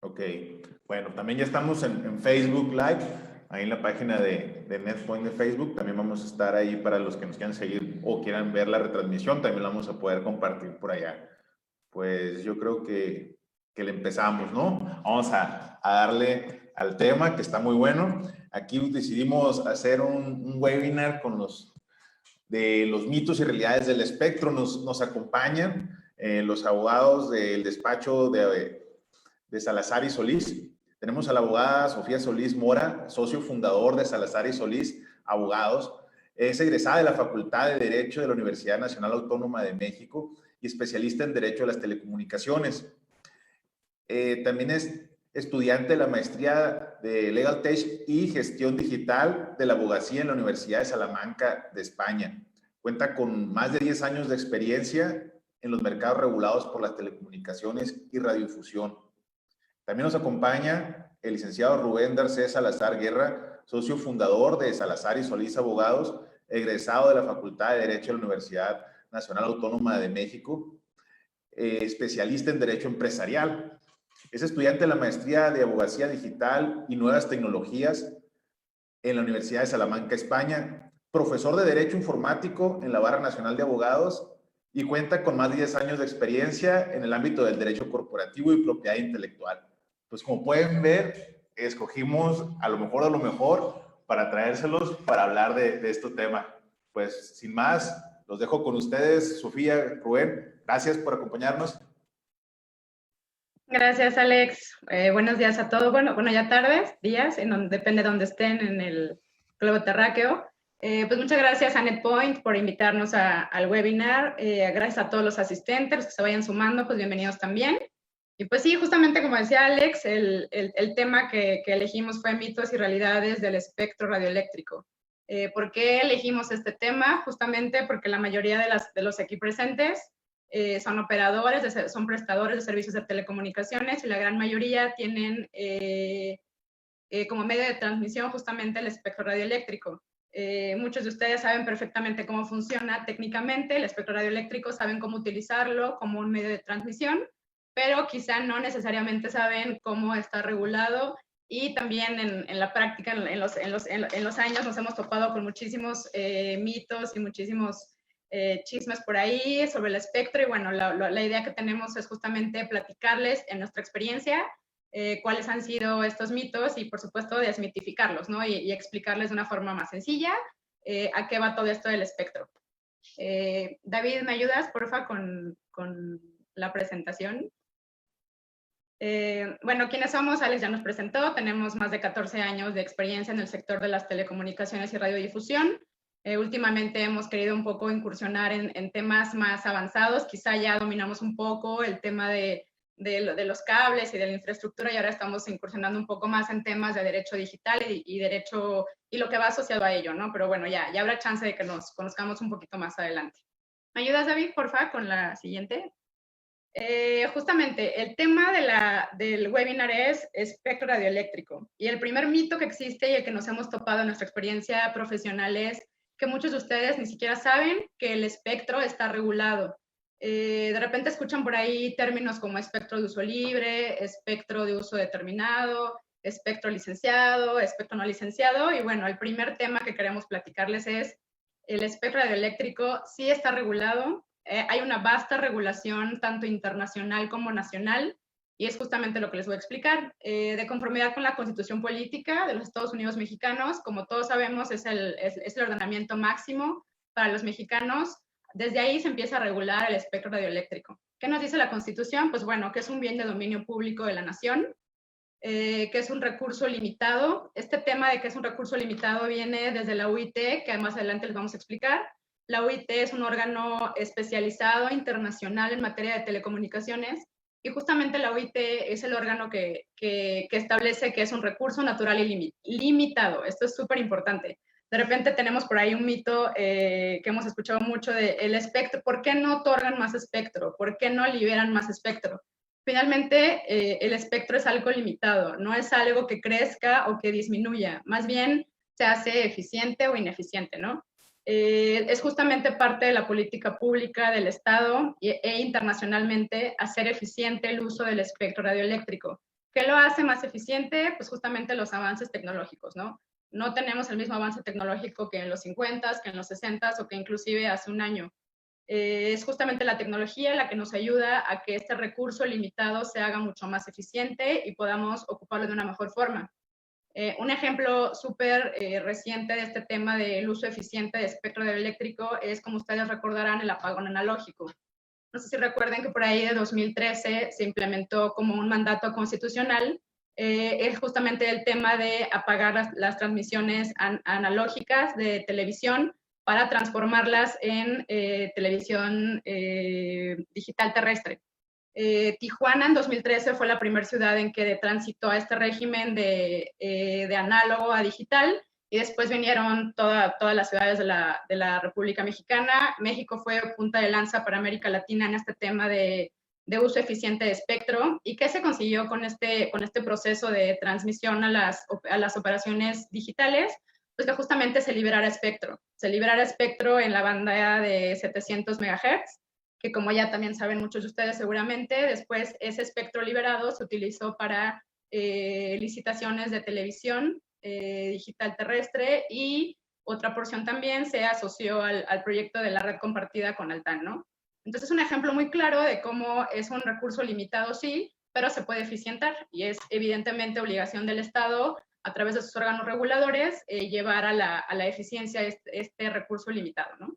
Ok, bueno, también ya estamos en Facebook Live, ahí en la página de NetPoint de Facebook. También vamos a estar ahí para los que nos quieran seguir o quieran ver la retransmisión, también la vamos a poder compartir por allá. Pues yo creo que le empezamos, ¿no? Vamos a darle al tema que está muy bueno. Aquí decidimos hacer un webinar con de los mitos y realidades del espectro. Nos acompañan los abogados del despacho de Salazar y Solís. Tenemos a la abogada Sofía Solís Mora, socio fundador de Salazar y Solís Abogados. Es egresada de la Facultad de Derecho de la Universidad Nacional Autónoma de México y especialista en Derecho de las Telecomunicaciones. También es estudiante de la maestría de Legal Tech y Gestión Digital de la Abogacía en la Universidad de Salamanca de España. Cuenta con más de 10 años de experiencia en los mercados regulados por las telecomunicaciones y radiodifusión. También nos acompaña el licenciado Rubén Darcés Salazar Guerra, socio fundador de Salazar y Solís Abogados, egresado de la Facultad de Derecho de la Universidad Nacional Autónoma de México, especialista en Derecho Empresarial. Es estudiante de la maestría de Abogacía Digital y Nuevas Tecnologías en la Universidad de Salamanca, España, profesor de Derecho Informático en la Barra Nacional de Abogados y cuenta con más de 10 años de experiencia en el ámbito del derecho corporativo y propiedad intelectual. Pues como pueden ver, escogimos a lo mejor para traérselos para hablar de este tema. Pues sin más, los dejo con ustedes, Sofía, Rubén. Gracias por acompañarnos. Gracias, Alex. Buenos días a todos. Bueno, ya tardes, días, depende de dónde estén en el globo terráqueo. Pues muchas gracias a NetPoint por invitarnos al webinar. Gracias a todos los asistentes, los que se vayan sumando, pues bienvenidos también. Y pues sí, justamente como decía Alex, el tema que elegimos fue mitos y realidades del espectro radioeléctrico. ¿Por qué elegimos este tema? Justamente porque la mayoría de los aquí presentes son operadores, son prestadores de servicios de telecomunicaciones y la gran mayoría tienen como medio de transmisión justamente el espectro radioeléctrico. Muchos de ustedes saben perfectamente cómo funciona técnicamente el espectro radioeléctrico, saben cómo utilizarlo como un medio de transmisión, pero quizá no necesariamente saben cómo está regulado y también en la práctica, en los años nos hemos topado con muchísimos mitos y muchísimos chismes por ahí sobre el espectro y bueno, la idea que tenemos es justamente platicarles en nuestra experiencia cuáles han sido estos mitos y por supuesto desmitificarlos, ¿no? Y explicarles de una forma más sencilla a qué va todo esto del espectro. David, ¿me ayudas, porfa, con la presentación? Bueno, ¿quiénes somos? Alex ya nos presentó, tenemos más de 14 años de experiencia en el sector de las telecomunicaciones y radiodifusión. Últimamente hemos querido un poco incursionar en temas más avanzados, quizá ya dominamos un poco el tema de los cables y de la infraestructura y ahora estamos incursionando un poco más en temas de derecho digital y derecho y lo que va asociado a ello, ¿no? Pero bueno, ya habrá chance de que nos conozcamos un poquito más adelante. ¿Me ayudas, David, porfa, con la siguiente? Justamente, el tema del webinar es espectro radioeléctrico. Y el primer mito que existe y el que nos hemos topado en nuestra experiencia profesional es que muchos de ustedes ni siquiera saben que el espectro está regulado. De repente escuchan por ahí términos como espectro de uso libre, espectro de uso determinado, espectro licenciado, espectro no licenciado. Y bueno, el primer tema que queremos platicarles es el espectro radioeléctrico sí está regulado. Hay una vasta regulación tanto internacional como nacional y es justamente lo que les voy a explicar. De conformidad con la Constitución Política de los Estados Unidos Mexicanos, como todos sabemos, es el ordenamiento máximo para los mexicanos. Desde ahí se empieza a regular el espectro radioeléctrico. ¿Qué nos dice la Constitución? Pues bueno, que es un bien de dominio público de la nación, que es un recurso limitado. Este tema de que es un recurso limitado viene desde la UIT, que más adelante les vamos a explicar. La UIT es un órgano especializado internacional en materia de telecomunicaciones y justamente la UIT es el órgano que establece que es un recurso natural y limitado. Esto es súper importante. De repente tenemos por ahí un mito que hemos escuchado mucho del espectro. ¿Por qué no otorgan más espectro? ¿Por qué no liberan más espectro? Finalmente, el espectro es algo limitado, no es algo que crezca o que disminuya, más bien se hace eficiente o ineficiente, ¿no? Es justamente parte de la política pública del Estado e internacionalmente hacer eficiente el uso del espectro radioeléctrico. ¿Qué lo hace más eficiente? Pues justamente los avances tecnológicos, ¿no? No tenemos el mismo avance tecnológico que en los 50s, que en los 60s o que inclusive hace un año. Es justamente la tecnología la que nos ayuda a que este recurso limitado se haga mucho más eficiente y podamos ocuparlo de una mejor forma. Un ejemplo súper reciente de este tema del uso eficiente de espectro radioeléctrico es, como ustedes recordarán, el apagón analógico. No sé si recuerden que por ahí de 2013 se implementó como un mandato constitucional, es justamente el tema de apagar las transmisiones analógicas de televisión para transformarlas en televisión digital terrestre. Tijuana en 2013 fue la primera ciudad en que transitó a este régimen de análogo a digital, y después vinieron todas las ciudades de la República Mexicana. México fue punta de lanza para América Latina en este tema de uso eficiente de espectro. ¿Y qué se consiguió con este proceso de transmisión a las operaciones digitales? Pues que justamente se liberara espectro en la banda de 700 MHz, que como ya también saben muchos de ustedes seguramente, después ese espectro liberado se utilizó para licitaciones de televisión digital terrestre, y otra porción también se asoció al proyecto de la red compartida con Altán, ¿no? Entonces es un ejemplo muy claro de cómo es un recurso limitado, sí, pero se puede eficientar, y es evidentemente obligación del Estado, a través de sus órganos reguladores, llevar a la eficiencia este recurso limitado, ¿no?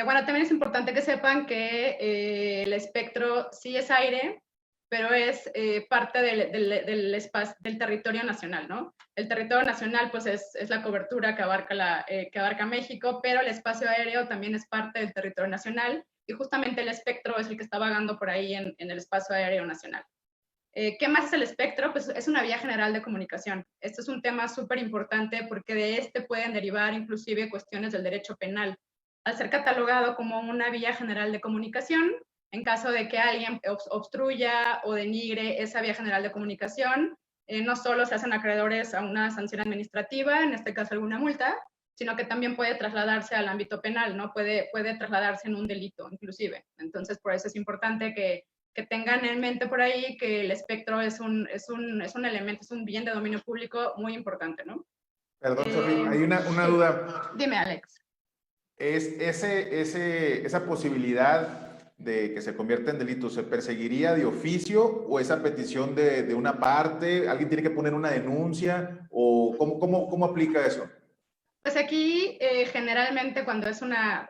Bueno, también es importante que sepan que el espectro sí es aire, pero es parte del territorio nacional, ¿no? El territorio nacional, pues, es la cobertura que abarca México, pero el espacio aéreo también es parte del territorio nacional, y justamente el espectro es el que está vagando por ahí en el espacio aéreo nacional. ¿Qué más es el espectro? Pues es una vía general de comunicación. Esto es un tema súper importante porque de este pueden derivar inclusive cuestiones del derecho penal. Al ser catalogado como una vía general de comunicación, en caso de que alguien obstruya o denigre esa vía general de comunicación, no solo se hacen acreedores a una sanción administrativa, en este caso alguna multa, sino que también puede trasladarse al ámbito penal, ¿no? Puede trasladarse en un delito, inclusive. Entonces, por eso es importante que tengan en mente por ahí que el espectro es un elemento, es un bien de dominio público muy importante, ¿no? Perdón, Sofi, hay una sí. duda. Dime, Alex. Esa posibilidad de que se convierta en delito, ¿se perseguiría de oficio o esa petición de una parte? ¿Alguien tiene que poner una denuncia? ¿O cómo aplica eso? Pues aquí generalmente cuando es una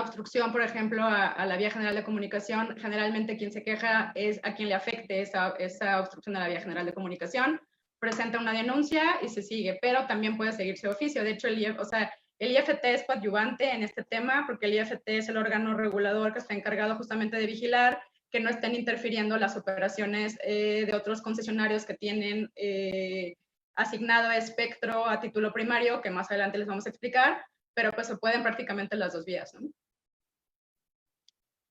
obstrucción, por ejemplo, a la vía general de comunicación, generalmente quien se queja es a quien le afecte esa obstrucción a la vía general de comunicación, presenta una denuncia y se sigue, pero también puede seguirse de oficio. De hecho, el IFT es coadyuvante en este tema, porque el IFT es el órgano regulador que está encargado justamente de vigilar que no estén interfiriendo las operaciones de otros concesionarios que tienen asignado espectro a título primario, que más adelante les vamos a explicar, pero pues se pueden prácticamente las dos vías, ¿no?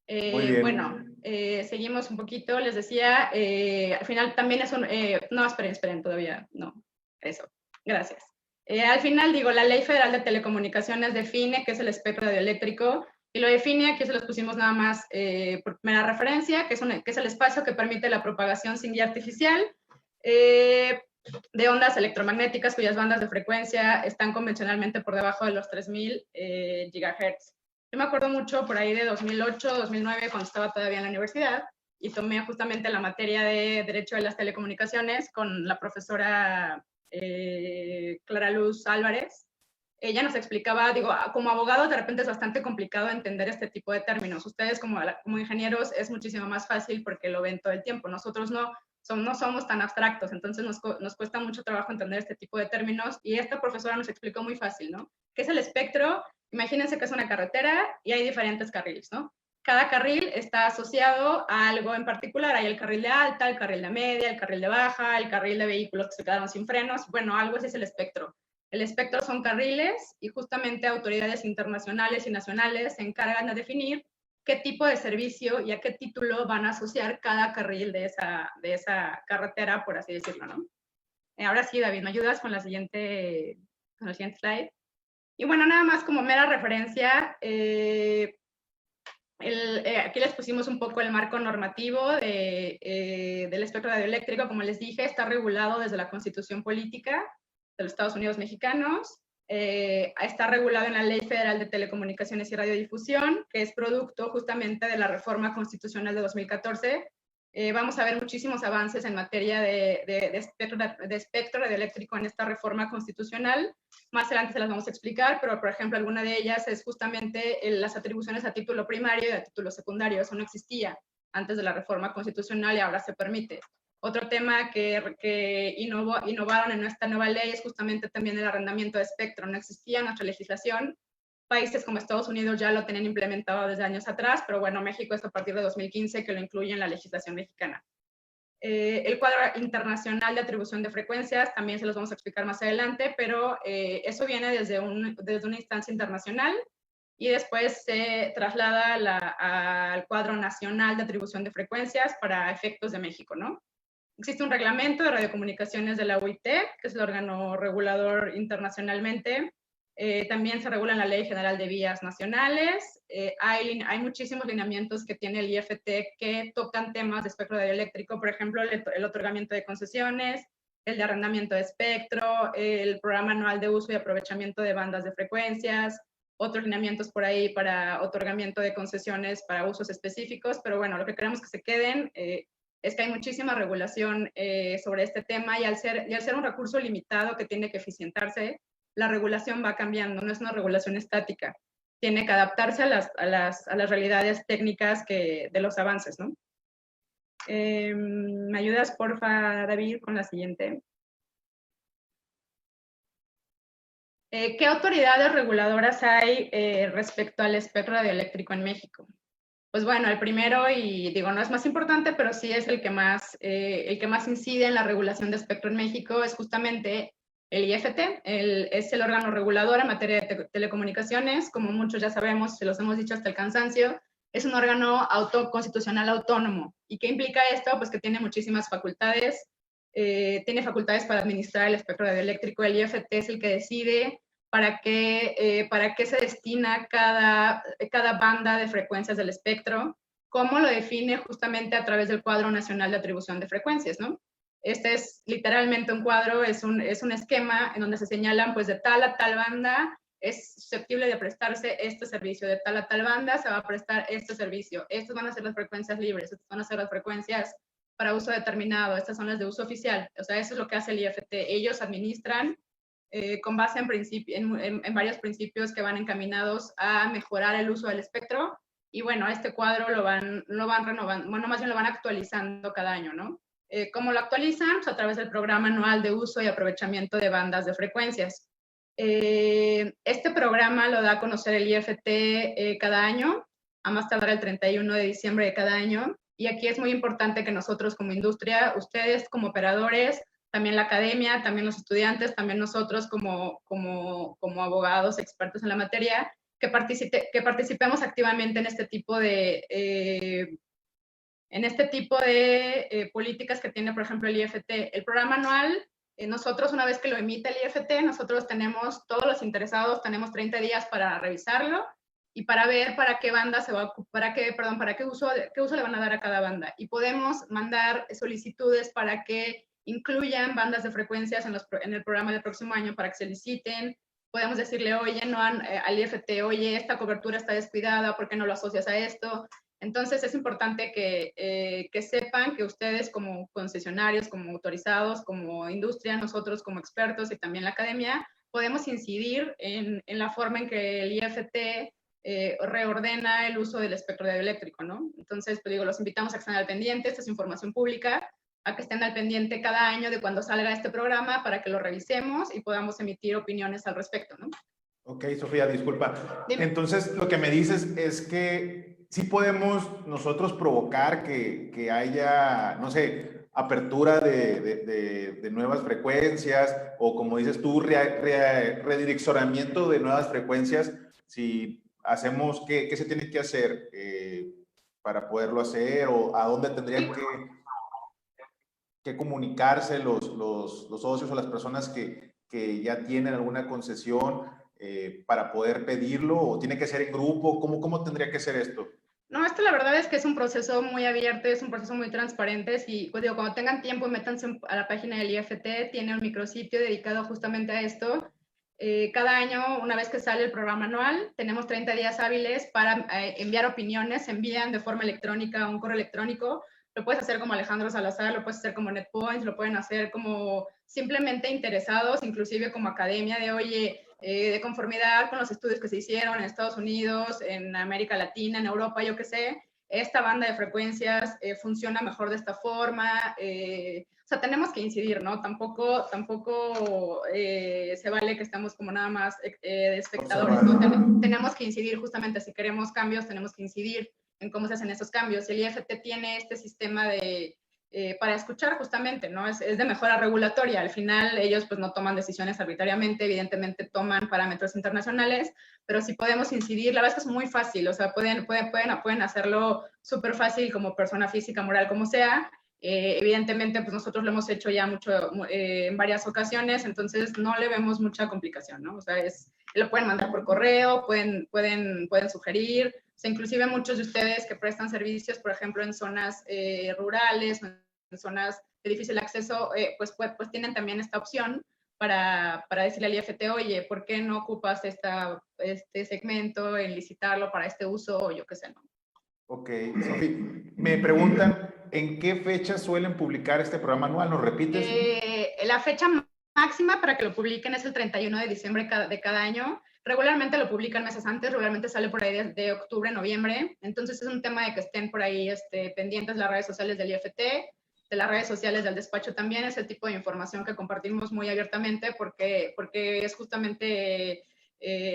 Muy bien. Bueno, seguimos un poquito, les decía, al final también es un... no, esperen todavía, no, eso, gracias. Al final, digo, la Ley Federal de Telecomunicaciones define qué es el espectro radioeléctrico, y lo define, aquí se los pusimos nada más por primera referencia, que es el espacio que permite la propagación sin guía artificial, de ondas electromagnéticas cuyas bandas de frecuencia están convencionalmente por debajo de los 3000 GHz. Yo me acuerdo mucho por ahí de 2008, 2009, cuando estaba todavía en la universidad, y tomé justamente la materia de Derecho de las Telecomunicaciones con la profesora Clara Luz Álvarez. Ella nos explicaba, digo, como abogado de repente es bastante complicado entender este tipo de términos. Ustedes como ingenieros es muchísimo más fácil porque lo ven todo el tiempo. Nosotros no somos tan abstractos, entonces nos cuesta mucho trabajo entender este tipo de términos, y esta profesora nos explicó muy fácil, ¿no? ¿Qué es el espectro? Imagínense que es una carretera y hay diferentes carriles, ¿no? Cada carril está asociado a algo en particular. Hay el carril de alta, el carril de media, el carril de baja, el carril de vehículos que se quedaron sin frenos. Bueno, algo así es el espectro. El espectro son carriles, y justamente autoridades internacionales y nacionales se encargan de definir qué tipo de servicio y a qué título van a asociar cada carril de esa carretera, por así decirlo, ¿no? Ahora sí, David, ¿me ayudas con el siguiente slide? Y bueno, nada más como mera referencia, Aquí les pusimos un poco el marco normativo del espectro radioeléctrico. Como les dije, está regulado desde la Constitución Política de los Estados Unidos Mexicanos. Está regulado en la Ley Federal de Telecomunicaciones y Radiodifusión, que es producto justamente de la reforma constitucional de 2014. Vamos a ver muchísimos avances en materia de espectro radioeléctrico en esta reforma constitucional. Más adelante se las vamos a explicar, pero por ejemplo, alguna de ellas es justamente las atribuciones a título primario y a título secundario. Eso no existía antes de la reforma constitucional y ahora se permite. Otro tema que innovaron en esta nueva ley es justamente también el arrendamiento de espectro. No existía en nuestra legislación. Países como Estados Unidos ya lo tenían implementado desde años atrás, pero bueno, México es a partir de 2015 que lo incluye en la legislación mexicana. El cuadro internacional de atribución de frecuencias también se los vamos a explicar más adelante, pero eso viene desde una instancia internacional y después se traslada al cuadro nacional de atribución de frecuencias para efectos de México, ¿no? Existe un reglamento de radiocomunicaciones de la OIT, que es el órgano regulador internacionalmente. También se regula en la Ley General de Vías Nacionales. Hay muchísimos lineamientos que tiene el IFT que tocan temas de espectro radioeléctrico, por ejemplo, el otorgamiento de concesiones, el de arrendamiento de espectro, el programa anual de uso y aprovechamiento de bandas de frecuencias, otros lineamientos por ahí para otorgamiento de concesiones para usos específicos, pero bueno, lo que queremos que se queden es que hay muchísima regulación sobre este tema y al ser un recurso limitado que tiene que eficientarse, la regulación va cambiando, no es una regulación estática. Tiene que adaptarse a las realidades técnicas de los avances, ¿no? ¿Me ayudas, porfa, David, con la siguiente? ¿Qué autoridades reguladoras hay respecto al espectro radioeléctrico en México? Pues bueno, el primero, y digo, no es más importante, pero sí es el que más incide en la regulación de espectro en México, es justamente el IFT, es el órgano regulador en materia de telecomunicaciones. Como muchos ya sabemos, se los hemos dicho hasta el cansancio, es un órgano constitucional autónomo. ¿Y qué implica esto? Pues que tiene muchísimas facultades, tiene facultades para administrar el espectro radioeléctrico. El IFT es el que decide para qué se destina cada banda de frecuencias del espectro, cómo lo define justamente a través del cuadro nacional de atribución de frecuencias, ¿no? Este es literalmente un cuadro, es un esquema en donde se señalan, pues, de tal a tal banda es susceptible de prestarse este servicio, de tal a tal banda se va a prestar este servicio, estas van a ser las frecuencias libres, estas van a ser las frecuencias para uso determinado, estas son las de uso oficial. O sea, eso es lo que hace el IFT. Ellos administran con base en varios principios que van encaminados a mejorar el uso del espectro. Y bueno, este cuadro lo van renovando, bueno, más bien lo van actualizando cada año, ¿no? ¿Cómo lo actualizan? Pues a través del programa anual de uso y aprovechamiento de bandas de frecuencias. Este programa lo da a conocer el IFT cada año, a más tardar el 31 de diciembre de cada año. Y aquí es muy importante que nosotros como industria, ustedes como operadores, también la academia, también los estudiantes, también nosotros como abogados expertos en la materia, que participemos activamente en este tipo de políticas que tiene, por ejemplo, el IFT. El programa anual, nosotros una vez que lo emite el IFT, nosotros tenemos, todos los interesados, tenemos 30 días para revisarlo y para ver para qué banda se va, qué uso le van a dar a cada banda. Y podemos mandar solicitudes para que incluyan bandas de frecuencias en el programa del próximo año para que se liciten. Podemos decirle, oye, no, al IFT, oye, esta cobertura está descuidada, ¿por qué no lo asocias a esto? Entonces es importante que sepan que ustedes como concesionarios, como autorizados, como industria, nosotros como expertos y también la academia, podemos incidir en la forma en que el IFT reordena el uso del espectro radioeléctrico, ¿no? Entonces, pues digo, los invitamos a que estén al pendiente, esta es información pública, a que estén al pendiente cada año de cuando salga este programa para que lo revisemos y podamos emitir opiniones al respecto, ¿no? Ok, Sofía, disculpa. Dime. Entonces, lo que me dices es que sí podemos nosotros provocar que haya, no sé, apertura de nuevas frecuencias o, como dices tú, redireccionamiento de nuevas frecuencias. Si hacemos, ¿qué se tiene que hacer para poderlo hacer o a dónde tendrían que comunicarse los socios o las personas que ya tienen alguna concesión para poder pedirlo, o tiene que ser en grupo? ¿Cómo tendría que ser esto? No, esto la verdad es que es un proceso muy abierto, es un proceso muy transparente. Y pues digo, cuando tengan tiempo, métanse a la página del IFT, tiene un micrositio dedicado justamente a esto. Cada año, una vez que sale el programa anual, tenemos 30 días hábiles para enviar opiniones. Se envían de forma electrónica a un correo electrónico. Lo puedes hacer como Alejandro Salazar, lo puedes hacer como NetPoints, lo pueden hacer como simplemente interesados, inclusive como academia de, oye, de conformidad con los estudios que se hicieron en Estados Unidos, en América Latina, en Europa, yo qué sé, esta banda de frecuencias funciona mejor de esta forma. O sea, tenemos que incidir, ¿no? Tampoco se vale que estemos como nada más de espectadores, ¿no? Tenemos que incidir justamente, si queremos cambios, tenemos que incidir en cómo se hacen esos cambios. El IFT tiene este sistema de para escuchar justamente, ¿no? Es de mejora regulatoria. Al final ellos pues no toman decisiones arbitrariamente, evidentemente toman parámetros internacionales, pero si podemos incidir, la verdad es que es muy fácil, o sea, pueden hacerlo súper fácil como persona física, moral, como sea. Evidentemente pues nosotros lo hemos hecho ya mucho en varias ocasiones, entonces no le vemos mucha complicación, ¿no? O sea, lo pueden mandar por correo, pueden sugerir. O sea, inclusive muchos de ustedes que prestan servicios, por ejemplo, en zonas rurales, en zonas de difícil acceso, pues tienen también esta opción para decirle al IFT, oye, ¿por qué no ocupas este segmento en licitarlo para este uso o yo qué sé, ¿no? Ok, Sofi, me preguntan, ¿en qué fecha suelen publicar este programa anual? ¿Nos repites? La fecha máxima para que lo publiquen es el 31 de diciembre de cada año. Regularmente lo publican meses antes, regularmente sale por ahí de octubre, noviembre. Entonces es un tema de que estén por ahí pendientes de las redes sociales del IFT, de las redes sociales del despacho también. Es el tipo de información que compartimos muy abiertamente porque es justamente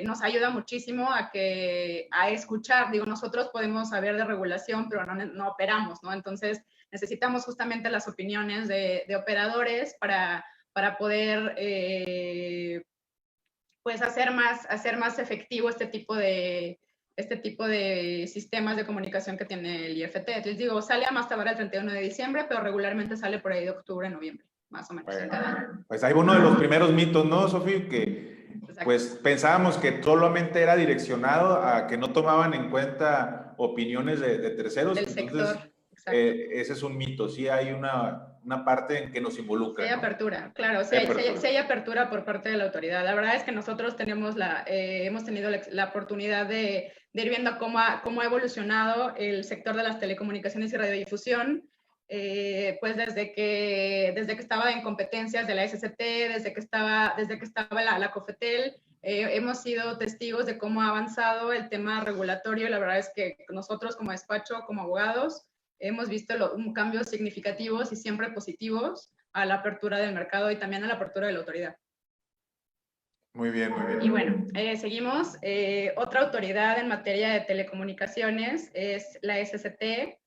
nos ayuda muchísimo a escuchar. Digo, nosotros podemos saber de regulación, pero no operamos, ¿no? Entonces necesitamos justamente las opiniones de operadores para poder pues hacer más efectivo este tipo de sistemas de comunicación que tiene el IFT. Les digo, sale a más tardar el 31 de diciembre, pero regularmente sale por ahí de octubre, noviembre, más o menos. Pues hay uno de los primeros mitos, ¿no, Sofía? Que pues pensábamos que solamente era direccionado a que no tomaban en cuenta opiniones de terceros. Del Entonces, sector. ese es un mito. Sí hay una parte en que nos involucra. Sí hay apertura, claro, sí hay apertura por parte de la autoridad. La verdad es que nosotros hemos tenido la oportunidad de ir viendo cómo ha evolucionado el sector de las telecomunicaciones y radiodifusión, pues desde que estaba en competencias de la SCT, desde que estaba la COFETEL, hemos sido testigos de cómo ha avanzado el tema regulatorio. La verdad es que nosotros como despacho, como abogados, hemos visto cambios significativos y siempre positivos a la apertura del mercado y también a la apertura de la autoridad. Muy bien, muy bien. Y bueno, seguimos. Otra autoridad en materia de telecomunicaciones es la SCT.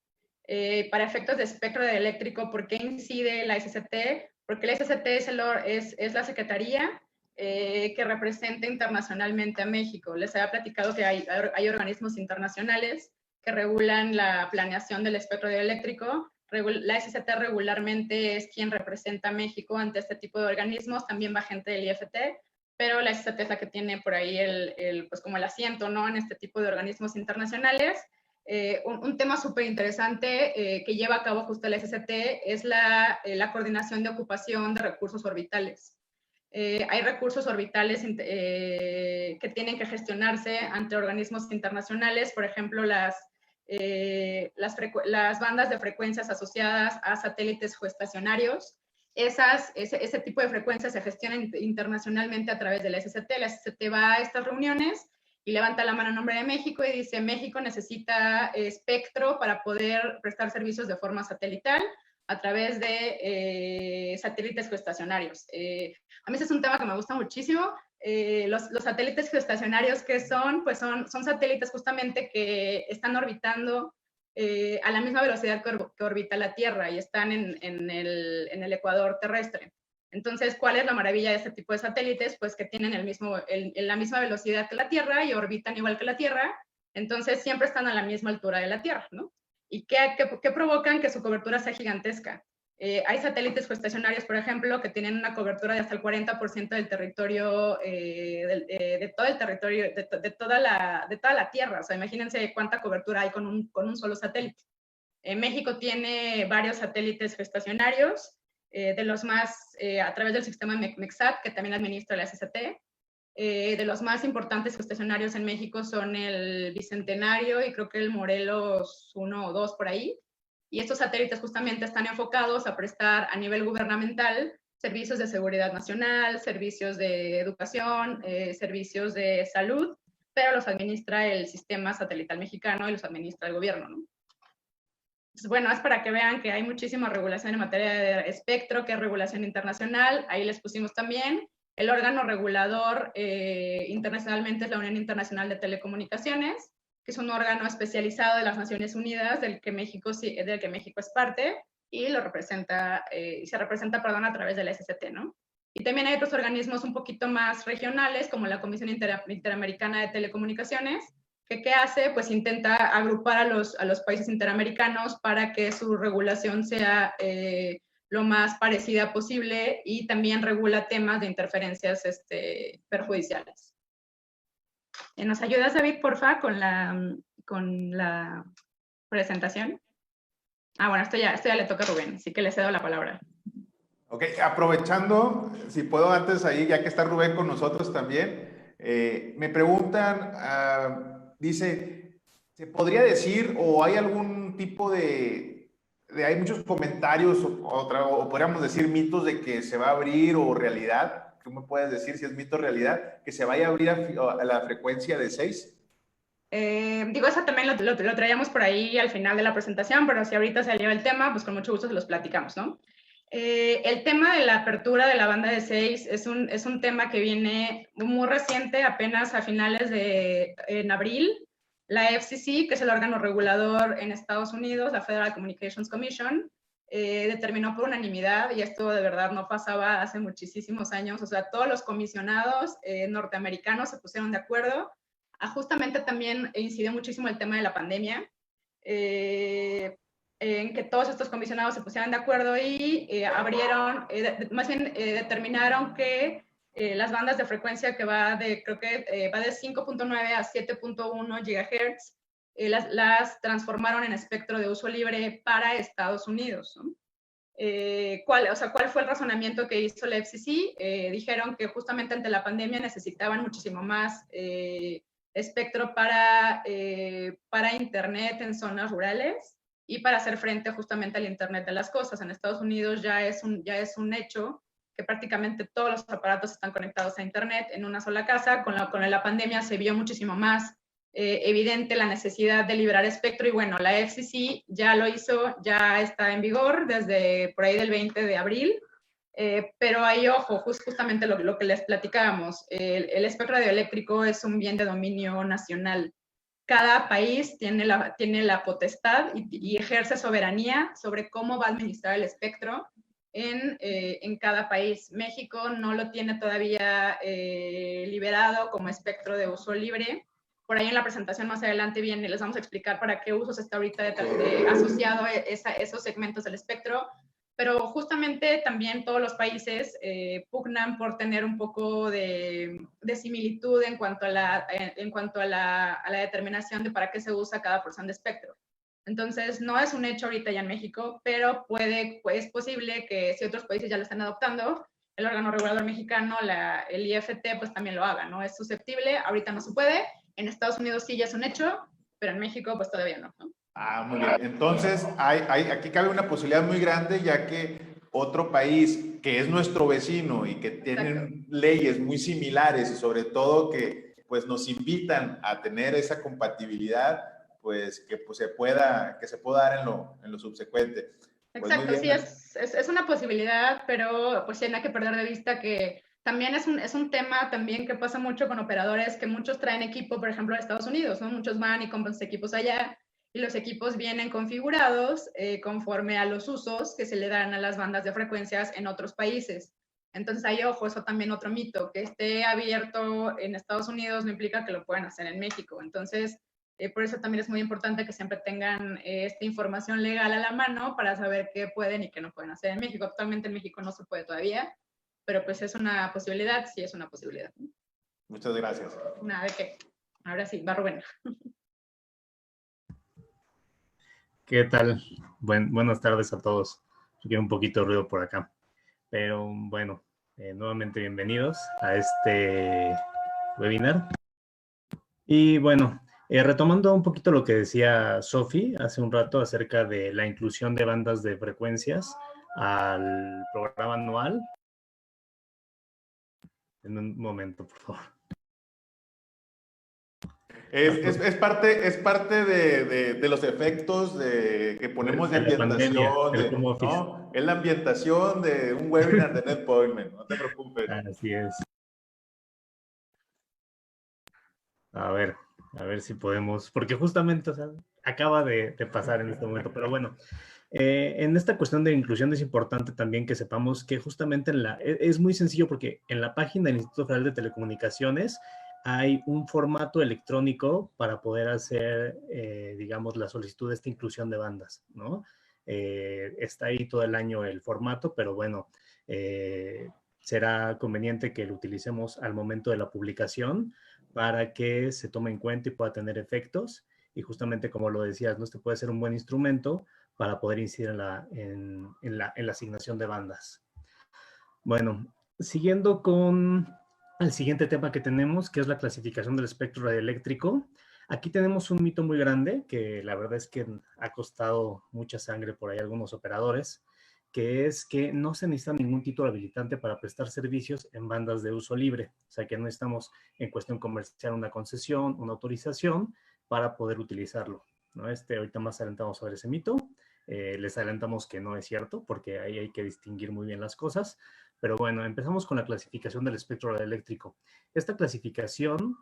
Para efectos de espectro radioeléctrico, ¿por qué incide la SCT? Porque la SCT es la secretaría que representa internacionalmente a México. Les había platicado que hay organismos internacionales que regulan la planeación del espectro radioeléctrico. La SCT regularmente es quien representa a México ante este tipo de organismos. También va gente del IFT, pero la SCT es la que tiene por ahí pues como el asiento, ¿no? En este tipo de organismos internacionales. Un tema súper interesante que lleva a cabo justo la SCT es la coordinación de ocupación de recursos orbitales. Hay recursos orbitales que tienen que gestionarse ante organismos internacionales, por ejemplo, las bandas de frecuencias asociadas a satélites geoestacionarios. Ese tipo de frecuencias se gestionan internacionalmente a través de la SCT. La SCT va a estas reuniones y levanta la mano en nombre de México y dice, México necesita espectro para poder prestar servicios de forma satelital a través de satélites geoestacionarios. A mí ese es un tema que me gusta muchísimo. Los satélites geoestacionarios, ¿qué son? Pues son satélites justamente que están orbitando a la misma velocidad que orbita la Tierra y están en el ecuador terrestre. Entonces, ¿cuál es la maravilla de este tipo de satélites? Pues que tienen la misma velocidad que la Tierra y orbitan igual que la Tierra, entonces siempre están a la misma altura de la Tierra, ¿no? ¿Y qué provocan? Que su cobertura sea gigantesca. Hay satélites geoestacionarios, por ejemplo, que tienen una cobertura de hasta el 40% del territorio, de todo el territorio, de toda la Tierra. O sea, imagínense cuánta cobertura hay con un solo satélite. México tiene varios satélites geoestacionarios, de los más, a través del sistema MEXAT, que también administra la SST. De los más importantes geoestacionarios en México son el Bicentenario y creo que el Morelos 1 o 2 por ahí. Y estos satélites justamente están enfocados a prestar a nivel gubernamental servicios de seguridad nacional, servicios de educación, servicios de salud, pero los administra el sistema satelital mexicano y los administra el gobierno, ¿no? Entonces, bueno, es para que vean que hay muchísima regulación en materia de espectro, que es regulación internacional. Ahí les pusimos también. El órgano regulador internacionalmente es la Unión Internacional de Telecomunicaciones, que es un órgano especializado de las Naciones Unidas, del que México es parte, y lo representa, se representa, perdón, a través de la SCT, ¿no? Y también hay otros organismos un poquito más regionales, como la Comisión Interamericana de Telecomunicaciones, que ¿qué hace? Pues intenta agrupar a los países interamericanos para que su regulación sea lo más parecida posible, y también regula temas de interferencias perjudiciales. ¿Nos ayudas, David, porfa, con la presentación? Ah, bueno, esto ya le toca a Rubén, así que le cedo la palabra. Ok, aprovechando, si puedo antes ahí, ya que está Rubén con nosotros también, me preguntan, dice, ¿se podría decir o hay algún tipo hay muchos comentarios o podríamos decir mitos de que se va a abrir o realidad? ¿Tú me puedes decir si es mito o realidad que se vaya a abrir a la frecuencia de 6? Digo, eso también lo traíamos por ahí al final de la presentación, pero si ahorita salió el tema, pues con mucho gusto se los platicamos, ¿no? El tema de la apertura de la banda de 6 es un tema que viene muy reciente, apenas a finales en abril. La FCC, que es el órgano regulador en Estados Unidos, la Federal Communications Commission, determinó por unanimidad, y esto de verdad no pasaba hace muchísimos años, o sea, todos los comisionados norteamericanos se pusieron de acuerdo. Justamente también incidió muchísimo el tema de la pandemia, en que todos estos comisionados se pusieran de acuerdo y abrieron, más bien determinaron que las bandas de frecuencia que creo que va de 5.9 a 7.1 GHz, las transformaron en espectro de uso libre para Estados Unidos, ¿no? ¿Cuál fue el razonamiento que hizo la FCC? Dijeron que justamente ante la pandemia necesitaban muchísimo más espectro para Internet en zonas rurales y para hacer frente justamente al Internet de las cosas. En Estados Unidos ya es un hecho que prácticamente todos los aparatos están conectados a Internet en una sola casa. Con la pandemia se vio muchísimo más evidente la necesidad de liberar espectro, y bueno, la FCC ya lo hizo, ya está en vigor desde por ahí del 20 de abril. Pero hay, ojo, justamente lo que les platicábamos, el espectro radioeléctrico es un bien de dominio nacional. Cada país tiene la potestad y ejerce soberanía sobre cómo va a administrar el espectro en cada país. México no lo tiene todavía liberado como espectro de uso libre. Por ahí en la presentación más adelante les vamos a explicar para qué usos está ahorita asociado esos segmentos del espectro. Pero justamente también todos los países pugnan por tener un poco de similitud en cuanto a la determinación de para qué se usa cada porción de espectro. Entonces, no es un hecho ahorita ya en México, pero es posible que si otros países ya lo están adoptando, el órgano regulador mexicano, el IFT, pues también lo haga, ¿no? Es susceptible, ahorita no se puede. En Estados Unidos sí ya es un hecho, pero en México pues todavía no, ¿no? Muy bien. Entonces, aquí cabe una posibilidad muy grande, ya que otro país que es nuestro vecino y que tienen leyes muy similares y sobre todo que pues nos invitan a tener esa compatibilidad, pues que se pueda dar en lo subsecuente. Pues exacto, sí, es una posibilidad, pero pues sí, no hay que perder de vista que también es un tema también que pasa mucho con operadores, que muchos traen equipo, por ejemplo, de Estados Unidos, ¿no? Muchos van y compran sus equipos allá, y los equipos vienen configurados conforme a los usos que se le dan a las bandas de frecuencias en otros países. Entonces, ahí, ojo, eso también otro mito, que esté abierto en Estados Unidos no implica que lo puedan hacer en México. Entonces, Por eso también es muy importante que siempre tengan esta información legal a la mano para saber qué pueden y qué no pueden hacer en México. Actualmente en México no se puede todavía, pero pues es una posibilidad, sí es una posibilidad. Muchas gracias. Nada de qué. Ahora sí, va Rubén. ¿Qué tal? Buenas tardes a todos. Hay un poquito de ruido por acá. Pero bueno, nuevamente bienvenidos a este webinar. Y bueno, retomando un poquito lo que decía Sofi hace un rato acerca de la inclusión de bandas de frecuencias al programa anual. En un momento, por favor. Es parte de los efectos que ponemos de ambientación, ¿no? Es la ambientación de un webinar de NetPointment, no te preocupes. Así es. A ver si podemos, porque justamente, o sea, acaba de pasar en este momento, pero bueno, en esta cuestión de inclusión es importante también que sepamos que justamente es muy sencillo porque en la página del Instituto Federal de Telecomunicaciones hay un formato electrónico para poder hacer, digamos, la solicitud de esta inclusión de bandas, ¿no? Está ahí todo el año el formato, pero bueno, será conveniente que lo utilicemos al momento de la publicación para que se tome en cuenta y pueda tener efectos. Y justamente como lo decías, ¿no? Este puede ser un buen instrumento para poder incidir en la asignación de bandas. Bueno, siguiendo con el siguiente tema que tenemos, que es la clasificación del espectro radioeléctrico. Aquí tenemos un mito muy grande, que la verdad es que ha costado mucha sangre por ahí a algunos operadores, que es que no se necesita ningún título habilitante para prestar servicios en bandas de uso libre. O sea, que no estamos en cuestión comercial una concesión, una autorización para poder utilizarlo, ¿no? Ahorita más adelante vamos a ver ese mito. Les adelantamos que no es cierto, porque ahí hay que distinguir muy bien las cosas. Pero bueno, empezamos con la clasificación del espectro radioeléctrico. Esta clasificación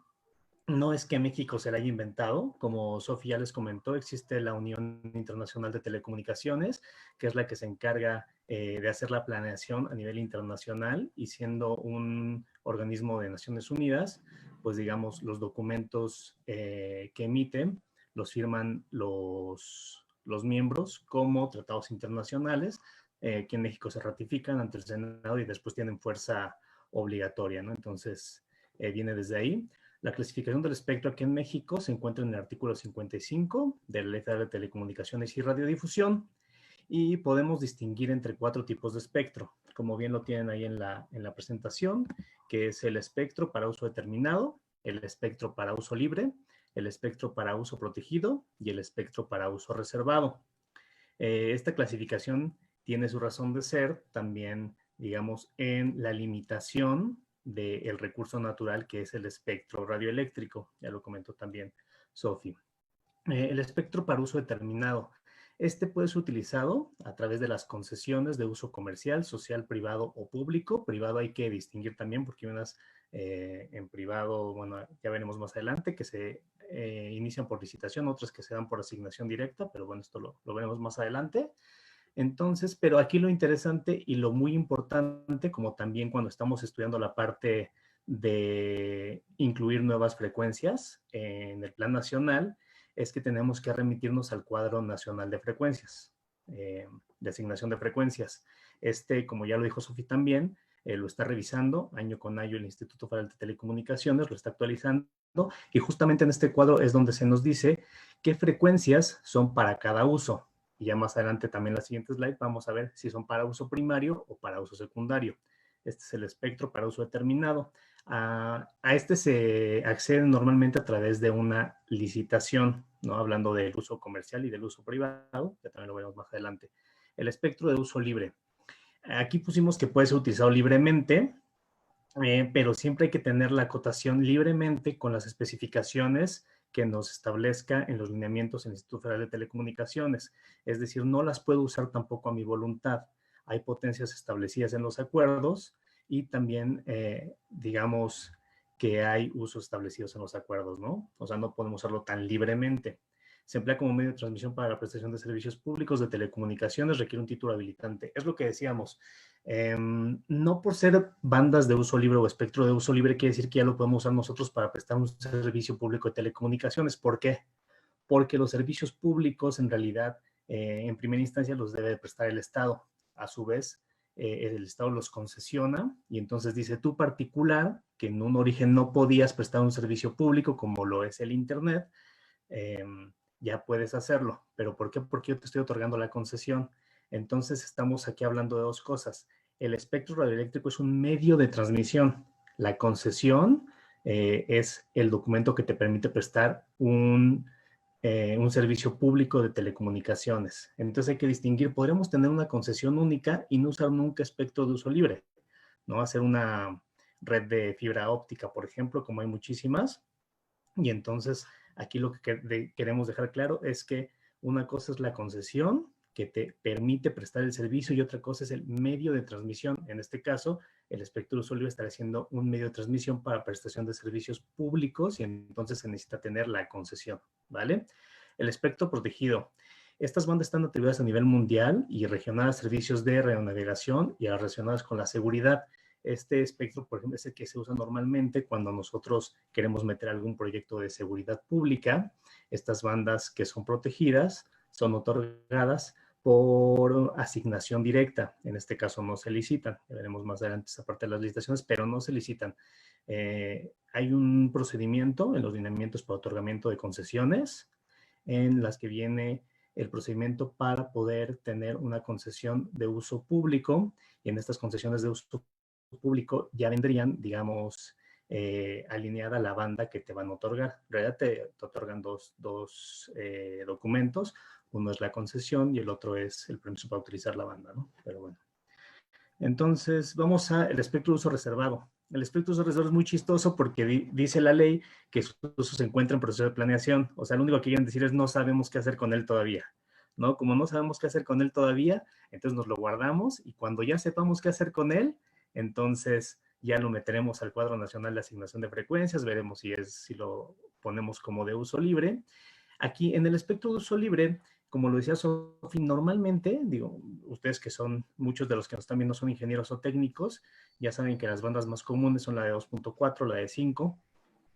no es que México se la haya inventado, como Sofía les comentó, existe la Unión Internacional de Telecomunicaciones, que es la que se encarga de hacer la planeación a nivel internacional, y siendo un organismo de Naciones Unidas, pues digamos, los documentos que emiten los firman los miembros como tratados internacionales, que en México se ratifican ante el Senado y después tienen fuerza obligatoria, ¿no? Entonces, viene desde ahí. La clasificación del espectro aquí en México se encuentra en el artículo 55 de la Ley Federal de Telecomunicaciones y Radiodifusión, y podemos distinguir entre 4 tipos de espectro, como bien lo tienen ahí en la presentación, que es el espectro para uso determinado, el espectro para uso libre, el espectro para uso protegido y el espectro para uso reservado. Esta clasificación tiene su razón de ser también, digamos, en la limitación del recurso natural que es el espectro radioeléctrico. Ya lo comentó también Sofi. El espectro para uso determinado. Este puede ser utilizado a través de las concesiones de uso comercial, social, privado o público. Privado hay que distinguir también porque hay unas en privado, bueno, ya veremos más adelante, que se inician por licitación, otras que se dan por asignación directa, pero bueno, esto lo veremos más adelante. Entonces, pero aquí lo interesante y lo muy importante, como también cuando estamos estudiando la parte de incluir nuevas frecuencias en el plan nacional, es que tenemos que remitirnos al cuadro nacional de frecuencias, de asignación de frecuencias. Como ya lo dijo Sofía también, lo está revisando año con año el Instituto Federal de Telecomunicaciones, lo está actualizando, y justamente en este cuadro es donde se nos dice qué frecuencias son para cada uso. Y ya más adelante también en la siguiente slide vamos a ver si son para uso primario o para uso secundario. Este es el espectro para uso determinado. A este se accede normalmente a través de una licitación, ¿no? Hablando del uso comercial y del uso privado, que también lo veremos más adelante. El espectro de uso libre. Aquí pusimos que puede ser utilizado libremente, pero siempre hay que tener la acotación libremente con las especificaciones que nos establezca en los lineamientos del Instituto Federal de Telecomunicaciones. Es decir, no las puedo usar tampoco a mi voluntad. Hay potencias establecidas en los acuerdos y también, digamos, que hay usos establecidos en los acuerdos, ¿no? O sea, no podemos usarlo tan libremente. Se emplea como medio de transmisión para la prestación de servicios públicos de telecomunicaciones, requiere un título habilitante. Es lo que decíamos. No por ser bandas de uso libre o espectro de uso libre quiere decir que ya lo podemos usar nosotros para prestar un servicio público de telecomunicaciones. ¿Por qué? porque los servicios públicos en realidad, en primera instancia, los debe prestar el Estado. A su vez, el Estado los concesiona y entonces dice, tú particular, que en un origen no podías prestar un servicio público como lo es el Internet, ya puedes hacerlo. ¿Pero por qué? Porque yo te estoy otorgando la concesión. Entonces estamos aquí hablando de dos cosas. El espectro radioeléctrico es un medio de transmisión. La concesión es el documento que te permite prestar un servicio público de telecomunicaciones. Entonces hay que distinguir, podríamos tener una concesión única y no usar nunca espectro de uso libre, ¿no? Hacer una red de fibra óptica, por ejemplo, como hay muchísimas. Y entonces aquí lo que queremos dejar claro es que una cosa es la concesión que te permite prestar el servicio y otra cosa es el medio de transmisión. En este caso, el espectro de uso libre estará siendo un medio de transmisión para prestación de servicios públicos y entonces se necesita tener la concesión, ¿vale? El espectro protegido. Estas bandas están atribuidas a nivel mundial y regional a servicios de radionavegación y a relacionadas con la seguridad. Este espectro, por ejemplo, es el que se usa normalmente cuando nosotros queremos meter algún proyecto de seguridad pública. Estas bandas que son protegidas son otorgadas por asignación directa. En este caso no se licitan. Ya veremos más adelante esa parte de las licitaciones, pero no se licitan. Hay un procedimiento en los lineamientos para otorgamiento de concesiones en las que viene el procedimiento para poder tener una concesión de uso público y en estas concesiones de uso público ya vendrían, digamos, alineada la banda que te van a otorgar. En realidad te otorgan dos documentos. Uno es la concesión y el otro es el permiso para utilizar la banda, ¿no? Pero bueno. Entonces, vamos al espectro de uso reservado. El espectro de uso reservado es muy chistoso porque dice la ley que su uso se encuentra en proceso de planeación. O sea, lo único que quieren decir es no sabemos qué hacer con él todavía, ¿no? Como no sabemos qué hacer con él todavía, entonces nos lo guardamos y cuando ya sepamos qué hacer con él, entonces ya lo meteremos al cuadro nacional de asignación de frecuencias, veremos si lo ponemos como de uso libre. Aquí en el espectro de uso libre, como lo decía Sofi, normalmente, digo, ustedes que son, muchos de los que nos están viendo son ingenieros o técnicos, ya saben que las bandas más comunes son la de 2.4, la de 5,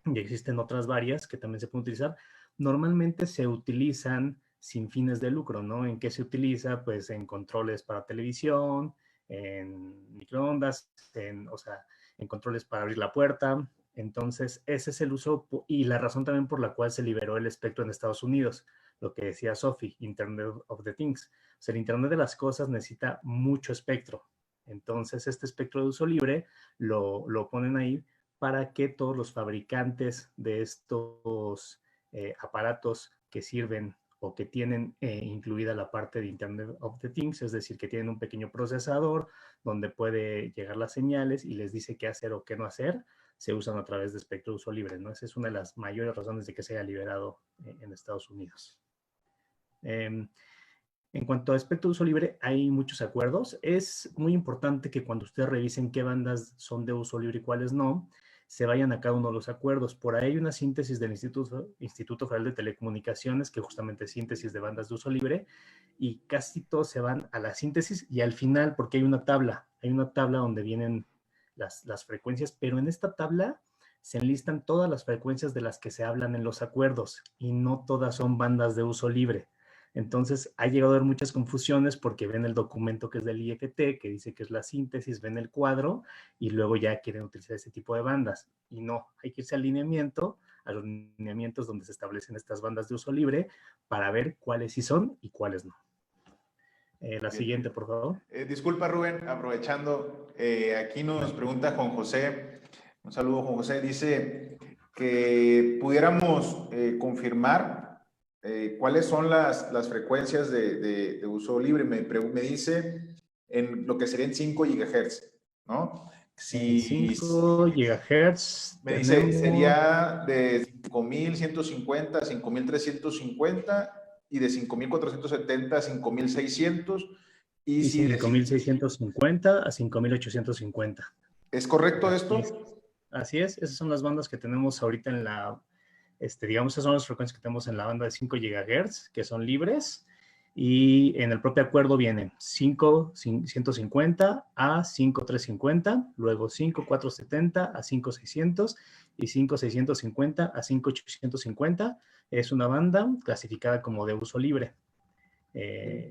y existen otras varias que también se pueden utilizar. Normalmente se utilizan sin fines de lucro, ¿no? ¿En qué se utiliza? Pues en controles para televisión, en microondas, o sea, en controles para abrir la puerta. Entonces, ese es el uso y la razón también por la cual se liberó el espectro en Estados Unidos, lo que decía Sophie, Internet of the Things. O sea, el Internet de las cosas necesita mucho espectro. Entonces, este espectro de uso libre lo ponen ahí para que todos los fabricantes de estos aparatos que sirven o que tienen incluida la parte de Internet of the Things, es decir, que tienen un pequeño procesador donde puede llegar las señales y les dice qué hacer o qué no hacer, se usan a través de espectro de uso libre, ¿no? Esa es una de las mayores razones de que se haya liberado en Estados Unidos. En cuanto a espectro de uso libre, hay muchos acuerdos. Es muy importante que cuando ustedes revisen qué bandas son de uso libre y cuáles no, se vayan a cada uno de los acuerdos. Por ahí hay una síntesis del Instituto Federal de Telecomunicaciones, que justamente es síntesis de bandas de uso libre, y casi todos se van a la síntesis y al final, porque hay una tabla donde vienen las frecuencias, pero en esta tabla se enlistan todas las frecuencias de las que se hablan en los acuerdos y no todas son bandas de uso libre. Entonces, ha llegado a haber muchas confusiones porque ven el documento que es del IFT, que dice que es la síntesis, ven el cuadro y luego ya quieren utilizar ese tipo de bandas. Y no, hay que irse al lineamiento, a los lineamientos donde se establecen estas bandas de uso libre para ver cuáles sí son y cuáles no. La siguiente, por favor. Disculpa, Rubén, aprovechando, aquí nos pregunta Juan José, un saludo Juan José, dice que pudiéramos confirmar cuáles son las frecuencias de uso libre. Me dice en lo que serían 5 GHz, ¿no? Si 5 GHz. Me dice, sería de 5150 a 5350 y de 5470 a 5600. Y si 5650 a 5850. ¿Es correcto esto? Así es, esas son las bandas que tenemos ahorita en la, digamos, esas son las frecuencias que tenemos en la banda de 5 GHz, que son libres, Y en el propio acuerdo vienen 5.150 a 5.350, luego 5.470 a 5.600 y 5.650 a 5.850. Es una banda clasificada como de uso libre.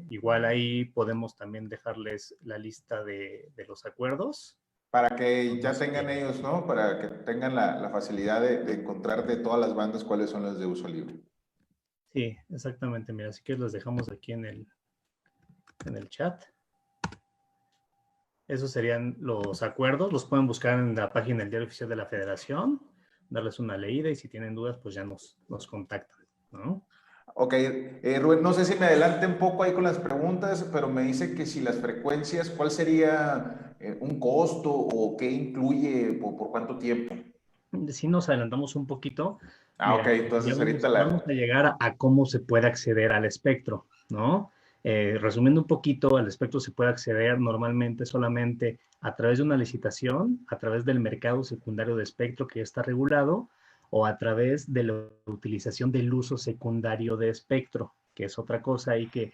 Igual ahí podemos también dejarles la lista de los acuerdos. Para que ya tengan ellos, ¿no? Para que tengan la facilidad de encontrar de todas las bandas cuáles son las de uso libre. Sí, exactamente. Mira, así que los dejamos aquí en el chat. Esos serían los acuerdos. Los pueden buscar en la página del Diario Oficial de la Federación, darles una leída y si tienen dudas, pues ya nos contactan, ¿no? Ok, Rubén, no sé si me adelante un poco ahí con las preguntas, pero me dice que si las frecuencias, ¿cuál sería un costo o qué incluye por cuánto tiempo? Si nos adelantamos un poquito, Ah, ok, mira, ya entonces ahorita vamos a llegar a cómo se puede acceder al espectro, ¿no? Resumiendo un poquito, al espectro se puede acceder normalmente solamente a través de una licitación, a través del mercado secundario de espectro que ya está regulado, o a través de la utilización del uso secundario de espectro, que es otra cosa ahí que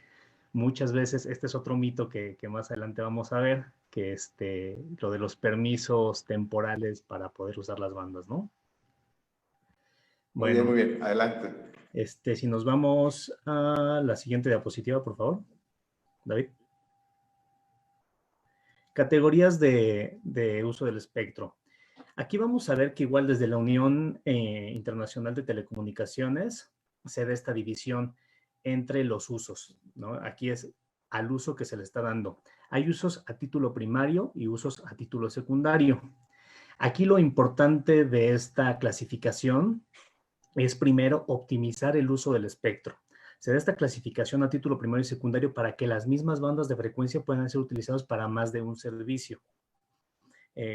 muchas veces, este es otro mito que más adelante vamos a ver, que lo de los permisos temporales para poder usar las bandas, ¿no? Bueno, muy bien, adelante. si nos vamos a la siguiente diapositiva, por favor, David. Categorías de uso del espectro. Aquí vamos a ver que igual desde la Unión Internacional de Telecomunicaciones se da esta división entre los usos, ¿no? Aquí es al uso que se le está dando. Hay usos a título primario y usos a título secundario. Aquí lo importante de esta clasificación es primero optimizar el uso del espectro. Se da esta clasificación a título primario y secundario para que las mismas bandas de frecuencia puedan ser utilizadas para más de un servicio.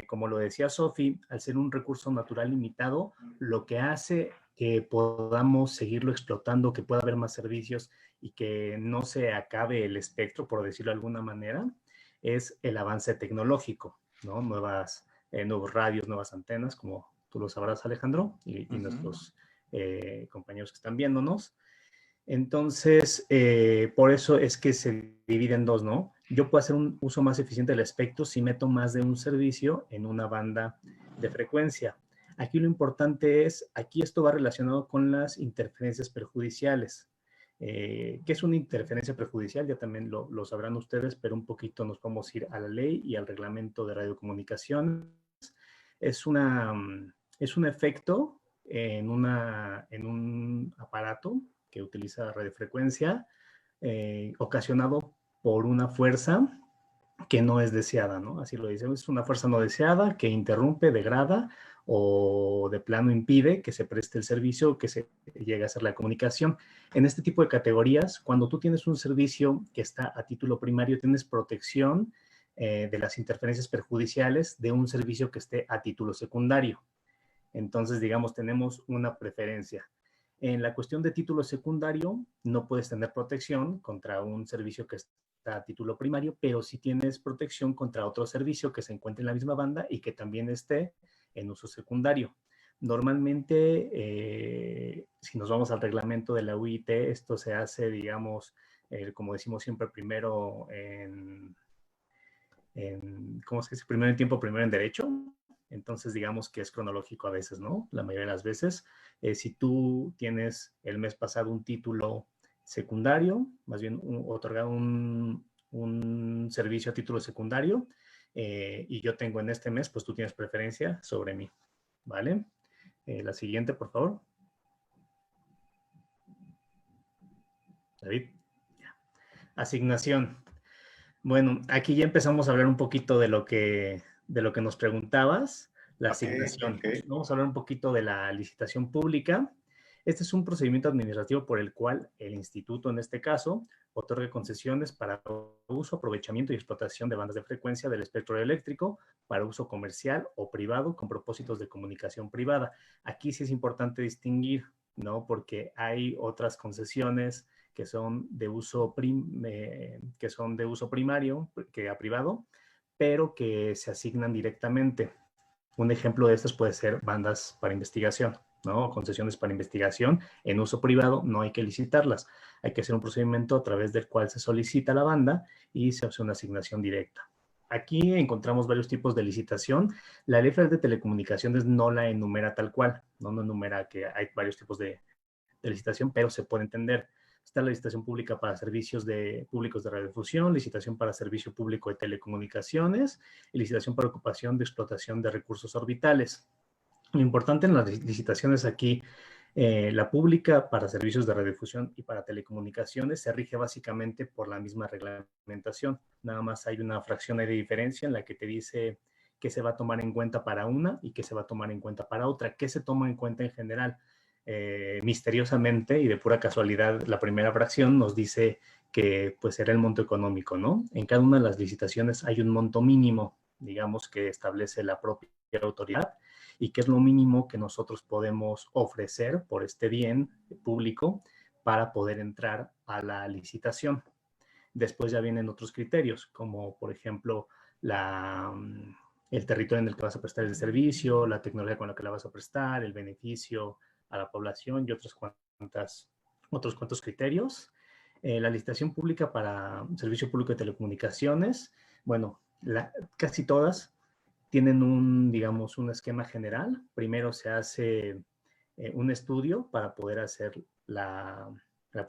Como lo decía Sofi, al ser un recurso natural limitado, lo que hace que podamos seguirlo explotando, que pueda haber más servicios y que no se acabe el espectro, por decirlo de alguna manera, es el avance tecnológico, ¿no? Nuevos radios, nuevas antenas, como tú lo sabrás, Alejandro, y nuestros compañeros que están viéndonos. Entonces, por eso es que se divide en dos, ¿no? Yo puedo hacer un uso más eficiente del espectro si meto más de un servicio en una banda de frecuencia. Aquí lo importante es, aquí esto va relacionado con las interferencias perjudiciales. ¿Qué es una interferencia perjudicial? Ya también lo sabrán ustedes, pero un poquito nos vamos a ir a la ley y al reglamento de radiocomunicación. Es un efecto en un aparato que utiliza radiofrecuencia, ocasionado por una fuerza que no es deseada, ¿no? Así lo dice, es una fuerza no deseada que interrumpe, degrada o de plano impide que se preste el servicio o que se llegue a hacer la comunicación. En este tipo de categorías, cuando tú tienes un servicio que está a título primario, tienes protección de las interferencias perjudiciales de un servicio que esté a título secundario. Entonces, digamos, tenemos una preferencia. En la cuestión de título secundario, no puedes tener protección contra un servicio que está a título primario, pero sí tienes protección contra otro servicio que se encuentre en la misma banda y que también esté en uso secundario. Normalmente, si nos vamos al reglamento de la UIT, esto se hace, digamos, como decimos siempre, primero ¿cómo se dice? Primero en tiempo, primero en derecho. Entonces, digamos que es cronológico a veces, ¿no? La mayoría de las veces. Si tú tienes el mes pasado un título secundario, más bien otorgado un servicio a título secundario, y yo tengo en este mes, pues tú tienes preferencia sobre mí, ¿vale? La siguiente, por favor. David. Asignación. Bueno, aquí ya empezamos a hablar un poquito de lo que nos preguntabas, la asignación. Okay. Vamos a hablar un poquito de la licitación pública. Este es un procedimiento administrativo por el cual el instituto, en este caso, otorga concesiones para uso, aprovechamiento y explotación de bandas de frecuencia del espectro eléctrico para uso comercial o privado con propósitos de comunicación privada. Aquí sí es importante distinguir, ¿no? Porque hay otras concesiones que son de uso primario, que a privado, pero que se asignan directamente. Un ejemplo de estas puede ser bandas para investigación. ¿no? Concesiones para investigación en uso privado, no hay que licitarlas. Hay que hacer un procedimiento a través del cual se solicita la banda y se hace una asignación directa. Aquí encontramos varios tipos de licitación. La Ley Federal de Telecomunicaciones no la enumera tal cual, no enumera que hay varios tipos de licitación, pero se puede entender. Está la licitación pública para servicios públicos de radiodifusión, licitación para servicio público de telecomunicaciones y licitación para ocupación de explotación de recursos orbitales. Lo importante en las licitaciones aquí, la pública para servicios de radiodifusión y para telecomunicaciones se rige básicamente por la misma reglamentación. Nada más hay una fracción de diferencia en la que te dice qué se va a tomar en cuenta para una y qué se va a tomar en cuenta para otra. ¿Qué se toma en cuenta en general? Misteriosamente y de pura casualidad, la primera fracción nos dice que pues será el monto económico, ¿no? En cada una de las licitaciones hay un monto mínimo, digamos, que establece la propia autoridad y que es lo mínimo que nosotros podemos ofrecer por este bien público para poder entrar a la licitación. Después ya vienen otros criterios, como por ejemplo el territorio en el que vas a prestar el servicio, la tecnología con la que la vas a prestar, el beneficio a la población y otros cuantos criterios. La licitación pública para servicio público de telecomunicaciones, bueno, casi todas tienen digamos, un esquema general. Primero se hace un estudio para poder hacer la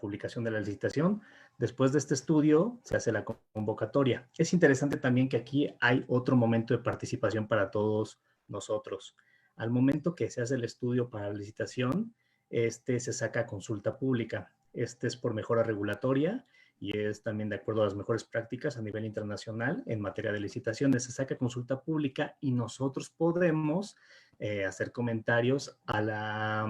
publicación de la licitación. Después de este estudio se hace la convocatoria. Es interesante también que aquí hay otro momento de participación para todos nosotros. Al momento que se hace el estudio para la licitación, se saca a consulta pública. Este es por mejora regulatoria y es también de acuerdo a las mejores prácticas a nivel internacional en materia de licitaciones. Se saca a consulta pública y nosotros podemos hacer comentarios a la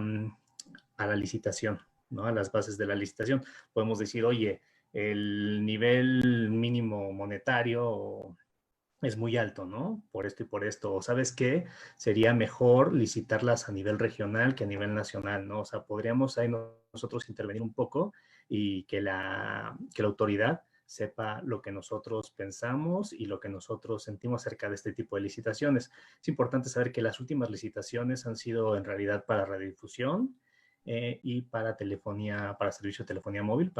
licitación, ¿no? A las bases de la licitación. Podemos decir, oye, el nivel mínimo monetario es muy alto, ¿no? Por esto y por esto. O ¿sabes qué? Sería mejor licitarlas a nivel regional que a nivel nacional, ¿no? O sea, podríamos ahí nosotros intervenir un poco y que la autoridad sepa lo que nosotros pensamos y lo que nosotros sentimos acerca de este tipo de licitaciones. Es importante saber que las últimas licitaciones han sido en realidad para radiodifusión y para telefonía, para servicio de telefonía móvil.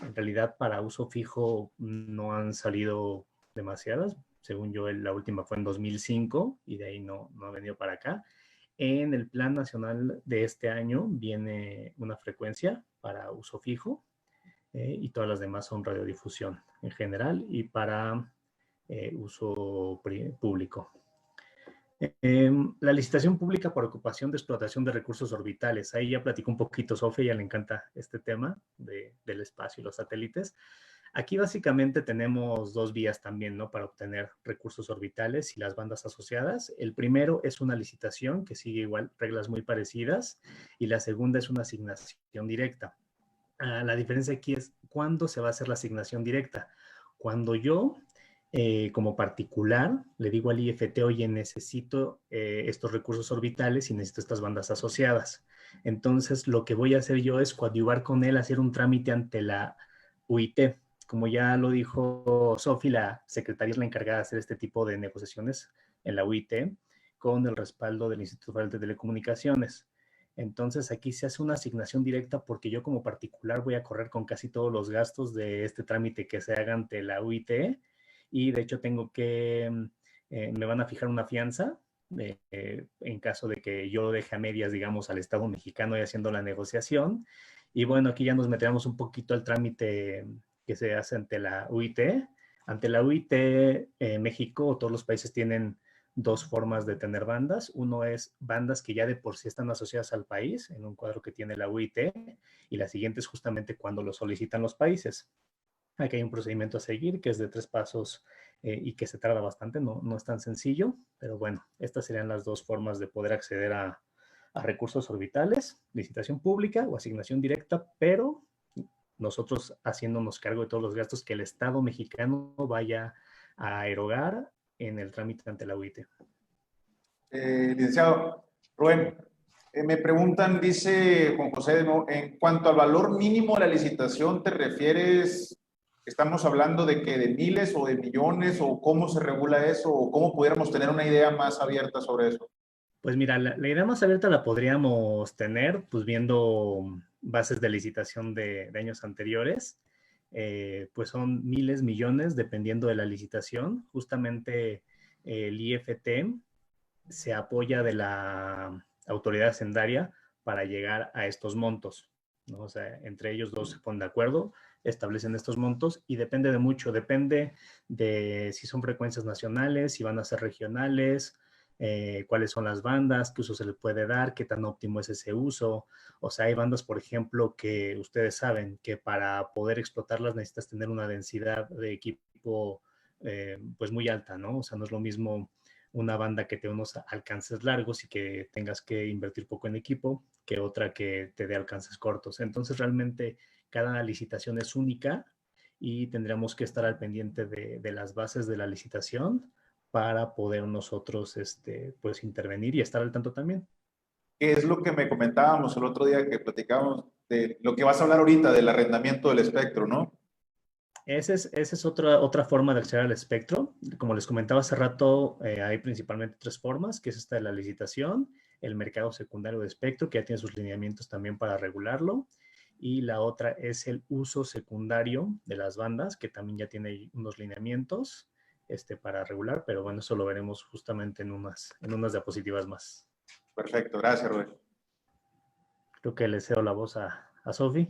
En realidad, para uso fijo no han salido demasiadas. Según yo, la última fue en 2005 y de ahí no ha venido para acá. En el plan nacional de este año viene una frecuencia para uso fijo y todas las demás son radiodifusión en general y para uso público. La licitación pública por ocupación de explotación de recursos orbitales. Ahí ya platicó un poquito Sofía, ya le encanta este tema del espacio y los satélites. Aquí básicamente tenemos dos vías también, ¿no? Para obtener recursos orbitales y las bandas asociadas. El primero es una licitación que sigue igual reglas muy parecidas y la segunda es una asignación directa. La diferencia aquí es cuándo se va a hacer la asignación directa. Cuando yo, como particular, le digo al IFT, oye, necesito estos recursos orbitales y necesito estas bandas asociadas. Entonces, lo que voy a hacer yo es coadyuvar con él, hacer un trámite ante la UIT. Como ya lo dijo Sofi, la secretaria es la encargada de hacer este tipo de negociaciones en la UIT con el respaldo del Instituto Federal de Telecomunicaciones. Entonces aquí se hace una asignación directa porque yo como particular voy a correr con casi todos los gastos de este trámite que se haga ante la UIT y de hecho tengo que, me van a fijar una fianza en caso de que yo deje a medias, digamos, al Estado mexicano y haciendo la negociación. Y bueno, aquí ya nos meteremos un poquito al trámite que se hace ante la UIT. Ante la UIT, México, todos los países tienen dos formas de tener bandas. Uno es bandas que ya de por sí están asociadas al país, en un cuadro que tiene la UIT, y la siguiente es justamente cuando lo solicitan los países. Aquí hay un procedimiento a seguir que es de 3 pasos y que se tarda bastante, no es tan sencillo, pero bueno, estas serían las dos formas de poder acceder a recursos orbitales, licitación pública o asignación directa, pero nosotros haciéndonos cargo de todos los gastos que el Estado mexicano vaya a erogar en el trámite ante la UIT. Licenciado Rubén, me preguntan, dice Juan José de nuevo, en cuanto al valor mínimo de la licitación, ¿te refieres, estamos hablando de que de miles o de millones o cómo se regula eso o cómo pudiéramos tener una idea más abierta sobre eso? Pues mira, la idea más abierta la podríamos tener, pues viendo bases de licitación de años anteriores. Pues son miles, millones, dependiendo de la licitación. Justamente el IFT se apoya de la autoridad hacendaria para llegar a estos montos, ¿no? O sea, entre ellos dos se ponen de acuerdo, establecen estos montos y depende de mucho, depende de si son frecuencias nacionales, si van a ser regionales, cuáles son las bandas, qué uso se le puede dar, qué tan óptimo es ese uso. O sea, hay bandas, por ejemplo, que ustedes saben que para poder explotarlas necesitas tener una densidad de equipo pues muy alta, ¿no? O sea, no es lo mismo una banda que te dé unos alcances largos y que tengas que invertir poco en equipo que otra que te dé alcances cortos. Entonces, realmente cada licitación es única y tendremos que estar al pendiente de las bases de la licitación para poder nosotros pues intervenir y estar al tanto también. ¿Qué es lo que me comentábamos el otro día que platicábamos de lo que vas a hablar ahorita del arrendamiento del espectro, ¿no? Esa es otra forma de acceder al espectro. Como les comentaba hace rato, hay principalmente tres formas, que es esta de la licitación, el mercado secundario de espectro, que ya tiene sus lineamientos también para regularlo, y la otra es el uso secundario de las bandas, que también ya tiene unos lineamientos para regular, pero bueno, eso lo veremos justamente en unas diapositivas más. Perfecto, gracias, Rubén. Creo que le cedo la voz a Sofi.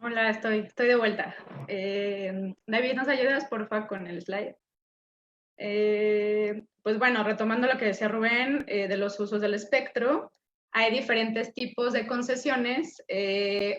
Hola, estoy de vuelta. David, ¿nos ayudas, porfa, con el slide? Pues bueno, retomando lo que decía Rubén de los usos del espectro, hay diferentes tipos de concesiones.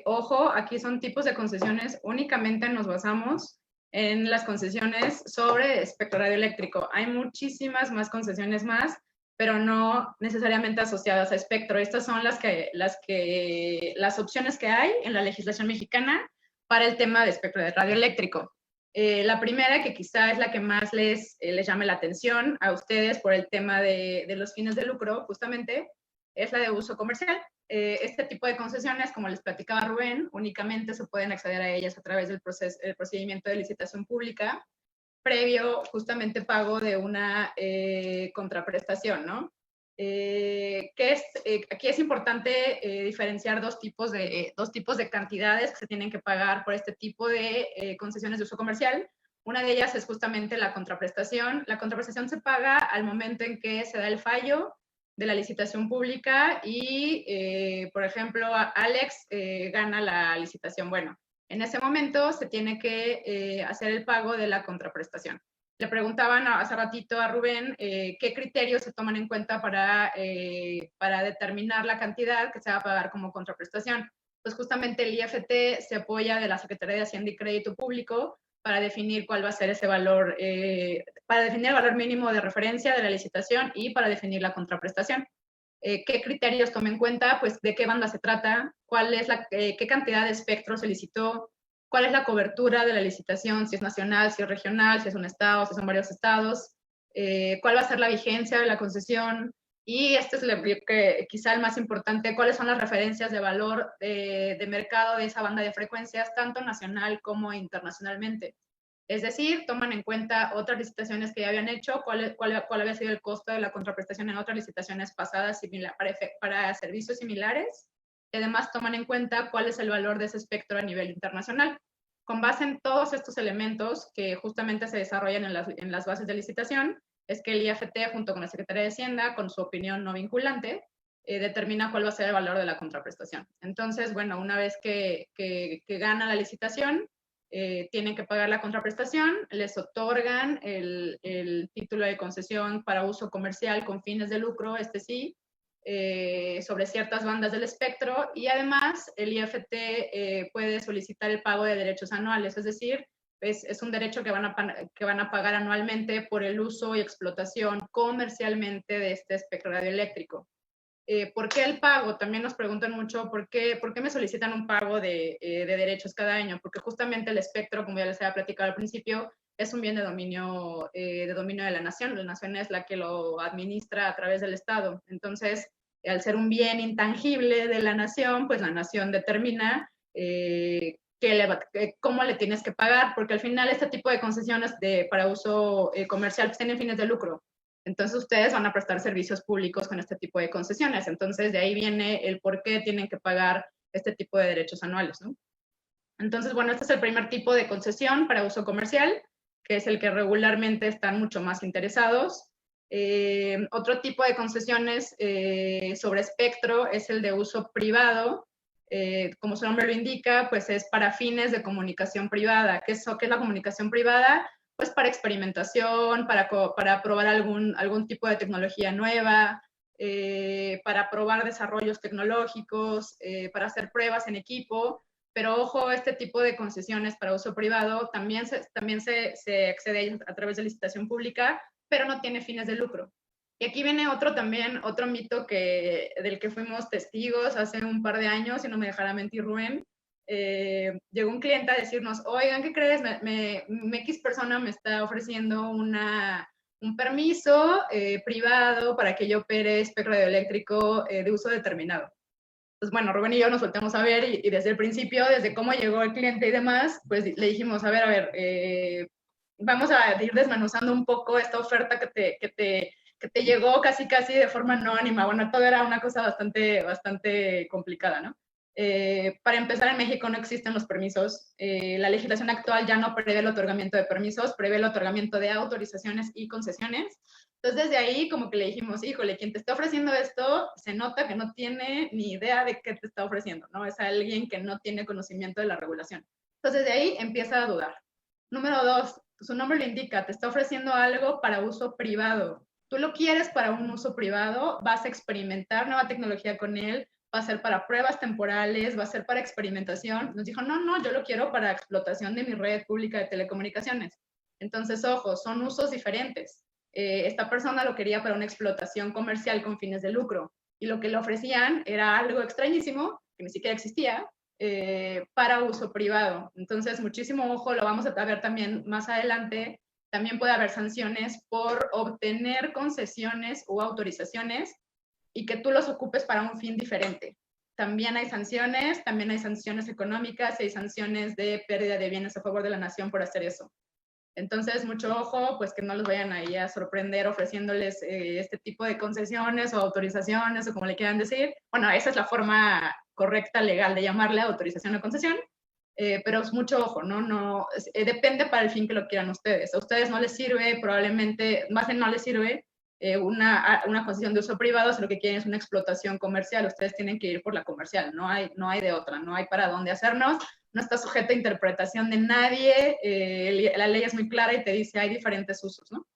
Ojo, aquí son tipos de concesiones, únicamente nos basamos en las concesiones sobre espectro radioeléctrico. Hay muchísimas más concesiones más, pero no necesariamente asociadas a espectro. Estas son las opciones que hay en la legislación mexicana para el tema de espectro radioeléctrico. La primera, que quizá es la que más les llame la atención a ustedes por el tema de los fines de lucro, justamente, es la de uso comercial. Este tipo de concesiones, como les platicaba Rubén, únicamente se pueden acceder a ellas a través del procedimiento de licitación pública, previo justamente pago de una contraprestación, ¿no? Aquí es importante diferenciar dos tipos de cantidades que se tienen que pagar por este tipo de concesiones de uso comercial. Una de ellas es justamente la contraprestación. La contraprestación se paga al momento en que se da el fallo de la licitación pública y, por ejemplo, Alex gana la licitación. Bueno, en ese momento se tiene que hacer el pago de la contraprestación. Le preguntaban hace ratito a Rubén qué criterios se toman en cuenta para determinar la cantidad que se va a pagar como contraprestación. Pues justamente el IFT se apoya de la Secretaría de Hacienda y Crédito Público para definir cuál va a ser ese valor, para definir el valor mínimo de referencia de la licitación y para definir la contraprestación. ¿Qué criterios toma en cuenta? Pues de qué banda se trata, qué cantidad de espectro se licitó, cuál es la cobertura de la licitación, si es nacional, si es regional, si es un estado, si son varios estados, cuál va a ser la vigencia de la concesión y este es quizá el más importante, cuáles son las referencias de valor de mercado de esa banda de frecuencias, tanto nacional como internacionalmente. Es decir, toman en cuenta otras licitaciones que ya habían hecho, cuál había sido el costo de la contraprestación en otras licitaciones pasadas para servicios similares, y además toman en cuenta cuál es el valor de ese espectro a nivel internacional. Con base en todos estos elementos que justamente se desarrollan en las bases de licitación, es que el IFT, junto con la Secretaría de Hacienda, con su opinión no vinculante, determina cuál va a ser el valor de la contraprestación. Entonces, bueno, una vez que gana la licitación, tienen que pagar la contraprestación, les otorgan el título de concesión para uso comercial con fines de lucro, sí, sobre ciertas bandas del espectro, y además el IFT puede solicitar el pago de derechos anuales, es decir, es un derecho que van a pagar anualmente por el uso y explotación comercialmente de este espectro radioeléctrico. ¿Por qué el pago? También nos preguntan mucho por qué me solicitan un pago de derechos cada año, porque justamente el espectro, como ya les había platicado al principio, es un bien de dominio de la nación. La nación es la que lo administra a través del Estado. Entonces, al ser un bien intangible de la nación, pues la nación determina cómo le tienes que pagar, porque al final este tipo de concesiones para uso comercial pues, tienen fines de lucro. Entonces ustedes van a prestar servicios públicos con este tipo de concesiones. Entonces de ahí viene el por qué tienen que pagar este tipo de derechos anuales, ¿no? Entonces, bueno, este es el primer tipo de concesión para uso comercial, que es el que regularmente están mucho más interesados. Otro tipo de concesiones sobre espectro es el de uso privado. Como su nombre lo indica, pues es para fines de comunicación privada. ¿Qué es la comunicación privada? Pues para experimentación, para probar algún tipo de tecnología nueva, para probar desarrollos tecnológicos, para hacer pruebas en equipo. Pero ojo, este tipo de concesiones para uso privado también se accede a través de licitación pública, pero no tiene fines de lucro. Y aquí viene otro mito del que fuimos testigos hace un par de años, si no me dejara mentir Rubén. Llegó un cliente a decirnos, oigan, ¿qué crees? X persona me está ofreciendo un permiso privado para que yo opere espectro radioeléctrico de uso determinado. Pues bueno, Rubén y yo nos volteamos a ver y desde el principio, desde cómo llegó el cliente y demás, pues le dijimos, a ver, vamos a ir desmenuzando un poco esta oferta que te llegó casi de forma anónima. Bueno, todo era una cosa bastante complicada, ¿no? Para empezar, en México no existen los permisos. La legislación actual ya no prevé el otorgamiento de permisos, prevé el otorgamiento de autorizaciones y concesiones. Entonces, desde ahí como que le dijimos, híjole, quien te está ofreciendo esto, se nota que no tiene ni idea de qué te está ofreciendo, ¿no? Es alguien que no tiene conocimiento de la regulación. Entonces, de ahí empieza a dudar. Número 2, su nombre lo indica, te está ofreciendo algo para uso privado. Tú lo quieres para un uso privado, vas a experimentar nueva tecnología con él, va a ser para pruebas temporales, va a ser para experimentación. Nos dijo, no, yo lo quiero para explotación de mi red pública de telecomunicaciones. Entonces, ojo, son usos diferentes. Esta persona lo quería para una explotación comercial con fines de lucro y lo que le ofrecían era algo extrañísimo, que ni siquiera existía, para uso privado. Entonces, muchísimo ojo, lo vamos a ver también más adelante. También puede haber sanciones por obtener concesiones o autorizaciones y que tú los ocupes para un fin diferente. También hay sanciones económicas y hay sanciones de pérdida de bienes a favor de la nación por hacer eso. Entonces, mucho ojo, pues que no los vayan ahí a sorprender ofreciéndoles este tipo de concesiones o autorizaciones o como le quieran decir. Bueno, esa es la forma correcta legal de llamarle autorización o concesión, pero es mucho ojo, ¿no? Depende para el fin que lo quieran ustedes. A ustedes no les sirve, probablemente, más bien no les sirve una concesión de uso privado si lo que quieren es una explotación comercial. Ustedes tienen que ir por la comercial, no hay de otra, no hay para dónde hacernos. No está sujeta a interpretación de nadie, la ley es muy clara y te dice hay diferentes usos, ¿no?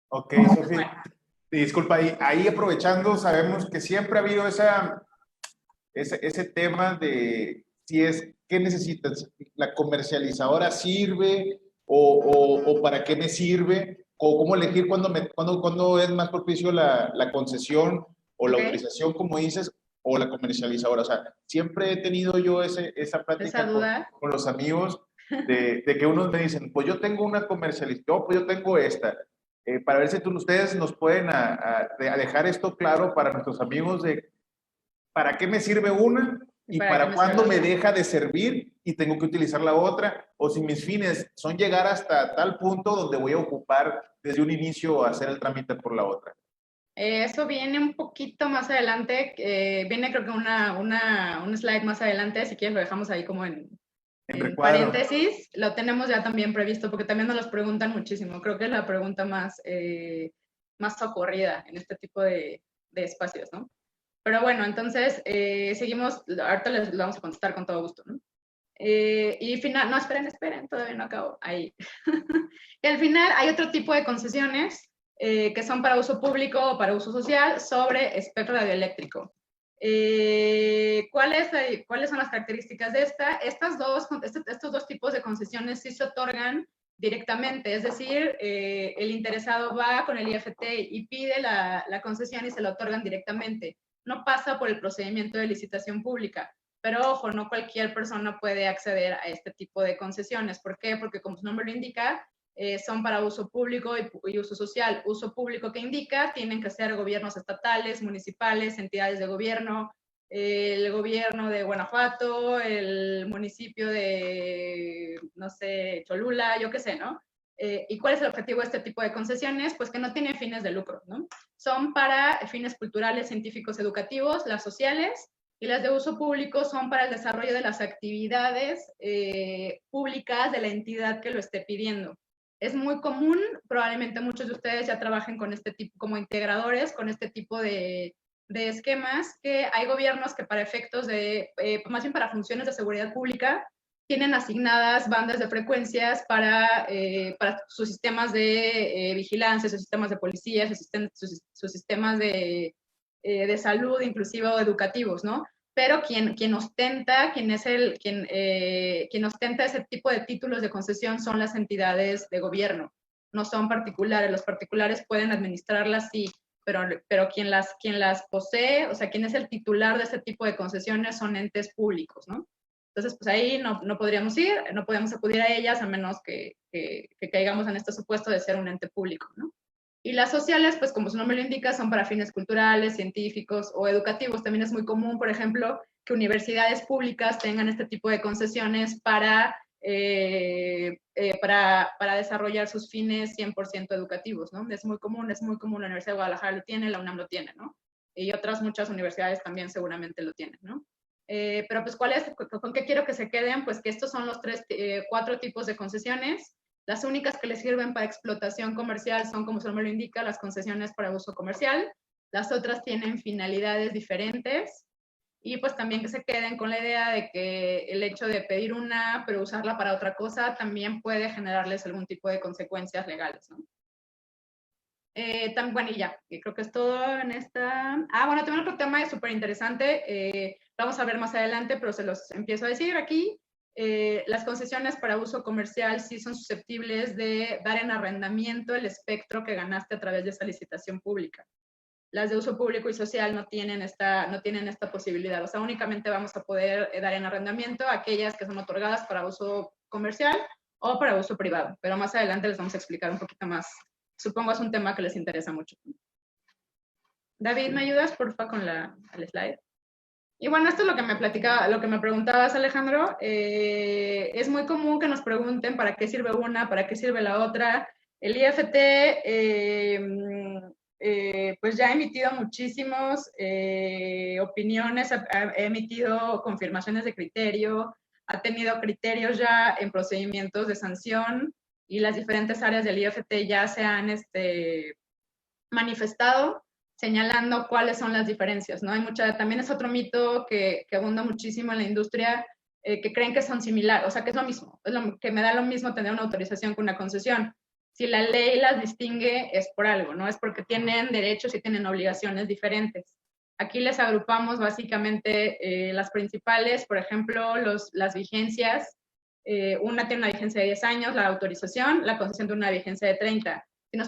Ok, Sofía, disculpa, ahí aprovechando, sabemos que siempre ha habido ese tema de si ¿qué necesitas? ¿La comercializadora sirve o para qué me sirve? ¿O cómo elegir cuándo es más propicio la concesión o la autorización, como dices, o la comercializadora? O sea, siempre he tenido yo esa plática con los amigos de que unos me dicen, pues yo tengo una comercialización, pues yo tengo esta. Para ver si ustedes nos pueden dejar esto claro para nuestros amigos de para qué me sirve una y para cuándo me deja de servir y tengo que utilizar la otra, o si mis fines son llegar hasta tal punto donde voy a ocupar desde un inicio hacer el trámite por la otra. Eso viene un poquito más adelante, viene creo que un slide más adelante, si quieres lo dejamos ahí como en paréntesis, lo tenemos ya también previsto, porque también nos los preguntan muchísimo, creo que es la pregunta más socorrida en este tipo de espacios, ¿no? Pero bueno, entonces seguimos, ahorita les vamos a contestar con todo gusto, ¿no? Y final, no, esperen, todavía no acabo, ahí. Y al final hay otro tipo de concesiones que son para uso público o para uso social sobre espectro radioeléctrico. ¿Cuáles son las características de esta? Estos dos tipos de concesiones sí se otorgan directamente, es decir, el interesado va con el IFT y pide la concesión y se la otorgan directamente. No pasa por el procedimiento de licitación pública. Pero ojo, no cualquier persona puede acceder a este tipo de concesiones. ¿Por qué? Porque como su nombre lo indica, son para uso público y uso social. Uso público que indica, tienen que ser gobiernos estatales, municipales, entidades de gobierno, el gobierno de Guanajuato, el municipio de, no sé, Cholula, yo qué sé, ¿no? ¿Y cuál es el objetivo de este tipo de concesiones? Pues que no tienen fines de lucro, ¿no? Son para fines culturales, científicos, educativos, las sociales, y las de uso público son para el desarrollo de las actividades públicas de la entidad que lo esté pidiendo. Es muy común, probablemente muchos de ustedes ya trabajen con este tipo, como integradores, con este tipo de esquemas, que hay gobiernos que para efectos de, más bien para funciones de seguridad pública, tienen asignadas bandas de frecuencias para sus sistemas de vigilancia, sus sistemas de policía, sus sistemas de salud, inclusive o educativos, ¿no? Pero quien ostenta, quien ostenta ese tipo de títulos de concesión son las entidades de gobierno, no son particulares. Los particulares pueden administrarlas, sí, pero quien las posee, o sea, quien es el titular de este tipo de concesiones son entes públicos, ¿no? Entonces, pues ahí no podríamos ir, no podemos acudir a ellas a menos que caigamos en este supuesto de ser un ente público, ¿no? Y las sociales, pues como su nombre lo indica, son para fines culturales, científicos o educativos. También es muy común, por ejemplo, que universidades públicas tengan este tipo de concesiones para desarrollar sus fines 100% educativos, ¿no? Es muy común, la Universidad de Guadalajara lo tiene, la UNAM lo tiene, ¿no? Y otras muchas universidades también seguramente lo tienen, ¿no? Pero pues, ¿con qué quiero que se queden? Pues que estos son los 4 tipos de concesiones. Las únicas que les sirven para explotación comercial son, como su nombre lo indica, las concesiones para uso comercial. Las otras tienen finalidades diferentes. Y pues también que se queden con la idea de que el hecho de pedir una, pero usarla para otra cosa, también puede generarles algún tipo de consecuencias legales, ¿no? Bueno, y ya, creo que es todo en esta. Bueno, también otro tema es súper interesante, vamos a ver más adelante, pero se los empiezo a decir aquí. Las concesiones para uso comercial sí son susceptibles de dar en arrendamiento el espectro que ganaste a través de esa licitación pública. Las de uso público y social no tienen esta posibilidad, o sea, únicamente vamos a poder dar en arrendamiento aquellas que son otorgadas para uso comercial o para uso privado, pero más adelante les vamos a explicar un poquito más. Supongo es un tema que les interesa mucho. David, ¿me ayudas, porfa, con el slide? Y bueno, esto es lo que me platicaba, lo que me preguntabas, Alejandro. Es muy común que nos pregunten para qué sirve una, para qué sirve la otra. El IFT, pues ya ha emitido muchísimas opiniones, ha emitido confirmaciones de criterio, ha tenido criterios ya en procedimientos de sanción, y las diferentes áreas del IFT ya se han manifestado señalando cuáles son las diferencias, ¿no? También es otro mito que abunda muchísimo en la industria, que creen que son similares, o sea, que es lo mismo, que me da lo mismo tener una autorización que una concesión. Si la ley las distingue es por algo, ¿no? Es porque tienen derechos y tienen obligaciones diferentes. Aquí les agrupamos básicamente las principales, por ejemplo, las vigencias. Una tiene una vigencia de 10 años, la autorización, la concesión tiene una vigencia de 30. Si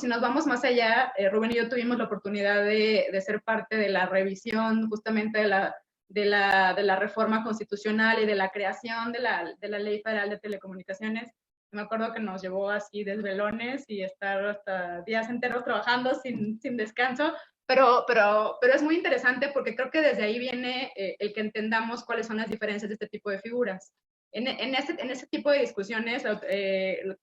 nos vamos más allá, Rubén y yo tuvimos la oportunidad de ser parte de la revisión justamente de la reforma constitucional y de la creación de la Ley Federal de Telecomunicaciones. Me acuerdo que nos llevó así desvelones y estar hasta días enteros trabajando sin descanso, pero es muy interesante porque creo que desde ahí viene el que entendamos cuáles son las diferencias de este tipo de figuras. En este tipo de discusiones,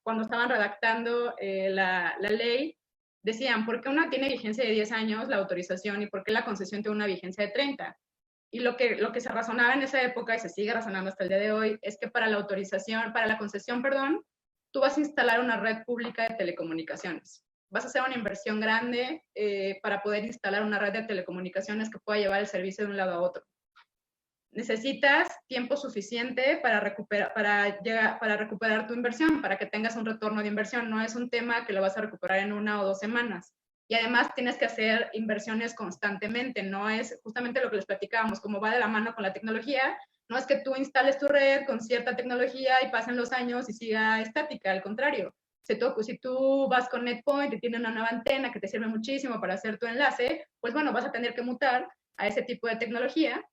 cuando estaban redactando la ley, decían, ¿por qué una tiene vigencia de 10 años, la autorización, y por qué la concesión tiene una vigencia de 30? Y lo que se razonaba en esa época, y se sigue razonando hasta el día de hoy, es que para la concesión, tú vas a instalar una red pública de telecomunicaciones. Vas a hacer una inversión grande para poder instalar una red de telecomunicaciones que pueda llevar el servicio de un lado a otro. Necesitas tiempo suficiente para recuperar tu inversión, para que tengas un retorno de inversión. No es un tema que lo vas a recuperar en 1 o 2 semanas. Y además tienes que hacer inversiones constantemente. No es justamente lo que les platicábamos, como va de la mano con la tecnología. No es que tú instales tu red con cierta tecnología y pasen los años y siga estática. Al contrario, si tú vas con NetPoint y tiene una nueva antena que te sirve muchísimo para hacer tu enlace, pues bueno, vas a tener que mutar a ese tipo de tecnología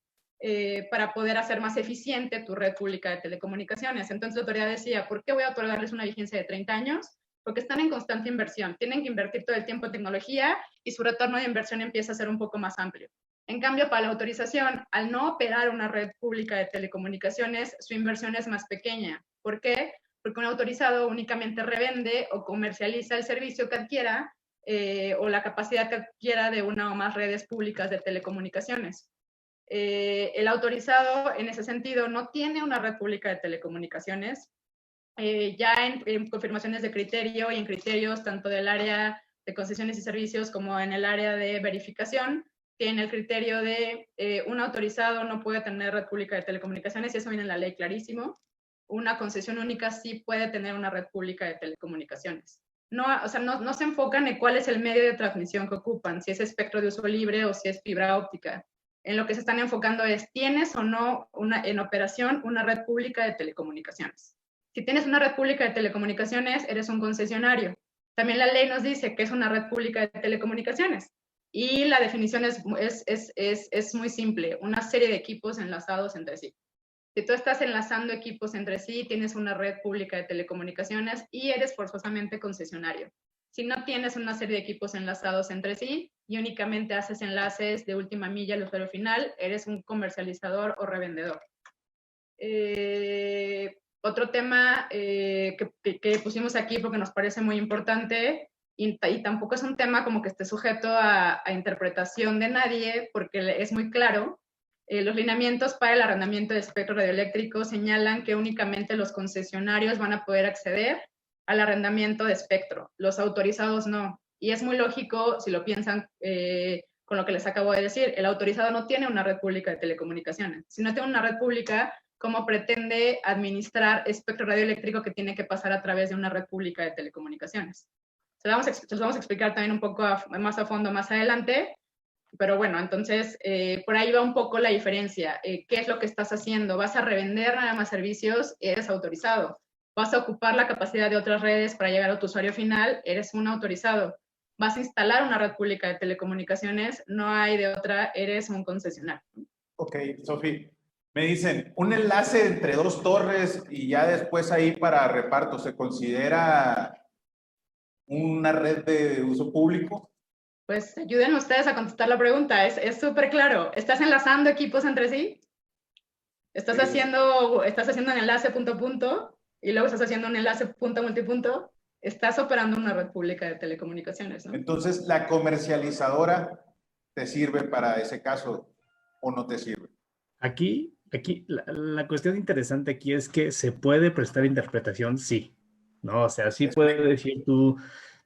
para poder hacer más eficiente tu red pública de telecomunicaciones. Entonces la autoridad decía, ¿por qué voy a otorgarles una vigencia de 30 años? Porque están en constante inversión, tienen que invertir todo el tiempo en tecnología y su retorno de inversión empieza a ser un poco más amplio. En cambio, para la autorización, al no operar una red pública de telecomunicaciones, su inversión es más pequeña. ¿Por qué? porque un autorizado únicamente revende o comercializa el servicio que adquiera o la capacidad que adquiera de una o más redes públicas de telecomunicaciones. El autorizado, en ese sentido, no tiene una red pública de telecomunicaciones. Ya en confirmaciones de criterio y en criterios tanto del área de concesiones y servicios como en el área de verificación, tiene el criterio de un autorizado no puede tener red pública de telecomunicaciones, y eso viene en la ley clarísimo. Una concesión única sí puede tener una red pública de telecomunicaciones. No, o sea, no se enfocan en cuál es el medio de transmisión que ocupan, si es espectro de uso libre o si es fibra óptica. En lo que se están enfocando es, ¿tienes o no en operación una red pública de telecomunicaciones? Si tienes una red pública de telecomunicaciones, eres un concesionario. También la ley nos dice que es una red pública de telecomunicaciones. Y la definición es muy simple, una serie de equipos enlazados entre sí. Si tú estás enlazando equipos entre sí, tienes una red pública de telecomunicaciones y eres forzosamente concesionario. Si no tienes una serie de equipos enlazados entre sí y únicamente haces enlaces de última milla al usuario final, eres un comercializador o revendedor. Otro tema que pusimos aquí porque nos parece muy importante y tampoco es un tema como que esté sujeto a interpretación de nadie porque es muy claro. Los lineamientos para el arrendamiento de espectro radioeléctrico señalan que únicamente los concesionarios van a poder acceder al arrendamiento de espectro, los autorizados no. Y es muy lógico si lo piensan con lo que les acabo de decir, el autorizado no tiene una red pública de telecomunicaciones. Si no tiene una red pública, ¿cómo pretende administrar espectro radioeléctrico que tiene que pasar a través de una red pública de telecomunicaciones? Se los vamos a explicar también un poco más a fondo más adelante, pero bueno, entonces por ahí va un poco la diferencia. ¿Qué es lo que estás haciendo? ¿Vas a revender nada más servicios? Eres autorizado. ¿Vas a ocupar la capacidad de otras redes para llegar a tu usuario final? Eres un autorizado. ¿Vas a instalar una red pública de telecomunicaciones? No hay de otra, eres un concesionario. Ok, Sofi. Me dicen, un enlace entre dos torres y ya después ahí para reparto, ¿se considera una red de uso público? Pues ayuden ustedes a contestar la pregunta. Es súper claro. ¿Estás enlazando equipos entre sí? ¿Estás haciendo un enlace punto a punto y luego estás haciendo un enlace punto a multipunto? Estás operando una red pública de telecomunicaciones, ¿no? Entonces, ¿la comercializadora te sirve para ese caso o no te sirve? Aquí la cuestión interesante aquí es que se puede prestar interpretación, sí, ¿no? O sea, sí puedes decir tú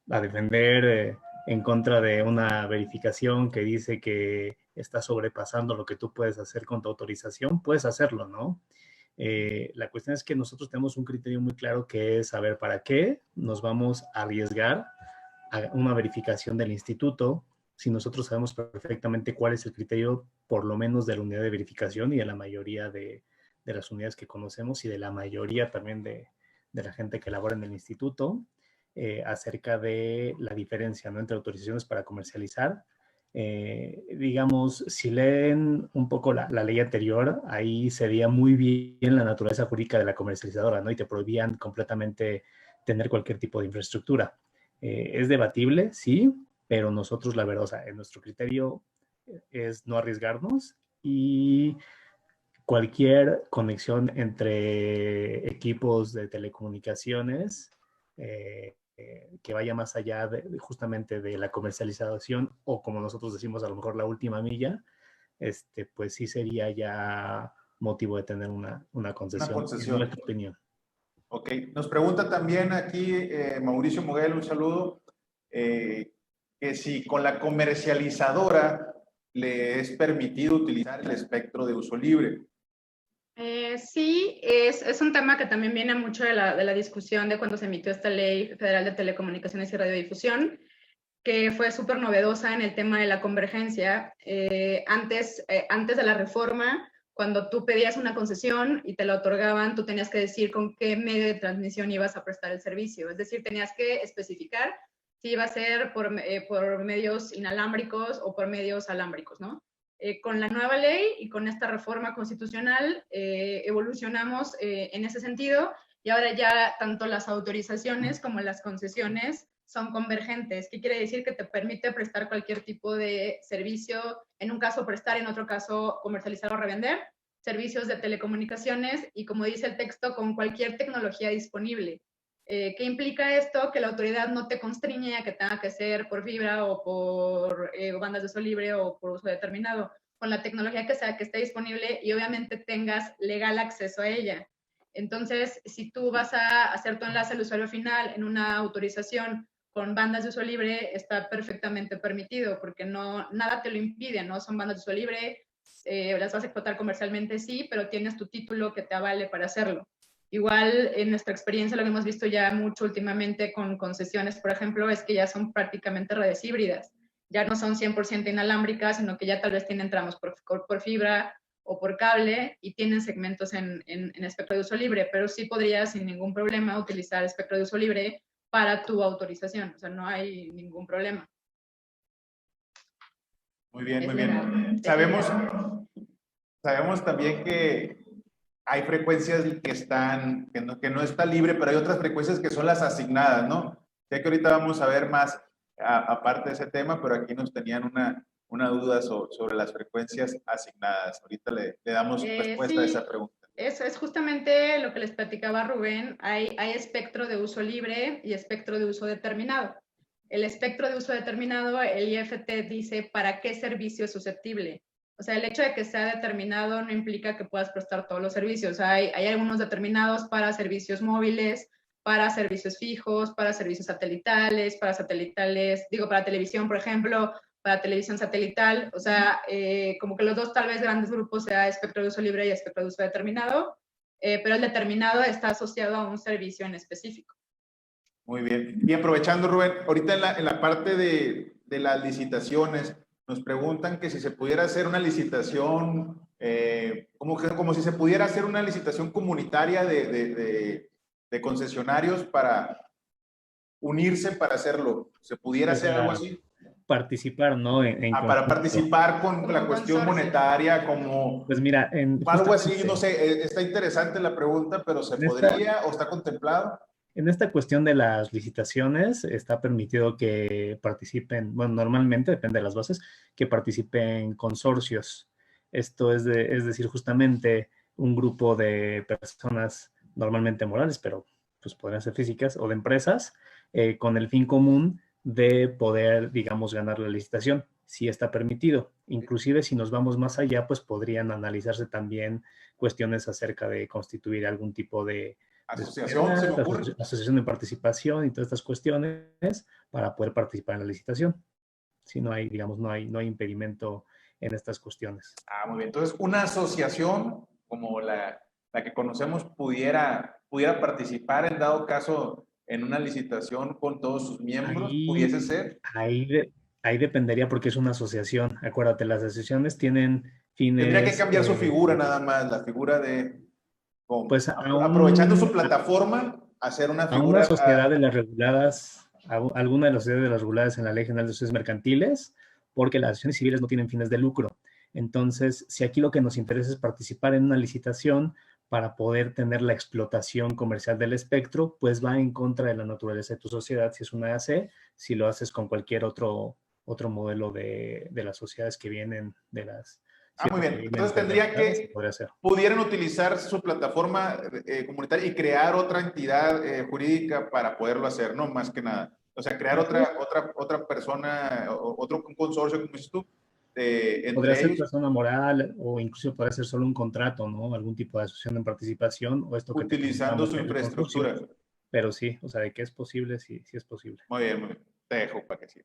a defender en contra de una verificación que dice que está sobrepasando lo que tú puedes hacer con tu autorización, puedes hacerlo, ¿no? La cuestión es que nosotros tenemos un criterio muy claro que es saber para qué nos vamos a arriesgar a una verificación del instituto si nosotros sabemos perfectamente cuál es el criterio, por lo menos de la unidad de verificación y de la mayoría de las unidades que conocemos y de la mayoría también de la gente que labora en el instituto, acerca de la diferencia, ¿no?, entre autorizaciones para comercializar. Digamos, si leen un poco la ley anterior, ahí se veía muy bien la naturaleza jurídica de la comercializadora, ¿no? Y te prohibían completamente tener cualquier tipo de infraestructura. Es debatible, sí, pero nosotros, la verdad, o sea, en nuestro criterio es no arriesgarnos y cualquier conexión entre equipos de telecomunicaciones que vaya más allá justamente de la comercialización o, como nosotros decimos, a lo mejor la última milla, pues sí sería ya motivo de tener una concesión, en nuestra opinión. Ok, nos pregunta también aquí Mauricio Moguel, un saludo, que si con la comercializadora le es permitido utilizar el espectro de uso libre. Sí, es un tema que también viene mucho de la discusión de cuando se emitió esta Ley Federal de Telecomunicaciones y Radiodifusión, que fue súper novedosa en el tema de la convergencia. Antes de la reforma, cuando tú pedías una concesión y te la otorgaban, tú tenías que decir con qué medio de transmisión ibas a prestar el servicio. Es decir, tenías que especificar si iba a ser por medios inalámbricos o por medios alámbricos, ¿no? Con la nueva ley y con esta reforma constitucional evolucionamos en ese sentido y ahora ya tanto las autorizaciones como las concesiones son convergentes. ¿Qué quiere decir? Que te permite prestar cualquier tipo de servicio, en un caso prestar, en otro caso comercializar o revender, servicios de telecomunicaciones y, como dice el texto, con cualquier tecnología disponible. ¿Qué implica esto? Que la autoridad no te constriñe a que tenga que ser por fibra o por bandas de uso libre o por uso determinado, con la tecnología que sea que esté disponible y obviamente tengas legal acceso a ella. Entonces, si tú vas a hacer tu enlace al usuario final en una autorización con bandas de uso libre, está perfectamente permitido porque nada te lo impide, ¿no? Son bandas de uso libre, las vas a explotar comercialmente, sí, pero tienes tu título que te avale para hacerlo. Igual, en nuestra experiencia, lo que hemos visto ya mucho últimamente con concesiones, por ejemplo, es que ya son prácticamente redes híbridas. Ya no son 100% inalámbricas, sino que ya tal vez tienen tramos por fibra o por cable y tienen segmentos en espectro de uso libre, pero sí podrías sin ningún problema utilizar espectro de uso libre para tu autorización, o sea, no hay ningún problema. Muy bien, muy bien. Sabemos también que hay frecuencias que no está libre, pero hay otras frecuencias que son las asignadas, ¿no? Sé que ahorita vamos a ver más aparte de ese tema, pero aquí nos tenían una duda sobre las frecuencias asignadas. Ahorita le damos respuesta a esa pregunta. Eso es justamente lo que les platicaba Rubén. Hay espectro de uso libre y espectro de uso determinado. El espectro de uso determinado, el IFT dice para qué servicio es susceptible. O sea, el hecho de que sea determinado no implica que puedas prestar todos los servicios. Hay algunos determinados para servicios móviles, para servicios fijos, para servicios satelitales, para televisión, por ejemplo, para televisión satelital. O sea, como que los dos tal vez grandes grupos sea espectro de uso libre y espectro de uso determinado, pero el determinado está asociado a un servicio en específico. Muy bien. Y aprovechando, Rubén, ahorita en la parte de las licitaciones, nos preguntan que si se pudiera hacer una licitación, como si se pudiera hacer una licitación comunitaria de concesionarios para unirse para hacerlo. ¿Se pudiera hacer algo así? Participar, ¿no? Para participar con la cuestión monetaria, como... Pues mira, algo así, no sé, está interesante la pregunta, pero ¿se podría o está contemplado? En esta cuestión de las licitaciones está permitido que participen, bueno, normalmente, depende de las bases, que participen consorcios. Esto es decir, justamente un grupo de personas normalmente morales, pero pues podrían ser físicas o de empresas, con el fin común de poder, digamos, ganar la licitación, si está permitido. Inclusive si nos vamos más allá, pues podrían analizarse también cuestiones acerca de constituir algún tipo de asociación, se me ocurre. Asociación de participación y todas estas cuestiones para poder participar en la licitación. Si no hay, digamos, no hay impedimento en estas cuestiones. Ah, muy bien. Entonces, una asociación como la que conocemos pudiera participar en dado caso en una licitación con todos sus miembros, ¿pudiese ser? Ahí dependería porque es una asociación. Acuérdate, las asociaciones tienen fines... Tendría que cambiar su figura nada más, la figura de... Pues aprovechando su plataforma, hacer una figura... A una sociedad de las reguladas, alguna de las sociedades de las reguladas en la Ley General de Sociedades Mercantiles, porque las asociaciones civiles no tienen fines de lucro. Entonces, si aquí lo que nos interesa es participar en una licitación para poder tener la explotación comercial del espectro, pues va en contra de la naturaleza de tu sociedad si es una AC, si lo haces con cualquier otro modelo de las sociedades que vienen de las... muy bien. Entonces tendría que, pudieran utilizar su plataforma comunitaria y crear otra entidad jurídica para poderlo hacer, ¿no? Más que nada. O sea, crear otra persona, un consorcio, como dices tú, podría ser persona moral o incluso podría ser solo un contrato, ¿no? Algún tipo de asociación de participación o esto que utilizando su infraestructura. Pero sí, o sea, de que es posible, sí es posible. Muy bien, muy bien. Te dejo para que sí.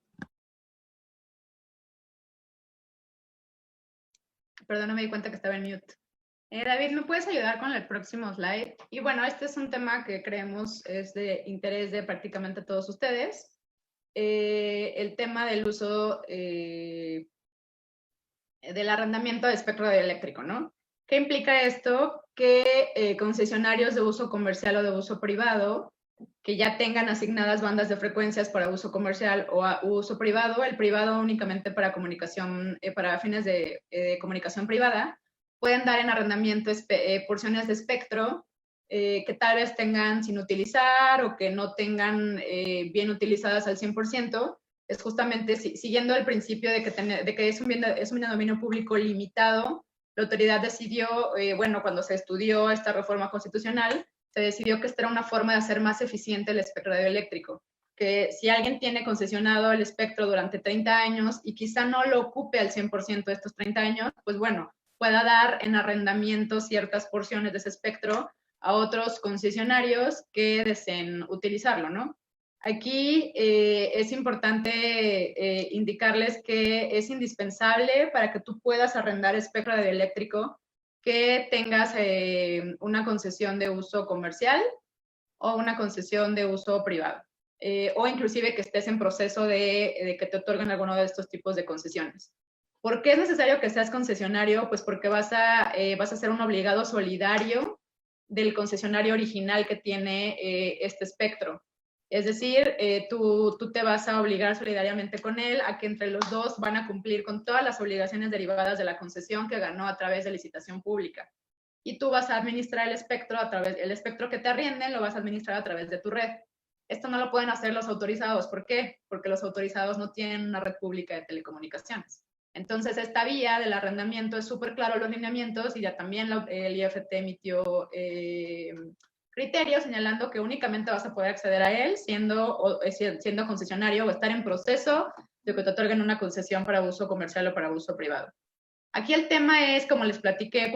Perdón, no me di cuenta que estaba en mute. David, ¿me puedes ayudar con el próximo slide? Y bueno, este es un tema que creemos es de interés de prácticamente todos ustedes. El tema del uso del arrendamiento de espectro radioeléctrico, ¿no? ¿Qué implica esto? Que concesionarios de uso comercial o de uso privado que ya tengan asignadas bandas de frecuencias para uso comercial o uso privado, el privado únicamente para comunicación, para fines de comunicación privada, pueden dar en arrendamiento porciones de espectro que tal vez tengan sin utilizar o que no tengan bien utilizadas al 100%. Es justamente siguiendo el principio de que es un bien de dominio público limitado, la autoridad decidió, bueno, cuando se estudió esta reforma constitucional, se decidió que esta era una forma de hacer más eficiente el espectro radioeléctrico, que si alguien tiene concesionado el espectro durante 30 años y quizá no lo ocupe al 100% de estos 30 años, pues bueno, pueda dar en arrendamiento ciertas porciones de ese espectro a otros concesionarios que deseen utilizarlo, ¿no? Aquí es importante indicarles que es indispensable para que tú puedas arrendar espectro radioeléctrico que tengas una concesión de uso comercial o una concesión de uso privado, o inclusive que estés en proceso de que te otorguen alguno de estos tipos de concesiones. ¿Por qué es necesario que seas concesionario? Pues porque vas a ser un obligado solidario del concesionario original que tiene este espectro. Es decir, tú te vas a obligar solidariamente con él a que entre los dos van a cumplir con todas las obligaciones derivadas de la concesión que ganó a través de licitación pública. Y tú vas a administrar el espectro el espectro que te arrienden lo vas a administrar a través de tu red. Esto no lo pueden hacer los autorizados. ¿Por qué? Porque los autorizados no tienen una red pública de telecomunicaciones. Entonces, esta vía del arrendamiento es súper claro los lineamientos y ya también el IFT emitió criterios señalando que únicamente vas a poder acceder a él siendo concesionario o estar en proceso de que te otorguen una concesión para uso comercial o para uso privado. Aquí el tema es, como les platiqué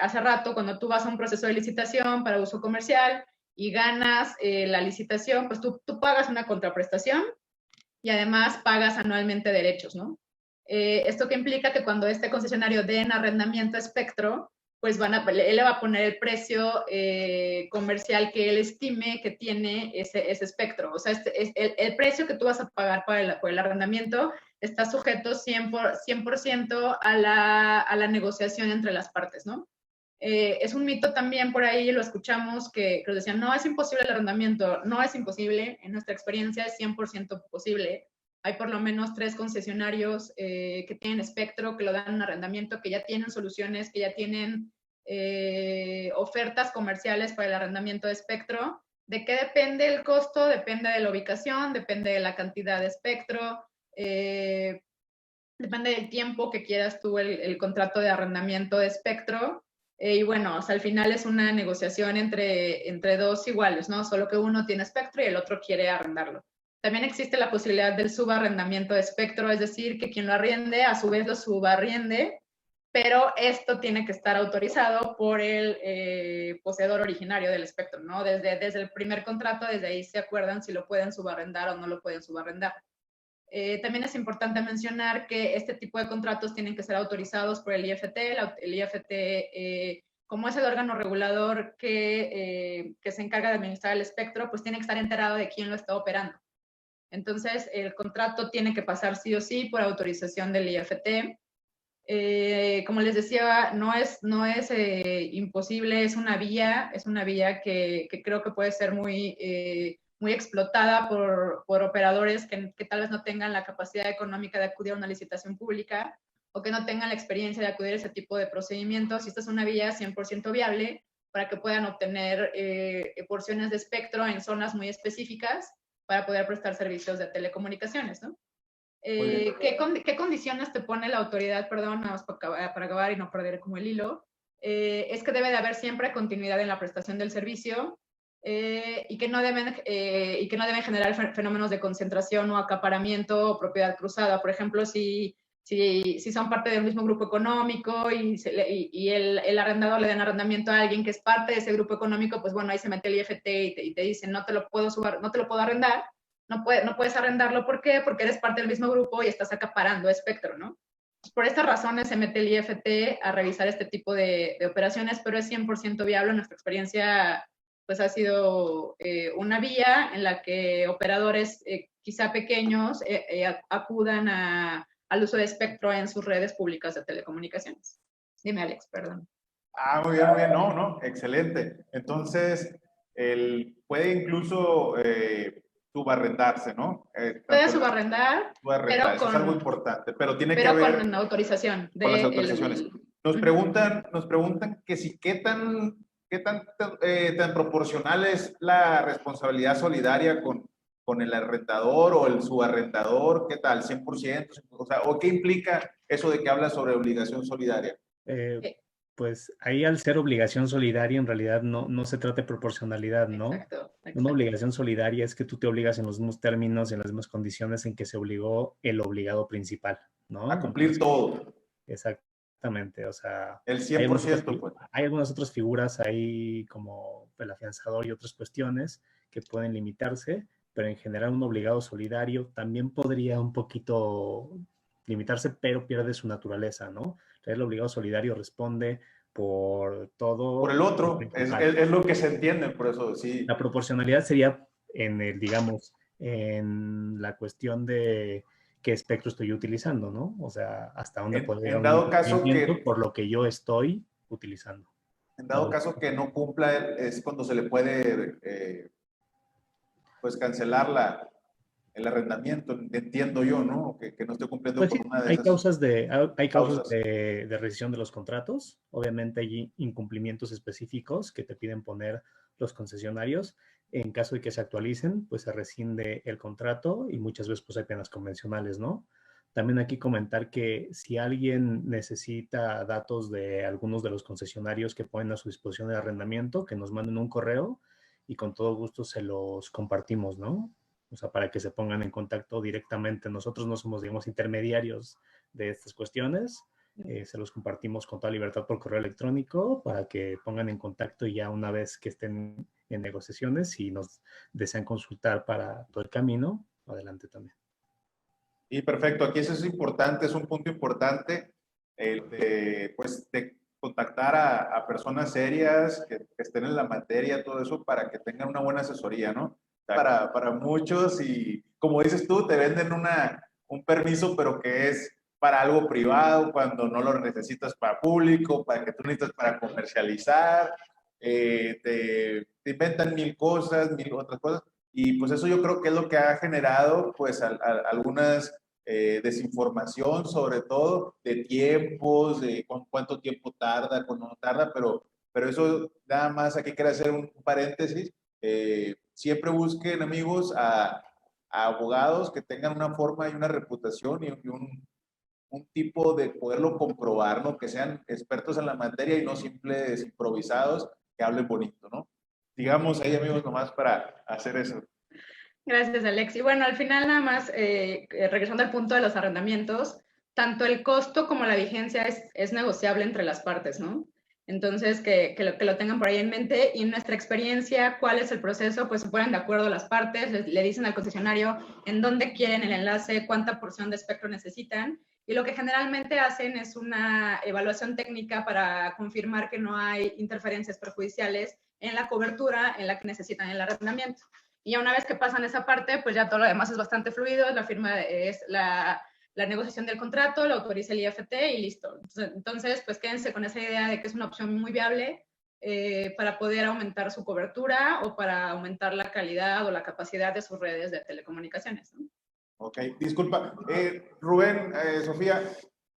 hace rato, cuando tú vas a un proceso de licitación para uso comercial y ganas la licitación, pues tú pagas una contraprestación y además pagas anualmente derechos, ¿no? Esto que implica que cuando este concesionario dé en arrendamiento espectro, pues él le va a poner el precio comercial que él estime que tiene ese espectro. O sea, el precio que tú vas a pagar por el arrendamiento está sujeto 100% a la negociación entre las partes, ¿no? Es un mito también por ahí, lo escuchamos, que nos decían, no, es imposible el arrendamiento. No es imposible, en nuestra experiencia es 100% posible. Hay por lo menos 3 concesionarios que tienen espectro, que lo dan en arrendamiento, que ya tienen soluciones, que ya tienen ofertas comerciales para el arrendamiento de espectro. ¿De qué depende el costo? Depende de la ubicación, depende de la cantidad de espectro, depende del tiempo que quieras tú el contrato de arrendamiento de espectro. Y bueno, o sea, al final es una negociación entre dos iguales, ¿no? Solo que uno tiene espectro y el otro quiere arrendarlo. También existe la posibilidad del subarrendamiento de espectro, es decir, que quien lo arriende a su vez lo subarriende, pero esto tiene que estar autorizado por el poseedor originario del espectro, ¿no? Desde el primer contrato, desde ahí se acuerdan si lo pueden subarrendar o no lo pueden subarrendar. También es importante mencionar que este tipo de contratos tienen que ser autorizados por el IFT. El IFT, como es el órgano regulador que se encarga de administrar el espectro, pues tiene que estar enterado de quién lo está operando. Entonces, el contrato tiene que pasar sí o sí por autorización del IFT. Como les decía, no es imposible, es una vía que creo que puede ser muy explotada por operadores que tal vez no tengan la capacidad económica de acudir a una licitación pública o que no tengan la experiencia de acudir a ese tipo de procedimientos. Y esta es una vía 100% viable para que puedan obtener porciones de espectro en zonas muy específicas para poder prestar servicios de telecomunicaciones, ¿no? ¿Qué condiciones te pone la autoridad? Perdón, nada más para acabar y no perder como el hilo. Es que debe de haber siempre continuidad en la prestación del servicio y que no deben generar fenómenos de concentración o acaparamiento o propiedad cruzada. Por ejemplo, si son parte del mismo grupo económico y el arrendador le da arrendamiento a alguien que es parte de ese grupo económico, pues bueno, ahí se mete el IFT y te dicen no te lo puedo arrendar. No puedes arrendarlo. ¿Por qué? Porque eres parte del mismo grupo y estás acaparando espectro, ¿no? Por estas razones se mete el IFT a revisar este tipo de operaciones, pero es 100% viable. Nuestra experiencia pues ha sido una vía en la que operadores quizá pequeños acudan al uso de espectro en sus redes públicas de telecomunicaciones. Dime, Alex, perdón. Muy bien, muy bien. No, excelente. Entonces, puede incluso subarrendarse, ¿no? Puede subarrendar, pero eso es algo importante, pero tiene que pero haber con autorización. Con las autorizaciones. Nos preguntan que si qué tan proporcional es la responsabilidad solidaria con el arrendador o el subarrendador, ¿qué tal? ¿100%? O sea, ¿o qué implica eso de que habla sobre obligación solidaria? Pues ahí al ser obligación solidaria en realidad no se trata de proporcionalidad, ¿no? Exacto, Una exacto. obligación solidaria es que tú te obligas en los mismos términos y en las mismas condiciones en que se obligó el obligado principal, ¿no? A cumplir Entonces, todo, exactamente, o sea, el 100%, pues. hay algunas otras figuras ahí como el afianzador y otras cuestiones que pueden limitarse, pero en general un obligado solidario también podría un poquito limitarse, pero pierde su naturaleza, ¿no? El obligado solidario responde por Por todo el el otro, principal. es lo que se entiende, por eso sí. La proporcionalidad sería en el, digamos, en la cuestión de qué espectro estoy utilizando, ¿no? O sea, hasta dónde puede llegar En un dado caso incumplimiento que por lo que yo estoy utilizando. En dado caso que no cumpla, es cuando se le puede pues cancelar el arrendamiento, entiendo yo, ¿no? Que no esté cumpliendo Pues sí, con una de hay esas causas causas. de rescisión de los contratos. Obviamente hay incumplimientos específicos que te piden poner los concesionarios. En caso de que se actualicen, pues se rescinde el contrato y muchas veces pues hay penas convencionales, ¿no? También aquí comentar que si alguien necesita datos de algunos de los concesionarios que ponen a su disposición de arrendamiento, que nos manden un correo y con todo gusto se los compartimos, ¿no? O sea, para que se pongan en contacto directamente. Nosotros no somos, digamos, intermediarios de estas cuestiones. Se los compartimos con toda libertad por correo electrónico para que pongan en contacto y ya una vez que estén en negociaciones y nos desean consultar para todo el camino, adelante también. Y perfecto, aquí eso es importante, es un punto importante, pues, de contactar a personas serias que estén en la materia, todo eso, para que tengan una buena asesoría, ¿no? Para muchos y, como dices tú, te venden un permiso, pero que es para algo privado, cuando no lo necesitas para público, para que tú necesitas para comercializar, te inventan mil cosas, mil otras cosas, y pues eso yo creo que es lo que ha generado, pues, algunas desinformación, sobre todo de tiempos, de cuánto tiempo tarda, cuándo no tarda, pero eso nada más aquí quiero hacer un paréntesis. Siempre busquen, amigos, a abogados que tengan una forma y una reputación y un tipo de poderlo comprobar, ¿no? Que sean expertos en la materia y no simples improvisados que hablen bonito, ¿no? Digamos ahí, amigos, nomás para hacer eso. Gracias, Alex. Y bueno, al final nada más, regresando al punto de los arrendamientos, tanto el costo como la vigencia es negociable entre las partes, ¿no? Entonces, que lo tengan por ahí en mente. Y en nuestra experiencia, ¿cuál es el proceso? Pues se ponen de acuerdo las partes, le dicen al concesionario en dónde quieren el enlace, cuánta porción de espectro necesitan. Y lo que generalmente hacen es una evaluación técnica para confirmar que no hay interferencias perjudiciales en la cobertura en la que necesitan el arrendamiento. Y ya una vez que pasan esa parte, pues ya todo lo demás es bastante fluido, la firma es la negociación del contrato, lo autoriza el IFT y listo. Entonces, pues quédense con esa idea de que es una opción muy viable para poder aumentar su cobertura o para aumentar la calidad o la capacidad de sus redes de telecomunicaciones, ¿no? Ok, disculpa. Rubén, Sofía,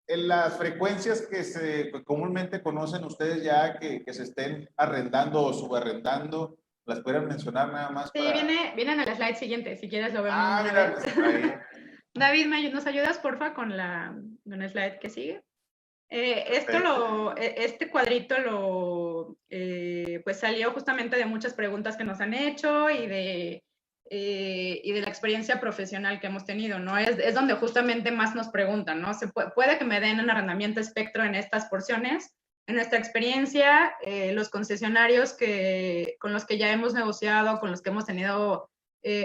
en las frecuencias que comúnmente conocen ustedes ya que se estén arrendando o subarrendando, ¿las pueden mencionar nada más Sí, para...? viene en el slide siguiente, si quieres lo vemos Ah, una mira, vez. ahí. David, ¿nos ayudas, porfa, con el slide que sigue? Este cuadrito pues salió justamente de muchas preguntas que nos han hecho y de la experiencia profesional que hemos tenido, ¿no? Es donde justamente más nos preguntan, ¿no? Puede que me den un arrendamiento espectro en estas porciones. En nuestra experiencia, los concesionarios con los que ya hemos negociado, con los que hemos tenido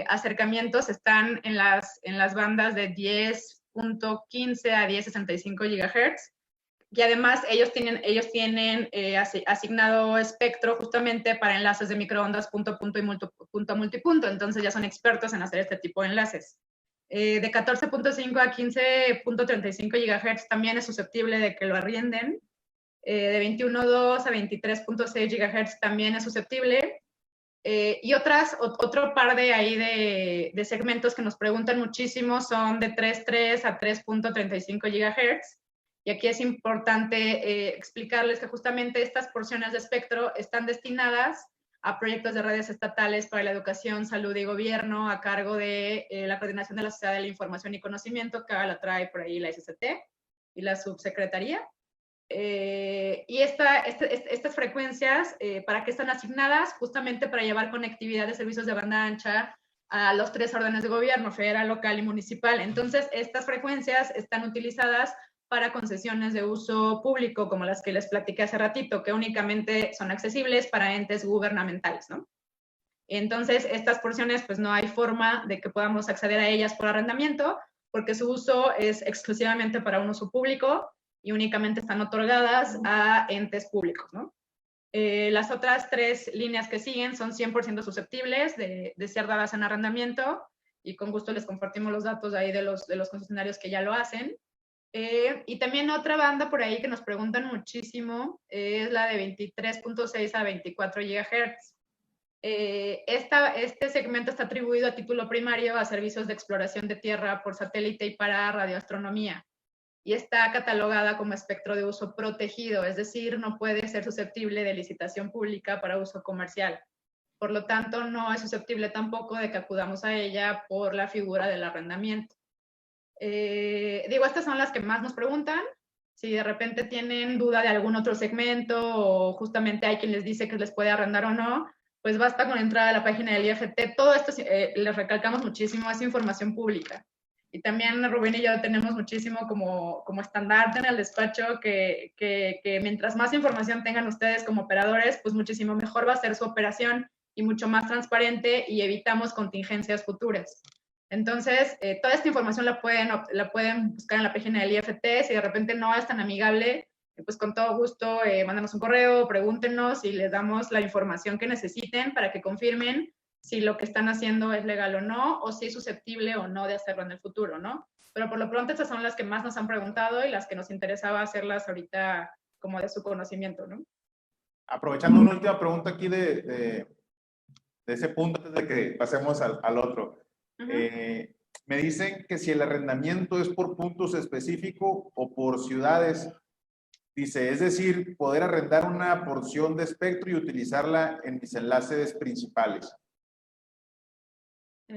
acercamientos, están en las bandas de 10.15 a 10.65 GHz. Y además ellos tienen asignado espectro justamente para enlaces de microondas punto a punto y punto a multipunto, entonces ya son expertos en hacer este tipo de enlaces. De 14.5 a 15.35 GHz también es susceptible de que lo arrienden. De 21.2 a 23.6 GHz también es susceptible. Y otro par de segmentos que nos preguntan muchísimo son de 3.3 a 3.35 GHz. Y aquí es importante explicarles que justamente estas porciones de espectro están destinadas a proyectos de redes estatales para la educación, salud y gobierno a cargo de la Coordinación de la Sociedad de la Información y Conocimiento, que ahora la trae por ahí la SCT y la Subsecretaría. Y estas frecuencias, ¿para qué están asignadas? Justamente para llevar conectividad de servicios de banda ancha a los 3 órdenes de gobierno, federal, local y municipal. Entonces, estas frecuencias están utilizadas para concesiones de uso público, como las que les platiqué hace ratito, que únicamente son accesibles para entes gubernamentales, ¿no? Entonces, estas porciones, pues no hay forma de que podamos acceder a ellas por arrendamiento, porque su uso es exclusivamente para un uso público y únicamente están otorgadas a entes públicos, ¿no? Las otras 3 líneas que siguen son 100% susceptibles de ser dadas en arrendamiento, y con gusto les compartimos los datos ahí de los concesionarios que ya lo hacen. Y también otra banda por ahí que nos preguntan muchísimo es la de 23.6 a 24 GHz. Este segmento está atribuido a título primario a servicios de exploración de tierra por satélite y para radioastronomía, y está catalogada como espectro de uso protegido, es decir, no puede ser susceptible de licitación pública para uso comercial. Por lo tanto, no es susceptible tampoco de que acudamos a ella por la figura del arrendamiento. Estas son las que más nos preguntan. Si de repente tienen duda de algún otro segmento o justamente hay quien les dice que les puede arrendar o no, pues basta con entrar a la página del IFT. Todo esto, les recalcamos muchísimo, es información pública. Y también Rubén y yo tenemos muchísimo como estandarte en el despacho que mientras más información tengan ustedes como operadores, pues muchísimo mejor va a ser su operación y mucho más transparente, y evitamos contingencias futuras. Entonces, toda esta información la pueden buscar en la página del IFT. Si de repente no es tan amigable, pues con todo gusto, mándanos un correo, pregúntenos y les damos la información que necesiten para que confirmen si lo que están haciendo es legal o no, o si es susceptible o no de hacerlo en el futuro, ¿no? Pero por lo pronto estas son las que más nos han preguntado y las que nos interesaba hacerlas ahorita como de su conocimiento, ¿no? Aprovechando una última pregunta aquí de ese punto, antes de que pasemos al otro. Me dicen que si el arrendamiento es por puntos específicos o por ciudades. Dice, es decir, poder arrendar una porción de espectro y utilizarla en mis enlaces principales. A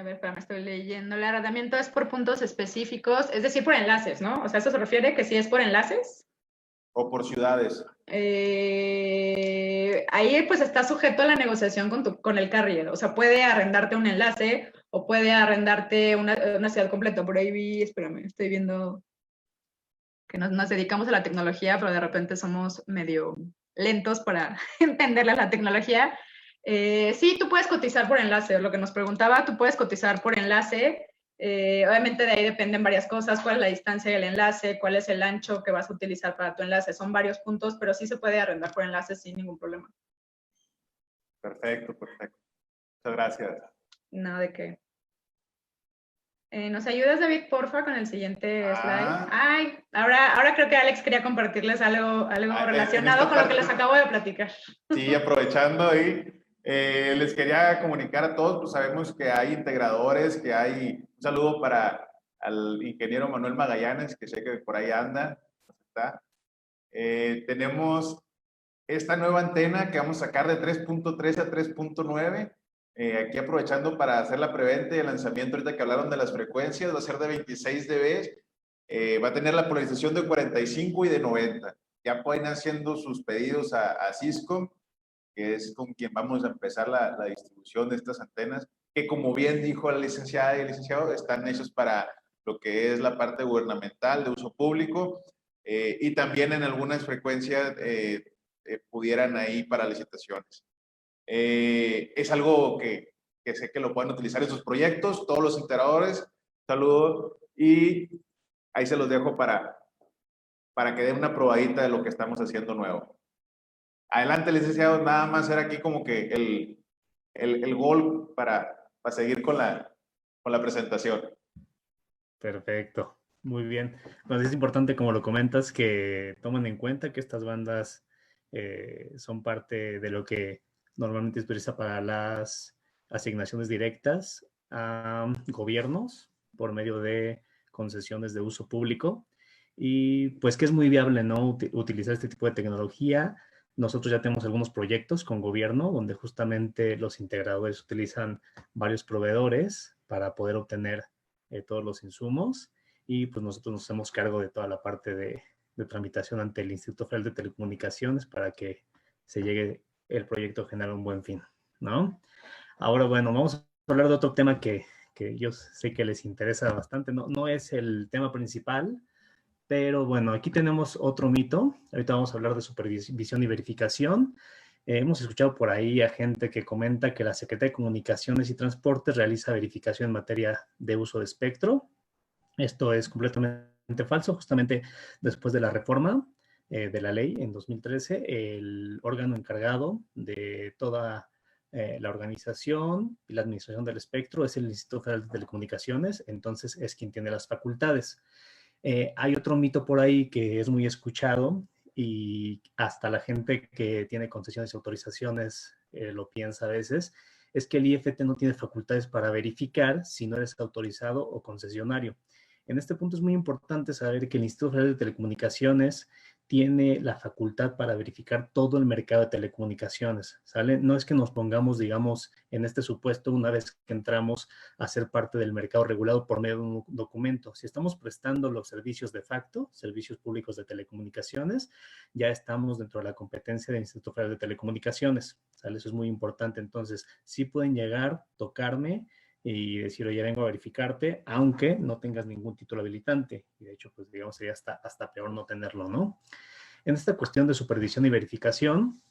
ver, espérame, estoy leyendo. El arrendamiento es por puntos específicos, es decir, por enlaces, ¿no? O sea, ¿eso se refiere que si es por enlaces? O por ciudades. Ahí pues está sujeto a la negociación con el carrier. O sea, puede arrendarte un enlace o puede arrendarte una ciudad completa. Por ahí vi, espérame, estoy viendo que nos dedicamos a la tecnología, pero de repente somos medio lentos para entenderle la tecnología. Sí, tú puedes cotizar por enlace, lo que nos preguntaba, tú puedes cotizar por enlace. Obviamente de ahí dependen varias cosas, cuál es la distancia del enlace, cuál es el ancho que vas a utilizar para tu enlace, son varios puntos, pero sí se puede arrendar por enlace sin ningún problema. Perfecto. Muchas gracias. No, ¿de qué? ¿Nos ayudas, David, porfa, con el siguiente slide? Ay, ahora creo que Alex quería compartirles algo relacionado con lo que les acabo de platicar. Sí, aprovechando ahí, les quería comunicar a todos, pues sabemos que hay integradores, que hay un saludo para al ingeniero Manuel Magallanes, que sé que por ahí anda, está. Tenemos esta nueva antena que vamos a sacar de 3.3 a 3.9. Aquí aprovechando para hacer la preventa y el lanzamiento, ahorita que hablaron de las frecuencias, va a ser de 26 dB, va a tener la polarización de 45 y de 90. Ya pueden haciendo sus pedidos a Cisco, que es con quien vamos a empezar la distribución de estas antenas, que como bien dijo la licenciada y el licenciado, están hechos para lo que es la parte gubernamental de uso público, y también en algunas frecuencias pudieran ahí para licitaciones. Es algo que sé que lo pueden utilizar en sus proyectos, todos los integradores. Saludos, y ahí se los dejo para que den una probadita de lo que estamos haciendo nuevo. Adelante, licenciado, nada más era aquí como que el gol para seguir con la presentación. Perfecto, muy bien. Pues es importante, como lo comentas, que tomen en cuenta que estas bandas son parte de lo que normalmente se utiliza para las asignaciones directas a gobiernos por medio de concesiones de uso público, y pues que es muy viable, ¿no? Utilizar este tipo de tecnología. Nosotros ya tenemos algunos proyectos con gobierno donde justamente los integradores utilizan varios proveedores para poder obtener todos los insumos, y pues nosotros nos hacemos cargo de toda la parte de de tramitación ante el Instituto Federal de Telecomunicaciones para que se llegue el proyecto general a un buen fin, ¿no? Ahora, bueno, vamos a hablar de otro tema que yo sé que les interesa bastante. No es el tema principal, pero bueno, aquí tenemos otro mito. Ahorita vamos a hablar de supervisión y verificación. Hemos escuchado por ahí a gente que comenta que la Secretaría de Comunicaciones y Transportes realiza verificación en materia de uso de espectro. Esto es completamente falso. Justamente después de la reforma de la ley en 2013, el órgano encargado de toda la organización y la administración del espectro es el Instituto Federal de Telecomunicaciones, entonces es quien tiene las facultades. Hay otro mito por ahí que es muy escuchado y hasta la gente que tiene concesiones y autorizaciones lo piensa a veces, es que el IFT no tiene facultades para verificar si no eres autorizado o concesionario. En este punto es muy importante saber que el Instituto Federal de Telecomunicaciones tiene la facultad para verificar todo el mercado de telecomunicaciones, ¿sale? No es que nos pongamos, digamos, en este supuesto una vez que entramos a ser parte del mercado regulado por medio de un documento. Si estamos prestando los servicios de facto, servicios públicos de telecomunicaciones, ya estamos dentro de la competencia del Instituto Federal de Telecomunicaciones, ¿sale? Eso es muy importante. Entonces, sí pueden llegar, tocarme y decir, oye, vengo a verificarte, aunque no tengas ningún título habilitante. Y de hecho, pues digamos, sería hasta peor no tenerlo, ¿no? En esta cuestión de supervisión y verificación,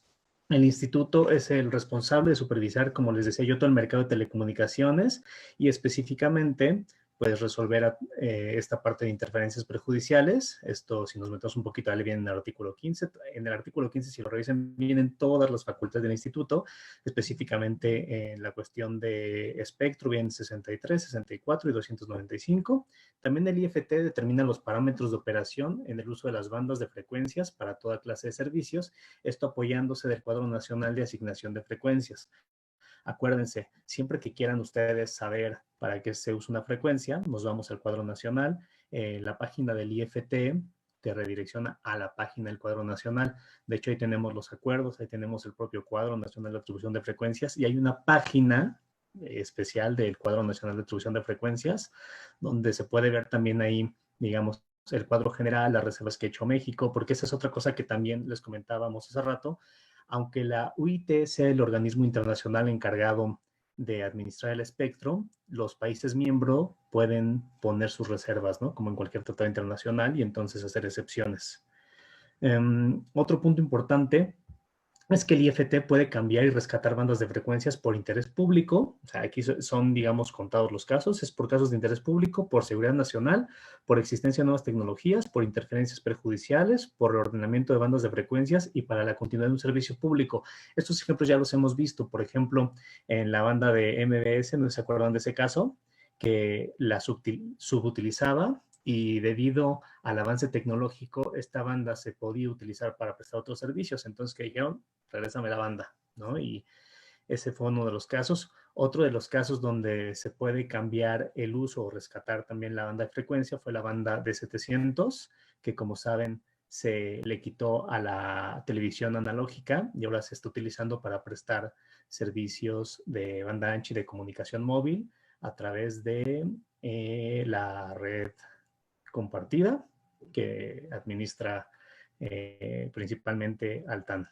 el instituto es el responsable de supervisar, como les decía yo, todo el mercado de telecomunicaciones y específicamente puedes resolver esta parte de interferencias perjudiciales. Esto, si nos metemos un poquito, ahí viene en el artículo 15. En el artículo 15, si lo revisen, vienen todas las facultades del instituto, específicamente en la cuestión de espectro, vienen 63, 64 y 295. También el IFT determina los parámetros de operación en el uso de las bandas de frecuencias para toda clase de servicios, esto apoyándose del Cuadro Nacional de Asignación de Frecuencias. Acuérdense, siempre que quieran ustedes saber para qué se usa una frecuencia, nos vamos al cuadro nacional. La página del IFT te redirecciona a la página del cuadro nacional. De hecho, ahí tenemos los acuerdos, ahí tenemos el propio cuadro nacional de atribución de frecuencias y hay una página especial del cuadro nacional de atribución de frecuencias, donde se puede ver también ahí, digamos, el cuadro general, las reservas que ha hecho México, porque esa es otra cosa que también les comentábamos hace rato. Aunque la UIT sea el organismo internacional encargado de administrar el espectro, los países miembros pueden poner sus reservas, ¿no? Como en cualquier tratado internacional, y entonces hacer excepciones. Otro punto importante es que el IFT puede cambiar y rescatar bandas de frecuencias por interés público. O sea, aquí son, digamos, contados los casos. Es por casos de interés público, por seguridad nacional, por existencia de nuevas tecnologías, por interferencias perjudiciales, por reordenamiento de bandas de frecuencias y para la continuidad de un servicio público. Estos ejemplos ya los hemos visto, por ejemplo, en la banda de MBS, no se acuerdan de ese caso, que la subutilizaba y debido al avance tecnológico, esta banda se podía utilizar para prestar otros servicios. Entonces, ¿qué dijeron? Regrésame la banda, ¿no? Y ese fue uno de los casos. Otro de los casos donde se puede cambiar el uso o rescatar también la banda de frecuencia fue la banda de 700, que como saben se le quitó a la televisión analógica y ahora se está utilizando para prestar servicios de banda ancha y de comunicación móvil a través de la red compartida que administra principalmente Altán.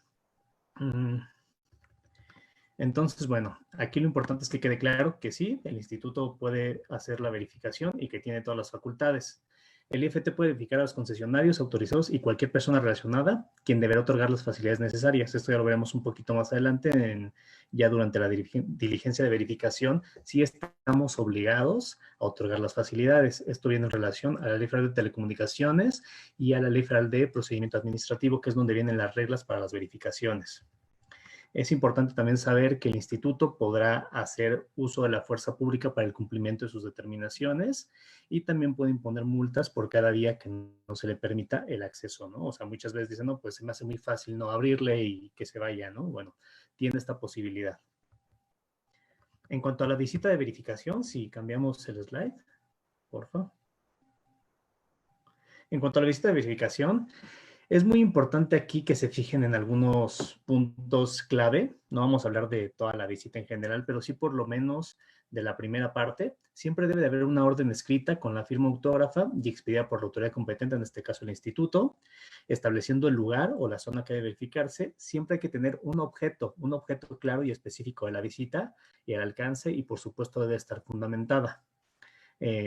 Entonces, bueno, aquí lo importante es que quede claro que sí, el instituto puede hacer la verificación y que tiene todas las facultades. El IFT puede verificar a los concesionarios, autorizados y cualquier persona relacionada, quien deberá otorgar las facilidades necesarias. Esto ya lo veremos un poquito más adelante, ya durante la diligencia de verificación, si estamos obligados a otorgar las facilidades. Esto viene en relación a la Ley Federal de Telecomunicaciones y a la Ley Federal de Procedimiento Administrativo, que es donde vienen las reglas para las verificaciones. Es importante también saber que el instituto podrá hacer uso de la fuerza pública para el cumplimiento de sus determinaciones y también puede imponer multas por cada día que no se le permita el acceso, ¿no? O sea, muchas veces dicen, no, pues se me hace muy fácil no abrirle y que se vaya, ¿no? Bueno, tiene esta posibilidad. En cuanto a la visita de verificación, si cambiamos el slide, por favor. En cuanto a la visita de verificación, es muy importante aquí que se fijen en algunos puntos clave. No vamos a hablar de toda la visita en general, pero sí por lo menos de la primera parte, siempre debe de haber una orden escrita con la firma autógrafa y expedida por la autoridad competente, en este caso el instituto, estableciendo el lugar o la zona que debe verificarse. Siempre hay que tener un objeto claro y específico de la visita y el alcance, y por supuesto debe estar fundamentada.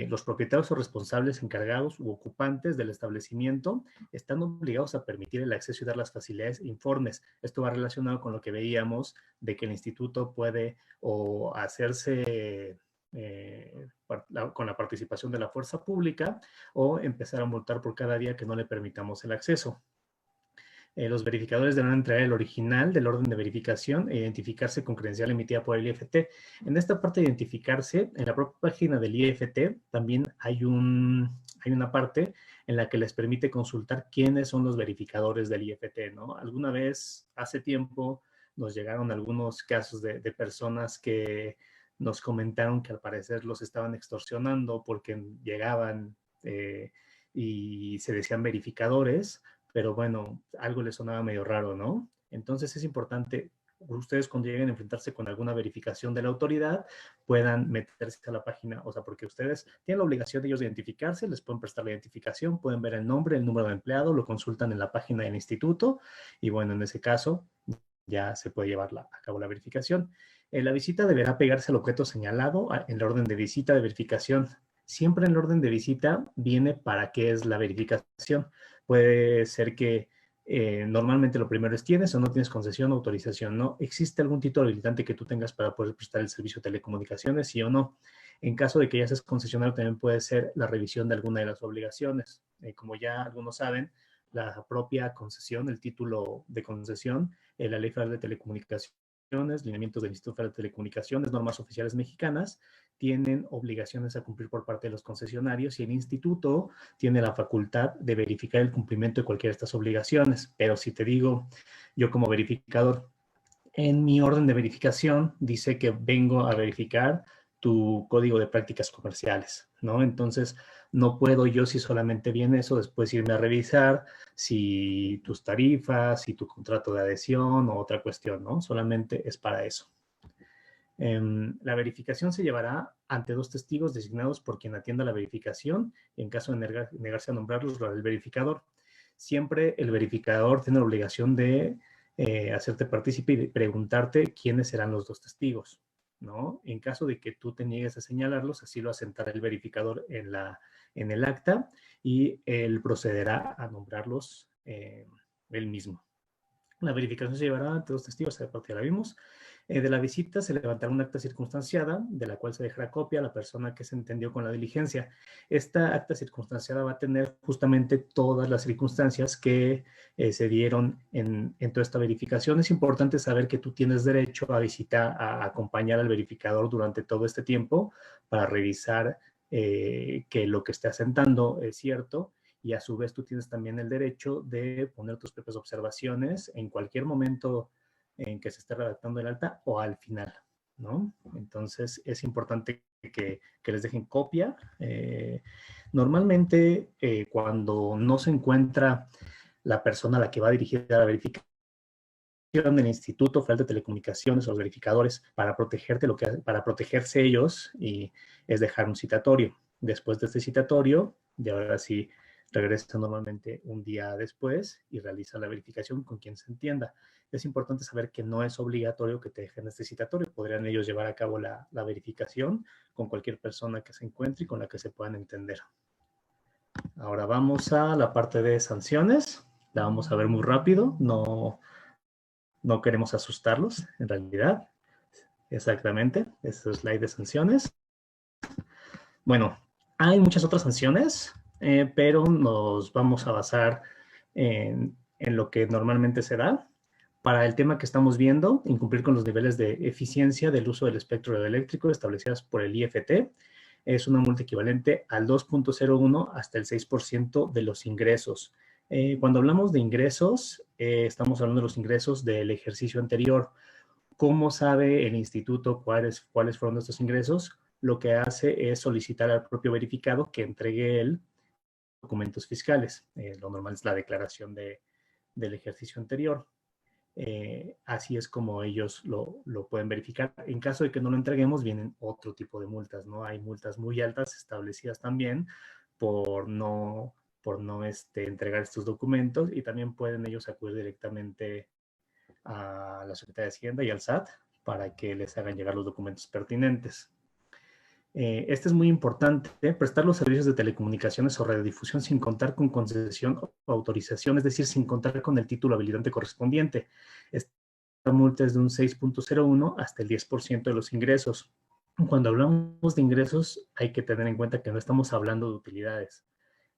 Los propietarios o responsables encargados u ocupantes del establecimiento están obligados a permitir el acceso y dar las facilidades e informes. Esto va relacionado con lo que veíamos de que el instituto puede o hacerse con la participación de la fuerza pública o empezar a multar por cada día que no le permitamos el acceso. Los verificadores deberán entregar el original del orden de verificación e identificarse con credencial emitida por el IFT. En esta parte de identificarse, en la propia página del IFT también hay una parte en la que les permite consultar quiénes son los verificadores del IFT, ¿no? Alguna vez, hace tiempo, nos llegaron algunos casos de personas que nos comentaron que al parecer los estaban extorsionando porque llegaban y se decían verificadores, pero bueno, algo les sonaba medio raro, ¿no? Entonces es importante, ustedes cuando lleguen a enfrentarse con alguna verificación de la autoridad, puedan meterse a la página, o sea, porque ustedes tienen la obligación de ellos de identificarse, les pueden prestar la identificación, pueden ver el nombre, el número de empleado, lo consultan en la página del instituto, y bueno, en ese caso ya se puede llevar a cabo la verificación. La visita deberá pegarse al objeto señalado en la orden de visita de verificación. Siempre en el orden de visita viene para qué es la verificación. Puede ser que normalmente lo primero es tienes o no tienes concesión o autorización, ¿no? ¿Existe algún título habilitante que tú tengas para poder prestar el servicio de telecomunicaciones, sí o no? En caso de que ya seas concesionario, también puede ser la revisión de alguna de las obligaciones. Como ya algunos saben, la propia concesión, el título de concesión, la Ley Federal de Telecomunicaciones, lineamientos del Instituto Federal de Telecomunicaciones, normas oficiales mexicanas, tienen obligaciones a cumplir por parte de los concesionarios, y el instituto tiene la facultad de verificar el cumplimiento de cualquiera de estas obligaciones. Pero si te digo, yo como verificador, en mi orden de verificación dice que vengo a verificar tu código de prácticas comerciales, ¿no? Entonces, no puedo yo, si solamente viene eso, después irme a revisar si tus tarifas, si tu contrato de adhesión o otra cuestión, ¿no? Solamente es para eso. La verificación se llevará ante 2 testigos designados por quien atienda la verificación, y en caso de negarse a nombrarlos, el verificador. Siempre el verificador tiene la obligación de hacerte partícipe y preguntarte quiénes serán los 2 testigos, ¿no? En caso de que tú te niegues a señalarlos, así lo asentará el verificador en el acta, y él procederá a nombrarlos él mismo. La verificación se llevará ante 2 testigos, esa parte ya la vimos. De la visita se levantará un acta circunstanciada, de la cual se dejará copia a la persona que se entendió con la diligencia. Esta acta circunstanciada va a tener justamente todas las circunstancias que se dieron en toda esta verificación. Es importante saber que tú tienes derecho a visitar, a acompañar al verificador durante todo este tiempo para revisar que lo que esté asentando es cierto, y a su vez tú tienes también el derecho de poner tus propias observaciones en cualquier momento en que se esté redactando el acta o al final, ¿no? Entonces es importante que les dejen copia. Normalmente cuando no se encuentra la persona a la que va a dirigir la verificación del Instituto Federal de Telecomunicaciones o los verificadores, para protegerse ellos, y es dejar un citatorio. Después de este citatorio, y ahora sí regresa normalmente un día después y realiza la verificación con quien se entienda. Es importante saber que no es obligatorio que te dejen este citatorio. Podrían ellos llevar a cabo la verificación con cualquier persona que se encuentre y con la que se puedan entender. Ahora vamos a la parte de sanciones. La vamos a ver muy rápido. No queremos asustarlos, en realidad. Exactamente. Esa es la ley de sanciones. Bueno, hay muchas otras sanciones, pero nos vamos a basar en lo que normalmente se da. Para el tema que estamos viendo, incumplir con los niveles de eficiencia del uso del espectro radioeléctrico establecidas por el IFT, es una multa equivalente al 2.01 hasta el 6% de los ingresos. Cuando hablamos de ingresos, estamos hablando de los ingresos del ejercicio anterior. ¿Cómo sabe el instituto cuáles fueron estos ingresos? Lo que hace es solicitar al propio verificado que entregue él documentos fiscales. Lo normal es la declaración del ejercicio anterior. Así es como ellos lo pueden verificar. En caso de que no lo entreguemos, vienen otro tipo de multas, ¿no? Hay multas muy altas establecidas también por no entregar estos documentos, y también pueden ellos acudir directamente a la Secretaría de Hacienda y al SAT para que les hagan llegar los documentos pertinentes. Este es muy importante, prestar los servicios de telecomunicaciones o radiodifusión sin contar con concesión o autorización, es decir, sin contar con el título habilitante correspondiente. Esta multa es de un 6.01 hasta el 10% de los ingresos. Cuando hablamos de ingresos, hay que tener en cuenta que no estamos hablando de utilidades.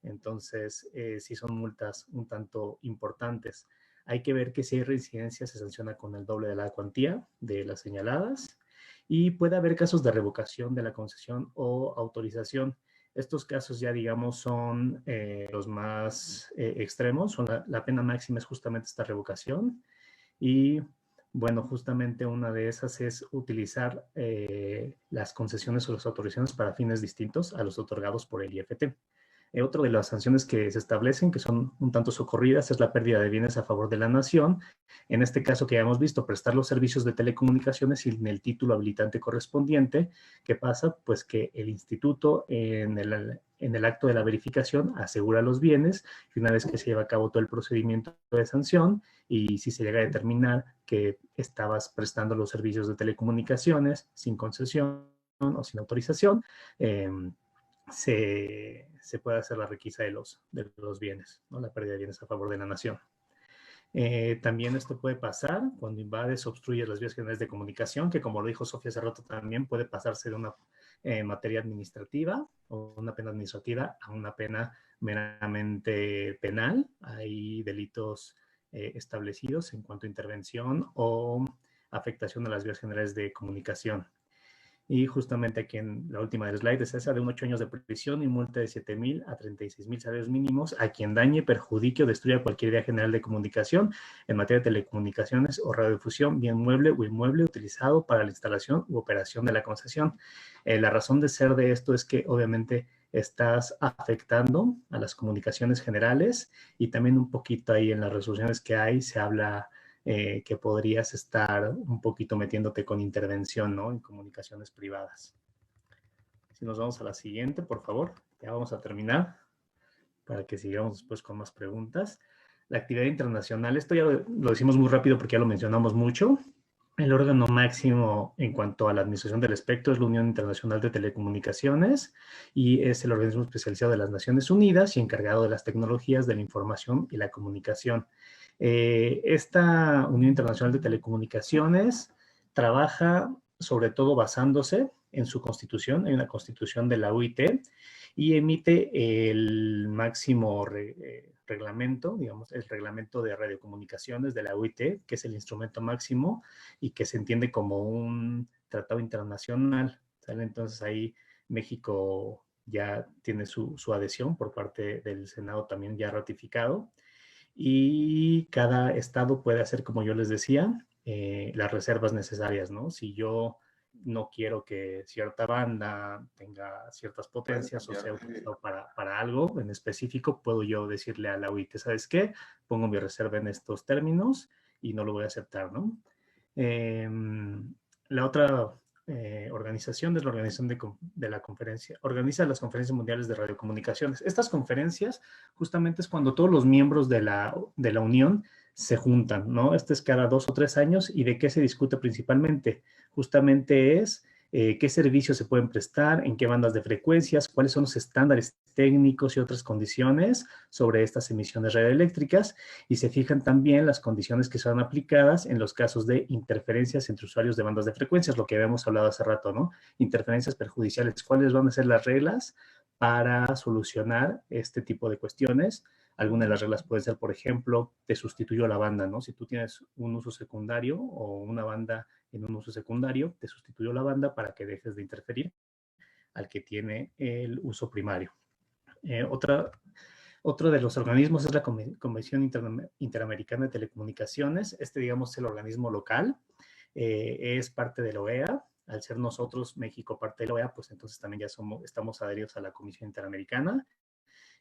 Entonces, sí son multas un tanto importantes. Hay que ver que si hay reincidencia se sanciona con el doble de la cuantía de las señaladas, y puede haber casos de revocación de la concesión o autorización. Estos casos ya, digamos, son los más extremos. La pena máxima es justamente esta revocación, y bueno, justamente una de esas es utilizar las concesiones o las autorizaciones para fines distintos a los otorgados por el IFT. Otro de las sanciones que se establecen, que son un tanto socorridas, es la pérdida de bienes a favor de la nación. En este caso que ya hemos visto, prestar los servicios de telecomunicaciones sin el título habilitante correspondiente. ¿Qué pasa? Pues que el instituto en el acto de la verificación asegura los bienes, y una vez que se lleva a cabo todo el procedimiento de sanción, y si se llega a determinar que estabas prestando los servicios de telecomunicaciones sin concesión o sin autorización, se puede hacer la requisa de los bienes, ¿no? La pérdida de bienes a favor de la nación. También esto puede pasar cuando invades o obstruyes las vías generales de comunicación, que como lo dijo Sofía hace rato, también puede pasarse de una materia administrativa o una pena administrativa a una pena meramente penal. Hay delitos establecidos en cuanto a intervención o afectación a las vías generales de comunicación. Y justamente aquí en la última del slide es esa de 8 años de prisión y multa de 7,000 a 36,000 salarios mínimos a quien dañe, perjudique o destruya cualquier vía general de comunicación en materia de telecomunicaciones o radiodifusión, bien mueble o inmueble utilizado para la instalación u operación de la concesión. La razón de ser de esto es que obviamente estás afectando a las comunicaciones generales, y también un poquito ahí en las resoluciones que hay se habla que podrías estar un poquito metiéndote con intervención, ¿no? En comunicaciones privadas. Si nos vamos a la siguiente, por favor, ya vamos a terminar para que sigamos después con más preguntas. La actividad internacional, esto ya lo decimos muy rápido porque ya lo mencionamos mucho. El órgano máximo en cuanto a la administración del espectro es la Unión Internacional de Telecomunicaciones, y es el organismo especializado de las Naciones Unidas y encargado de las tecnologías de la información y la comunicación. Esta Unión Internacional de Telecomunicaciones trabaja sobre todo basándose en su constitución. Hay una constitución de la OIT, y emite el máximo reglamento, digamos, el reglamento de radiocomunicaciones de la OIT, que es el instrumento máximo y que se entiende como un tratado internacional, ¿sale? Entonces ahí México ya tiene su adhesión por parte del Senado, también ya ratificado, y cada estado puede hacer, como yo les decía, las reservas necesarias, ¿no? Si yo no quiero que cierta banda tenga ciertas potencias o sea utilizado para algo en específico, puedo yo decirle a la UIT, ¿sabes qué? Pongo mi reserva en estos términos y no lo voy a aceptar, ¿no? La otra organización es la organización de la conferencia, organiza las conferencias mundiales de radiocomunicaciones. Estas conferencias justamente es cuando todos los miembros de la Unión se juntan, ¿no? Este es cada 2 o 3 años, y ¿de qué se discute principalmente? Justamente es qué servicios se pueden prestar, en qué bandas de frecuencias, cuáles son los estándares técnicos y otras condiciones sobre estas emisiones radioeléctricas, y se fijan también las condiciones que son aplicadas en los casos de interferencias entre usuarios de bandas de frecuencias, lo que habíamos hablado hace rato, ¿no? Interferencias perjudiciales, ¿cuáles van a ser las reglas para solucionar este tipo de cuestiones? Algunas de las reglas pueden ser, por ejemplo, te sustituyo la banda, ¿no? Si tú tienes un uso secundario o una banda en un uso secundario, te sustituyo la banda para que dejes de interferir al que tiene el uso primario. Otro de los organismos es la Convención Interamericana de Telecomunicaciones. Este, digamos, es el organismo local. Es parte de la OEA. Al ser nosotros, México, parte de la OEA, pues entonces también ya estamos adheridos a la Comisión Interamericana.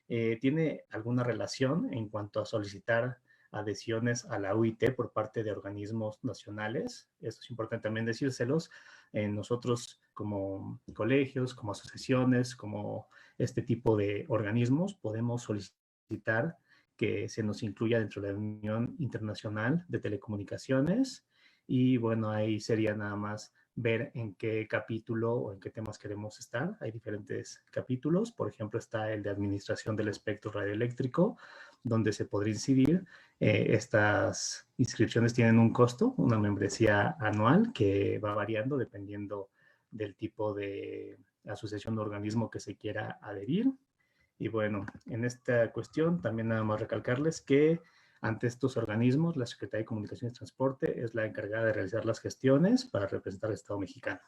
Tiene alguna relación en cuanto a solicitar adhesiones a la UIT por parte de organismos nacionales. Esto es importante también decírselos. Nosotros como colegios, como asociaciones, como este tipo de organismos, podemos solicitar que se nos incluya dentro de la Unión Internacional de Telecomunicaciones. Y bueno, ahí sería nada más ver en qué capítulo o en qué temas queremos estar. Hay diferentes capítulos. Por ejemplo, está el de Administración del Espectro Radioeléctrico, donde se podría incidir. Estas inscripciones tienen un costo, una membresía anual que va variando dependiendo del tipo de asociación o organismo que se quiera adherir. Y bueno, en esta cuestión también nada más recalcarles que ante estos organismos, la Secretaría de Comunicaciones y Transporte es la encargada de realizar las gestiones para representar al Estado mexicano.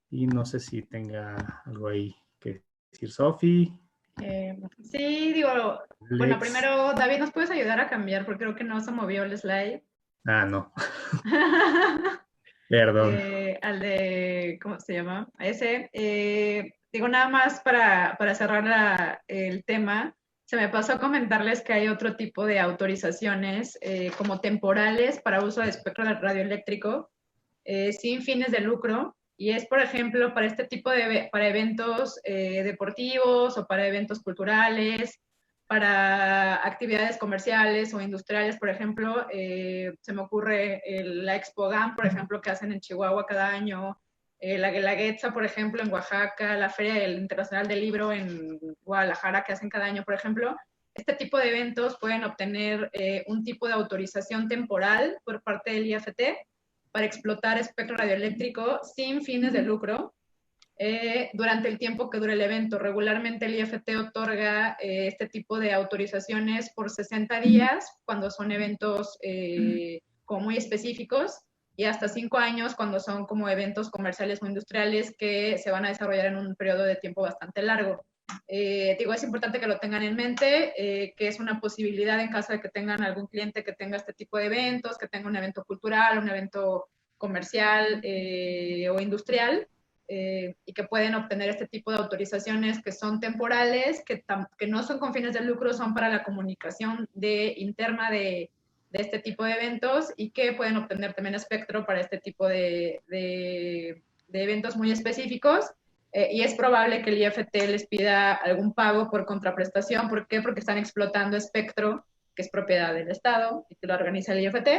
Y no sé si tenga algo ahí que decir, Sofi. Sí, digo, bueno, Alex. primero, David, ¿nos puedes ayudar a cambiar? Porque creo que no se movió el slide. Ah, no. Perdón. Al de, ¿cómo se llama? A ese. Digo, nada más para cerrar el tema, se me pasó a comentarles que hay otro tipo de autorizaciones como temporales para uso de espectro radioeléctrico sin fines de lucro. Y es, por ejemplo, para este tipo para eventos deportivos o para eventos culturales, para actividades comerciales o industriales, por ejemplo, se me ocurre la Expo GAM, por ejemplo, que hacen en Chihuahua cada año, la Guelaguetza, por ejemplo, en Oaxaca, la Feria Internacional del Libro en Guadalajara, que hacen cada año, por ejemplo. Este tipo de eventos pueden obtener un tipo de autorización temporal por parte del IFT para explotar espectro radioeléctrico sin fines de lucro durante el tiempo que dure el evento. Regularmente el IFT otorga este tipo de autorizaciones por 60 días cuando son eventos como muy específicos y hasta 5 años cuando son como eventos comerciales o industriales que se van a desarrollar en un periodo de tiempo bastante largo. Digo, es importante que lo tengan en mente, que es una posibilidad en caso de que tengan algún cliente que tenga este tipo de eventos, que tenga un evento cultural, un evento comercial o industrial, y que pueden obtener este tipo de autorizaciones que son temporales, que no son con fines de lucro, son para la comunicación interna de este tipo de eventos y que pueden obtener también espectro para este tipo de eventos muy específicos. Y es probable que el IFT les pida algún pago por contraprestación. ¿Por qué? Porque están explotando espectro, que es propiedad del Estado y que lo organiza el IFT.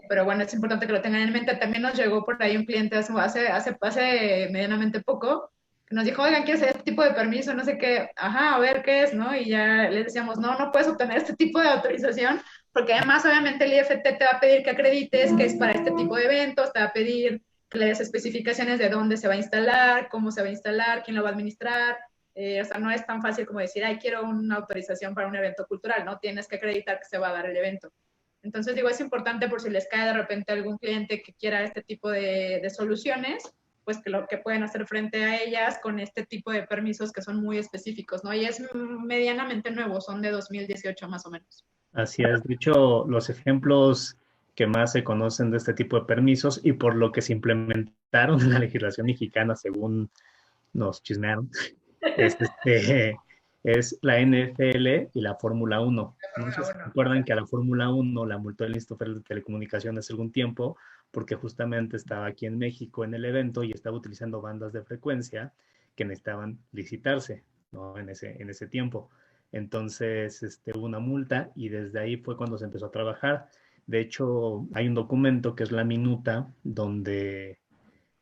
Pero bueno, es importante que lo tengan en mente. También nos llegó por ahí un cliente hace medianamente poco, que nos dijo, oigan, ¿quieres este tipo de permiso? No sé qué, ajá, a ver qué es, ¿no? Y ya les decíamos, no, no puedes obtener este tipo de autorización, porque además obviamente el IFT te va a pedir que acredites que es para este tipo de eventos, te va a pedir que le des especificaciones de dónde se va a instalar, cómo se va a instalar, quién lo va a administrar. O sea, no es tan fácil como decir, ay, quiero una autorización para un evento cultural, ¿no? Tienes que acreditar que se va a dar el evento. Entonces, digo, es importante por si les cae de repente algún cliente que quiera este tipo de soluciones, pues que lo que pueden hacer frente a ellas con este tipo de permisos que son muy específicos, ¿no? Y es medianamente nuevo, son de 2018 más o menos. Así es. De hecho, los ejemplos que más se conocen de este tipo de permisos y por lo que se implementaron en la legislación mexicana, según nos chismearon, es, es la NFL y la Fórmula 1. No sé si recuerdan que a la Fórmula 1 la multó el Instituto Federal de Telecomunicaciones hace algún tiempo porque justamente estaba aquí en México en el evento y estaba utilizando bandas de frecuencia que necesitaban licitarse, ¿no? En ese tiempo. Entonces, hubo una multa y desde ahí fue cuando se empezó a trabajar. De hecho, hay un documento que es la minuta donde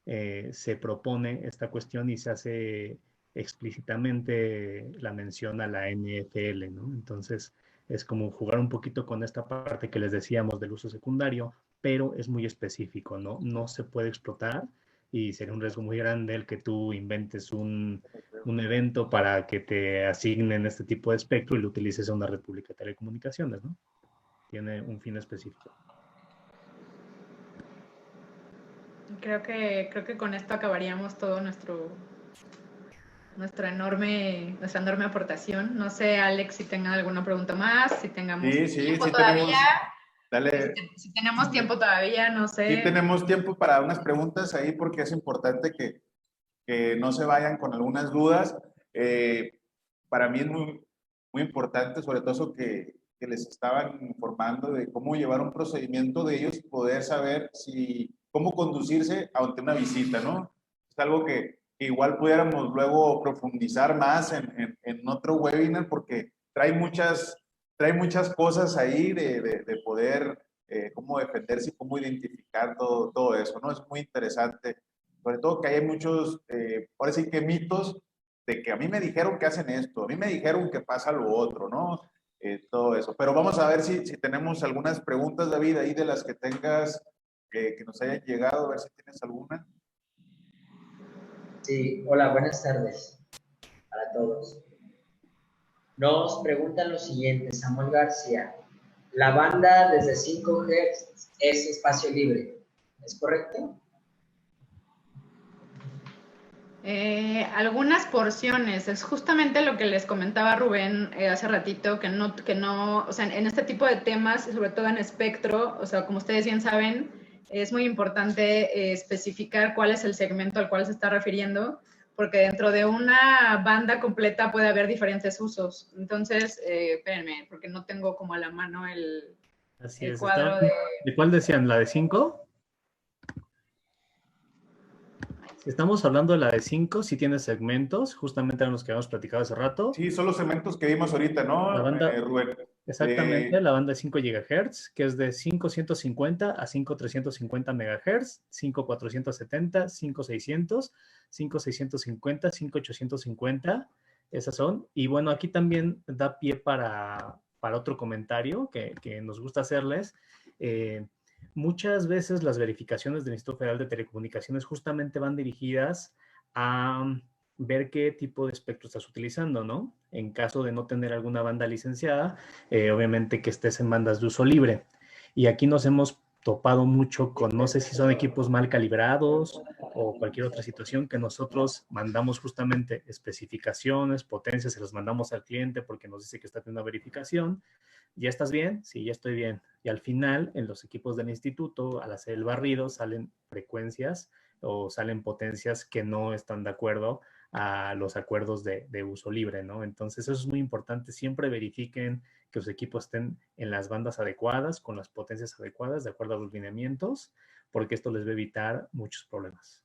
se propone esta cuestión y se hace explícitamente la mención a la NFL, ¿no? Entonces, es como jugar un poquito con esta parte que les decíamos del uso secundario, pero es muy específico, ¿no? No se puede explotar y sería un riesgo muy grande el que tú inventes un evento para que te asignen este tipo de espectro y lo utilices en una red pública de telecomunicaciones, ¿no? Tiene un fin específico. Creo que con esto acabaríamos todo nuestra enorme aportación. No sé, Alex, si tengan alguna pregunta más, si tengamos tiempo todavía. Dale. Si tenemos tiempo todavía, no sé. Sí tenemos tiempo para unas preguntas ahí porque es importante que no se vayan con algunas dudas. Para mí es muy, muy importante, sobre todo eso que que les estaban informando de cómo llevar un procedimiento de ellos, poder saber cómo conducirse ante una visita, ¿no? Es algo que igual pudiéramos luego profundizar más en otro webinar, porque trae muchas cosas ahí de poder, cómo defenderse y cómo identificar todo eso, ¿no? Es muy interesante. Sobre todo que hay muchos, ahora sí que mitos de que a mí me dijeron que hacen esto, a mí me dijeron que pasa lo otro, ¿no? Todo eso. Pero vamos a ver si tenemos algunas preguntas, David, ahí de las que tengas, que nos hayan llegado, a ver si tienes alguna. Sí, hola, buenas tardes para todos. Nos preguntan lo siguiente, Samuel García. La banda desde 5 Hz es espacio libre, ¿es correcto? Algunas porciones, es justamente lo que les comentaba Rubén hace ratito, que no, o sea, en este tipo de temas, sobre todo en espectro, o sea, como ustedes bien saben, es muy importante especificar cuál es el segmento al cual se está refiriendo, porque dentro de una banda completa puede haber diferentes usos. Entonces, espérenme, porque no tengo como a la mano el cuadro ¿De cuál decían? ¿La de 5? Si estamos hablando de la de 5, sí tiene segmentos, justamente eran los que habíamos platicado hace rato. Sí, son los segmentos que vimos ahorita, ¿no, la banda, Rubén? Exactamente, la banda de 5 GHz, que es de 5.150 a 5.350 MHz, 5.470, 5.600, 5.650, 5.850, esas son. Y bueno, aquí también da pie para otro comentario que nos gusta hacerles. Muchas veces las verificaciones del Instituto Federal de Telecomunicaciones justamente van dirigidas a ver qué tipo de espectro estás utilizando, ¿no? En caso de no tener alguna banda licenciada, obviamente que estés en bandas de uso libre. Y aquí nos hemos topado mucho con, no sé si son equipos mal calibrados o cualquier otra situación, que nosotros mandamos justamente especificaciones, potencias, se las mandamos al cliente porque nos dice que está haciendo una verificación. ¿Ya estás bien? Sí, ya estoy bien. Y al final, en los equipos del instituto, al hacer el barrido, salen frecuencias o salen potencias que no están de acuerdo a los acuerdos de uso libre, ¿no? Entonces, eso es muy importante. Siempre verifiquen que los equipos estén en las bandas adecuadas, con las potencias adecuadas, de acuerdo a los lineamientos, porque esto les va a evitar muchos problemas.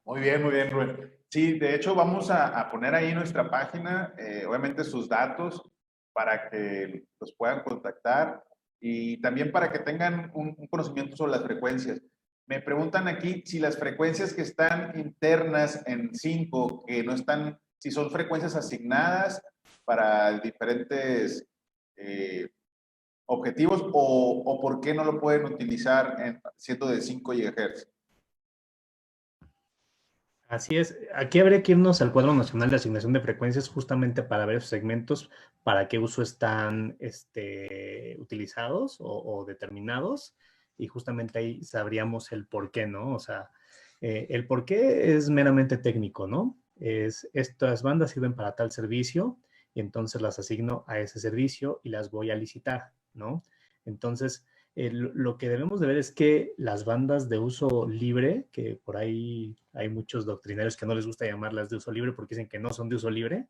Muy bien, Rubén. Sí, de hecho, vamos a poner ahí nuestra página, obviamente sus datos, para que los puedan contactar y también para que tengan un conocimiento sobre las frecuencias. Me preguntan aquí si las frecuencias que están internas en 5, que no están, si son frecuencias asignadas para diferentes objetivos o por qué no lo pueden utilizar siendo de 5 GHz. Así es. Aquí habría que irnos al Cuadro Nacional de Asignación de Frecuencias justamente para ver esos segmentos, para qué uso están utilizados o determinados, y justamente ahí sabríamos el por qué, ¿no? O sea, el por qué es meramente técnico, ¿no? Estas bandas sirven para tal servicio y entonces las asigno a ese servicio y las voy a licitar, ¿no? Entonces, lo que debemos de ver es que las bandas de uso libre, que por ahí hay muchos doctrinarios que no les gusta llamarlas de uso libre porque dicen que no son de uso libre,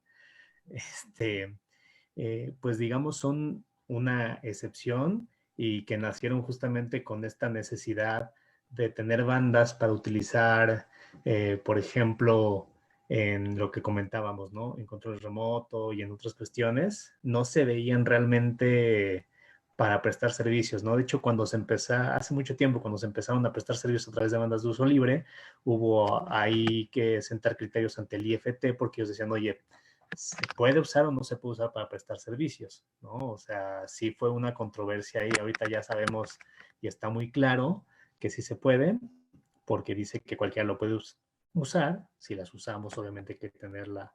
pues digamos son una excepción y que nacieron justamente con esta necesidad de tener bandas para utilizar, por ejemplo, en lo que comentábamos, ¿no? En control remoto y en otras cuestiones, no se veían realmente para prestar servicios, ¿no? De hecho, hace mucho tiempo, cuando se empezaron a prestar servicios a través de bandas de uso libre, hubo ahí que sentar criterios ante el IFT porque ellos decían, oye, ¿se puede usar o no se puede usar para prestar servicios? ¿No? O sea, sí fue una controversia ahí, ahorita ya sabemos y está muy claro que sí se puede, porque dice que cualquiera lo puede usar, si las usamos obviamente hay que tener la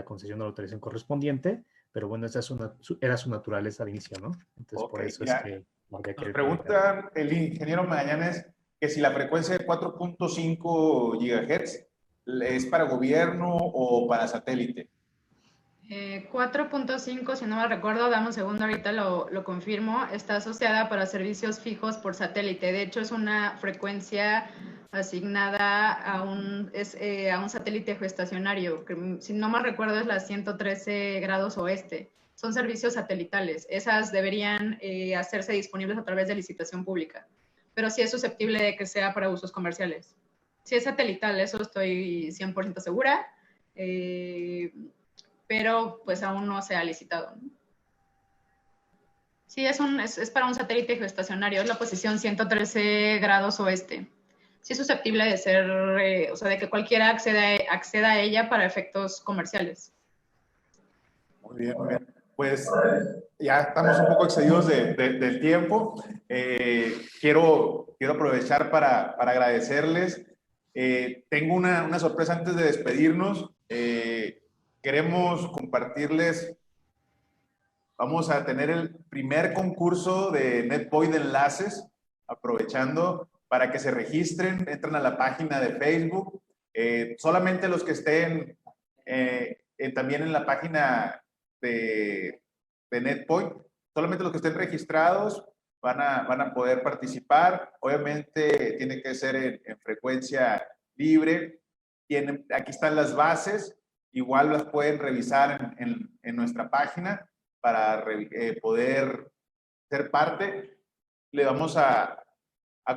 concesión o la autorización correspondiente, pero bueno, esa era su naturaleza de inicio, ¿no? Entonces, por eso ya. es que... Nos pregunta el ingeniero Magallanes que si la frecuencia de 4.5 GHz es para gobierno o para satélite. 4.5, si no me recuerdo, dame un segundo, ahorita lo confirmo, está asociada para servicios fijos por satélite. De hecho, es una frecuencia asignada a un satélite geoestacionario, que si no me recuerdo es la 113 grados oeste. son servicios satelitales. Esas deberían hacerse disponibles a través de licitación pública, pero sí es susceptible de que sea para usos comerciales. Si es satelital, eso estoy 100% segura, pero pues aún no se ha licitado, ¿no? Sí, es para un satélite geoestacionario, es la posición 113 grados oeste. Sí es susceptible de ser, o sea, de que cualquiera acceda a ella para efectos comerciales. Muy bien, muy bien. Pues ya estamos un poco excedidos del tiempo. Quiero aprovechar para agradecerles. Tengo una sorpresa antes de despedirnos. Queremos compartirles, vamos a tener el primer concurso de NetPoint de enlaces, aprovechando para que se registren, entran a la página de Facebook. Solamente los que estén también en la página de NetPoint, solamente los que estén registrados van a poder participar. Obviamente tiene que ser en frecuencia libre. Aquí están las bases, igual las pueden revisar en nuestra página para poder ser parte. Le vamos a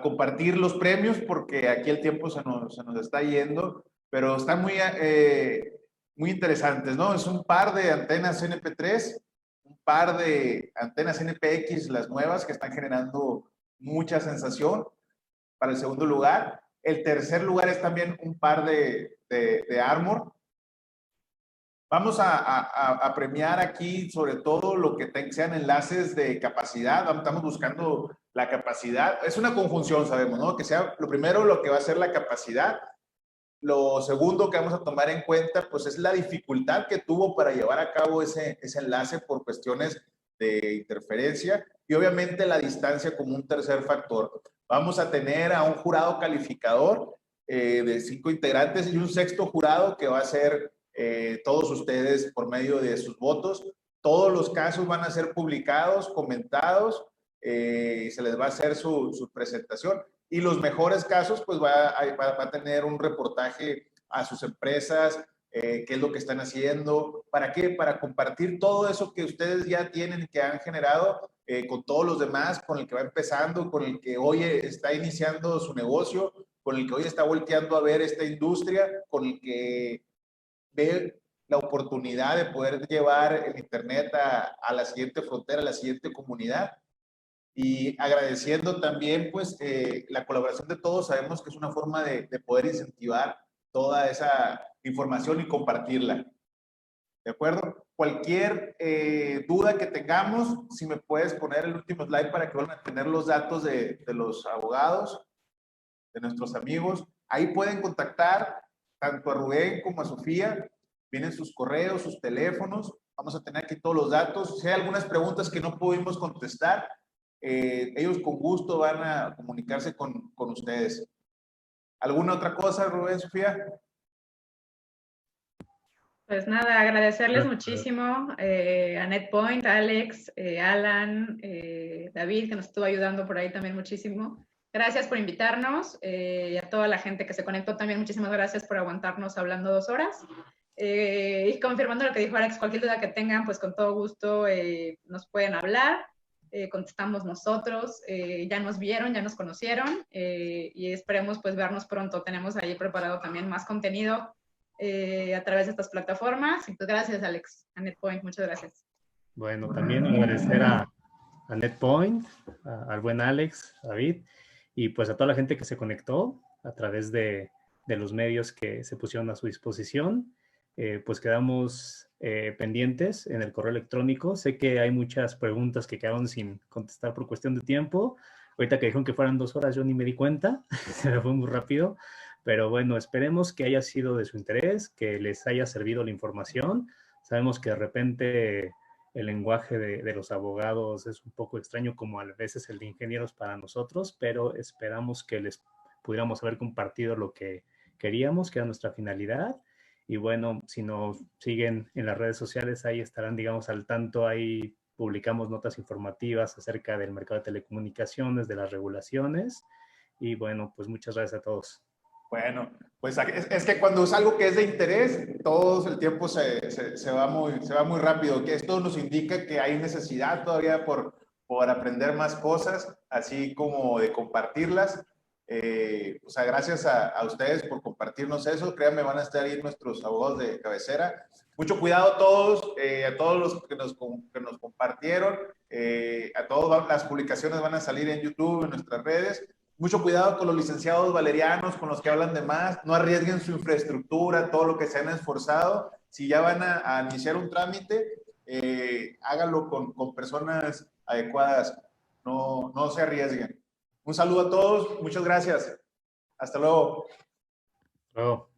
compartir los premios porque aquí el tiempo se nos está yendo, pero están muy interesantes, ¿no? Es un par de antenas NP3, un par de antenas NPX, las nuevas, que están generando mucha sensación para el segundo lugar. El tercer lugar es también un par de Armor. Vamos a premiar aquí sobre todo lo que sean enlaces de capacidad. Estamos buscando la capacidad. Es una conjunción, sabemos, ¿no? Que sea lo primero lo que va a ser la capacidad. Lo segundo que vamos a tomar en cuenta, pues, es la dificultad que tuvo para llevar a cabo ese enlace por cuestiones de interferencia y obviamente la distancia como un tercer factor. Vamos a tener a un jurado calificador de 5 integrantes y un sexto jurado que va a ser todos ustedes por medio de sus votos. Todos los casos van a ser publicados, comentados, se les va a hacer su presentación. Y los mejores casos, pues va a tener un reportaje a sus empresas, qué es lo que están haciendo, ¿para qué? Para compartir todo eso que ustedes ya tienen, que han generado con todos los demás, con el que va empezando, con el que hoy está iniciando su negocio, con el que hoy está volteando a ver esta industria, con el que ve la oportunidad de poder llevar el Internet a la siguiente frontera, a la siguiente comunidad. Y agradeciendo también, pues, la colaboración de todos. Sabemos que es una forma de poder incentivar toda esa información y compartirla. ¿De acuerdo? Cualquier duda que tengamos, si me puedes poner el último slide para que vuelvan a tener los datos de los abogados, de nuestros amigos. Ahí pueden contactar tanto a Rubén como a Sofía. Vienen sus correos, sus teléfonos. Vamos a tener aquí todos los datos. Si hay algunas preguntas que no pudimos contestar, ellos con gusto van a comunicarse con ustedes. ¿Alguna otra cosa, Rubén, Sofía? Pues nada, agradecerles muchísimo a NetPoint, a Alex, Alan, David, que nos estuvo ayudando por ahí también muchísimo. Gracias por invitarnos y a toda la gente que se conectó también, muchísimas gracias por aguantarnos hablando 2 horas. Y confirmando lo que dijo Alex, cualquier duda que tengan, pues con todo gusto nos pueden hablar. Contestamos nosotros, ya nos vieron, ya nos conocieron y esperemos pues vernos pronto. Tenemos ahí preparado también más contenido a través de estas plataformas. Y pues gracias, Alex, a NetPoint, muchas gracias. Bueno, también agradecer a NetPoint, al buen Alex, David, y pues a toda la gente que se conectó a través de los medios que se pusieron a su disposición. Pues quedamos pendientes en el correo electrónico. Sé que hay muchas preguntas que quedaron sin contestar por cuestión de tiempo. Ahorita que dijeron que fueran 2 horas, yo ni me di cuenta. Se me fue muy rápido. Pero bueno, esperemos que haya sido de su interés, que les haya servido la información. Sabemos que de repente el lenguaje de los abogados es un poco extraño, como a veces el de ingenieros para nosotros, pero esperamos que les pudiéramos haber compartido lo que queríamos, que era nuestra finalidad. Y bueno, si nos siguen en las redes sociales, ahí estarán, digamos, al tanto. Ahí publicamos notas informativas acerca del mercado de telecomunicaciones, de las regulaciones. Y bueno, pues muchas gracias a todos. Bueno, pues es que cuando es algo que es de interés, todo el tiempo se va muy rápido. Que esto nos indica que hay necesidad todavía por aprender más cosas, así como de compartirlas. O sea, gracias a ustedes por compartirnos eso. Créanme, van a estar ahí nuestros abogados de cabecera. Mucho cuidado a todos los que nos compartieron. A todos las publicaciones van a salir en YouTube, en nuestras redes. Mucho cuidado con los licenciados valerianos, con los que hablan de más. No arriesguen su infraestructura, todo lo que se han esforzado. Si ya van a iniciar un trámite, háganlo con personas adecuadas. No se arriesguen. Un saludo a todos. Muchas gracias. Hasta luego. Luego.